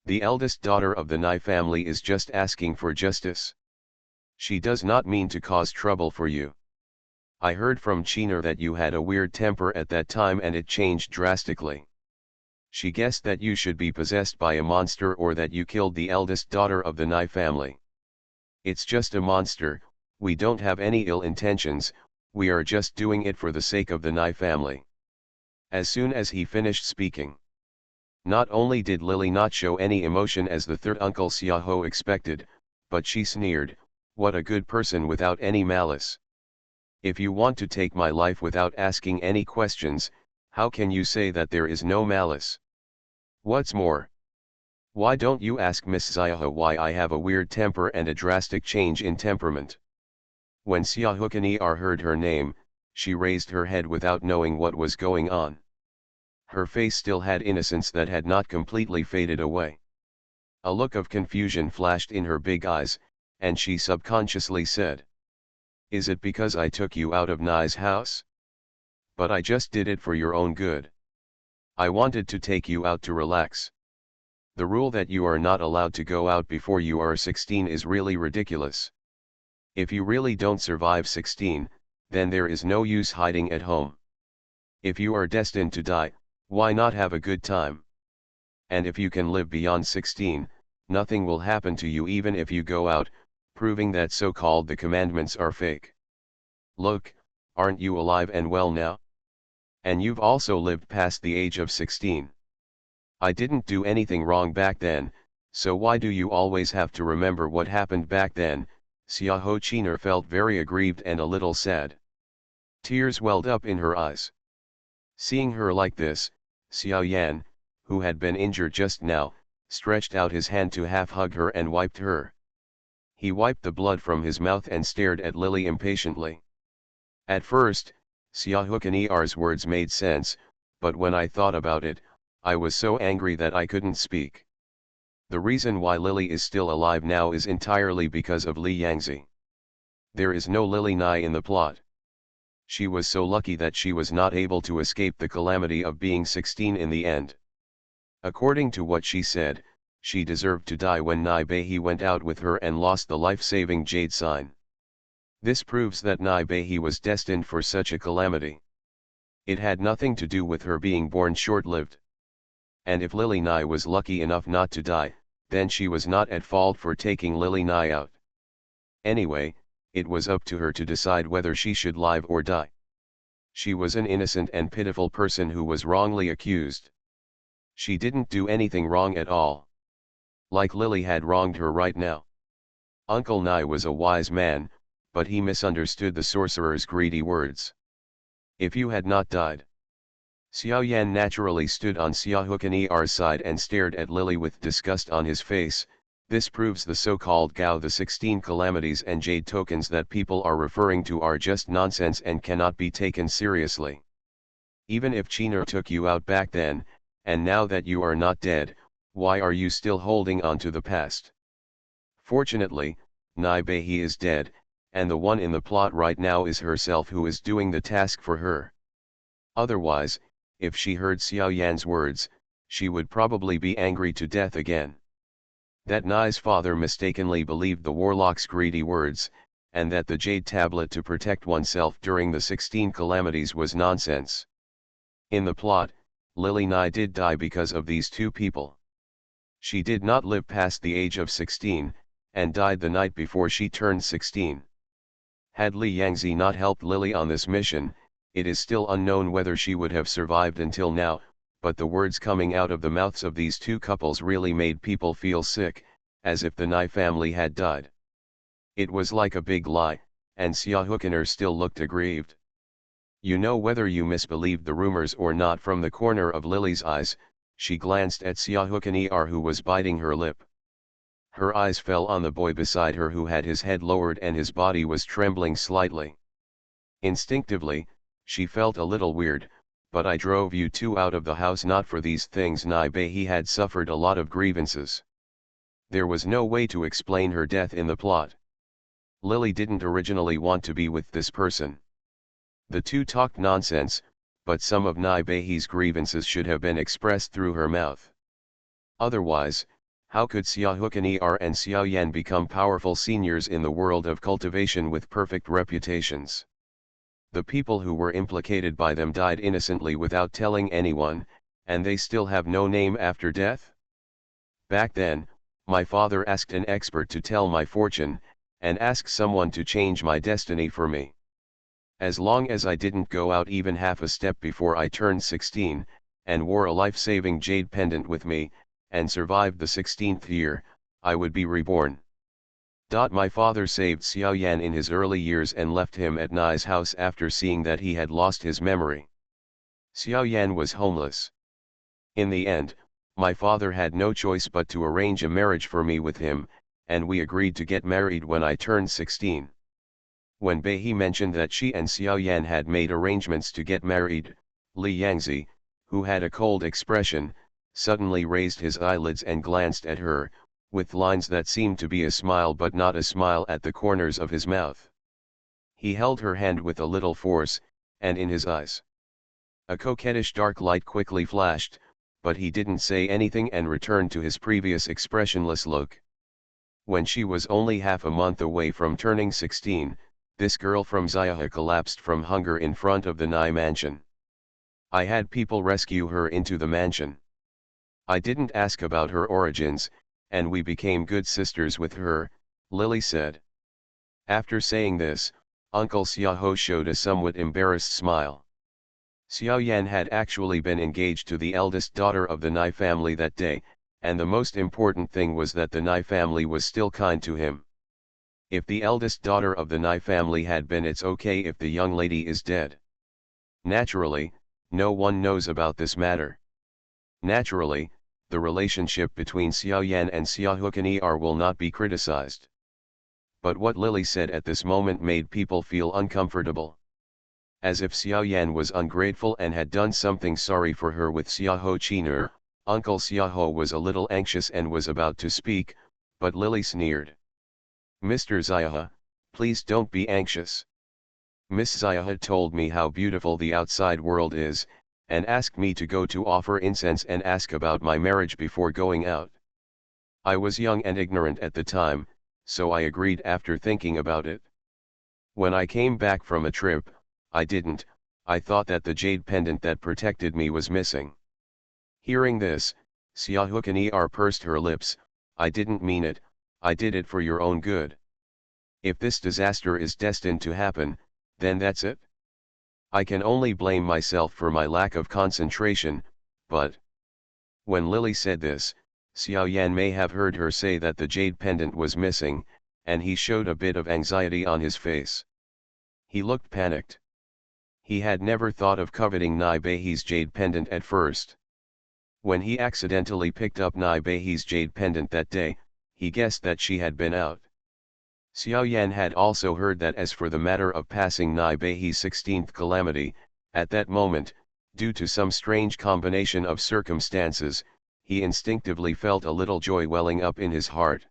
[SPEAKER 1] The eldest daughter of the Nai family is just asking for justice. She does not mean to cause trouble for you. I heard from Chinar that you had a weird temper at that time and it changed drastically. She guessed that you should be possessed by a monster or that you killed the eldest daughter of the Nai family. It's just a monster, we don't have any ill intentions, we are just doing it for the sake of the Nai family." As soon as he finished speaking, not only did Lily not show any emotion as the third uncle Xiaoho expected, but she sneered, "What a good person without any malice. If you want to take my life without asking any questions, how can you say that there is no malice? What's more, why don't you ask Miss Ziyaha why I have a weird temper and a drastic change in temperament?" When Xiaohukan heard her name, she raised her head without knowing what was going on. Her face still had innocence that had not completely faded away. A look of confusion flashed in her big eyes, and she subconsciously said, "Is it because I took you out of Nai's house? But I just did it for your own good. I wanted to take you out to relax. The rule that you are not allowed to go out before you are 16 is really ridiculous. If you really don't survive 16, then there is no use hiding at home. If you are destined to die, why not have a good time? And if you can live beyond 16, nothing will happen to you even if you go out, proving that so-called the commandments are fake. Look, aren't you alive and well now? And you've also lived past the age of 16. I didn't do anything wrong back then, so why do you always have to remember what happened back then? Xiahou Qin'er felt very aggrieved and a little sad. Tears welled up in her eyes. Seeing her like this, Xiao Yan, who had been injured just now, stretched out his hand to half hug her and wiped her. He wiped the blood from his mouth and stared at Lily impatiently. At first, Xiahou Qin'er's words made sense, but when I thought about it, I was so angry that I couldn't speak. The reason why Lily is still alive now is entirely because of Li Yangzi. There is no Lily Nai in the plot. She was so lucky that she was not able to escape the calamity of being 16 in the end. According to what she said, she deserved to die when Nai Beihe went out with her and lost the life-saving jade sign. This proves that Nai Beihe was destined for such a calamity. It had nothing to do with her being born short-lived. And if Lily Nai was lucky enough not to die, then she was not at fault for taking Lily Nai out. Anyway, it was up to her to decide whether she should live or die. She was an innocent and pitiful person who was wrongly accused. She didn't do anything wrong at all. Like Lily had wronged her right now. Uncle Nai was a wise man, but he misunderstood the sorcerer's greedy words. If you had not died. Xiao Yan naturally stood on Xiahou Qin'er's side and stared at Lily with disgust on his face. This proves the so-called Gao the 16 calamities and jade tokens that people are referring to are just nonsense and cannot be taken seriously. Even if Qin'er took you out back then, and now that you are not dead, why are you still holding on to the past? Fortunately, Nai Beihe is dead, and the one in the plot right now is herself who is doing the task for her. Otherwise, if she heard Xiao Yan's words, she would probably be angry to death again. That Nai's father mistakenly believed the warlock's greedy words, and that the jade tablet to protect oneself during the 16 calamities was nonsense. In the plot, Lily Nai did die because of these two people. She did not live past the age of 16, and died the night before she turned 16. Had Li Yangzi not helped Lily on this mission, it is still unknown whether she would have survived until now, but the words coming out of the mouths of these two couples really made people feel sick, as if the Nai family had died. It was like a big lie, and Xiahou Qin'er still looked aggrieved. You know whether you misbelieved the rumors or not. From the corner of Lily's eyes, she glanced at Xiahou Qin'er who was biting her lip. Her eyes fell on the boy beside her who had his head lowered and his body was trembling slightly. Instinctively, she felt a little weird, but I drove you two out of the house not for these things. Nai Beihe had suffered a lot of grievances. There was no way to explain her death in the plot. Lily didn't originally want to be with this person. The two talked nonsense, but some of Nai Beihe's grievances should have been expressed through her mouth. Otherwise, how could Xiahou Qin'er and Xiao Yan become powerful seniors in the world of cultivation with perfect reputations? The people who were implicated by them died innocently without telling anyone, and they still have no name after death? Back then, my father asked an expert to tell my fortune, and asked someone to change my destiny for me. As long as I didn't go out even half a step before I turned 16, and wore a life-saving jade pendant with me, and survived the 16th year, I would be reborn. My father saved Xiao Yan in his early years and left him at Nai's house after seeing that he had lost his memory. Xiao Yan was homeless. In the end, my father had no choice but to arrange a marriage for me with him, and we agreed to get married when I turned 16. When Beihe mentioned that she and Xiao Yan had made arrangements to get married, Li Yangzi, who had a cold expression, suddenly raised his eyelids and glanced at her, with lines that seemed to be a smile but not a smile at the corners of his mouth. He held her hand with a little force, and in his eyes a coquettish dark light quickly flashed, but he didn't say anything and returned to his previous expressionless look. When she was only half a month away from turning 16, this girl from Xiahe collapsed from hunger in front of the Nai mansion. I had people rescue her into the mansion. I didn't ask about her origins, and we became good sisters with her, Lily said. After saying this, Uncle Xiaoho showed a somewhat embarrassed smile. Xiaoyan had actually been engaged to the eldest daughter of the Nai family that day, and the most important thing was that the Nai family was still kind to him. If the eldest daughter of the Nai family had been, it's okay if the young lady is dead. Naturally, no one knows about this matter. Naturally, the relationship between Xiaoyan and Xiaohukan will not be criticized. But what Lily said at this moment made people feel uncomfortable. As if Xiaoyan was ungrateful and had done something sorry for her with Xiaoho Qinur, Uncle Xiaoho was a little anxious and was about to speak, but Lily sneered. Mr. Xiaohe, please don't be anxious. Miss Xiaohe told me how beautiful the outside world is, and asked me to go to offer incense and ask about my marriage before going out. I was young and ignorant at the time, so I agreed after thinking about it. When I came back from a trip, I thought that the jade pendant that protected me was missing. Hearing this, Xiaohukan pursed her lips. I didn't mean it, I did it for your own good. If this disaster is destined to happen, then that's it. I can only blame myself for my lack of concentration, but... When Lily said this, Xiaoyan may have heard her say that the jade pendant was missing, and he showed a bit of anxiety on his face. He looked panicked. He had never thought of coveting Nai Beihi's jade pendant at first. When he accidentally picked up Nai Beihi's jade pendant that day, he guessed that she had been out. Xiaoyan had also heard that as for the matter of passing Nai Beihi's 16th calamity, at that moment, due to some strange combination of circumstances, he instinctively felt a little joy welling up in his heart.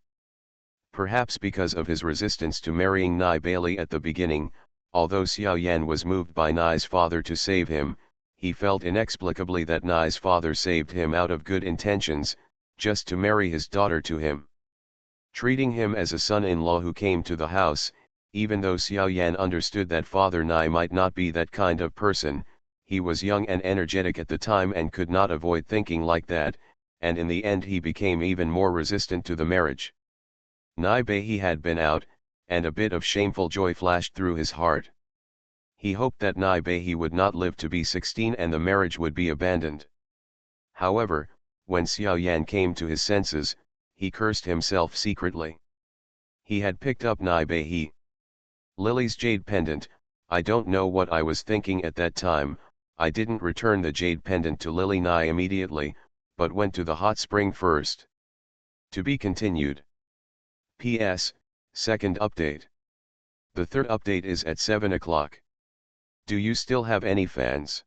[SPEAKER 1] Perhaps because of his resistance to marrying Nai Bailey at the beginning, although Xiaoyan was moved by Nai's father to save him, he felt inexplicably that Nai's father saved him out of good intentions, just to marry his daughter to him. Treating him as a son-in-law who came to the house, even though Xiaoyan understood that Father Nai might not be that kind of person, he was young and energetic at the time and could not avoid thinking like that, and in the end he became even more resistant to the marriage. Nai Beihi had been out, and a bit of shameful joy flashed through his heart. He hoped that Nai Beihi would not live to be 16 and the marriage would be abandoned. However, when Xiaoyan came to his senses, he cursed himself secretly. He had picked up Nai Beihi. Lily's jade pendant. I don't know what I was thinking at that time. I didn't return the jade pendant to Lily Nai immediately, but went to the hot spring first. To be continued. P.S. Second update. The third update is at 7 o'clock. Do you still have any fans?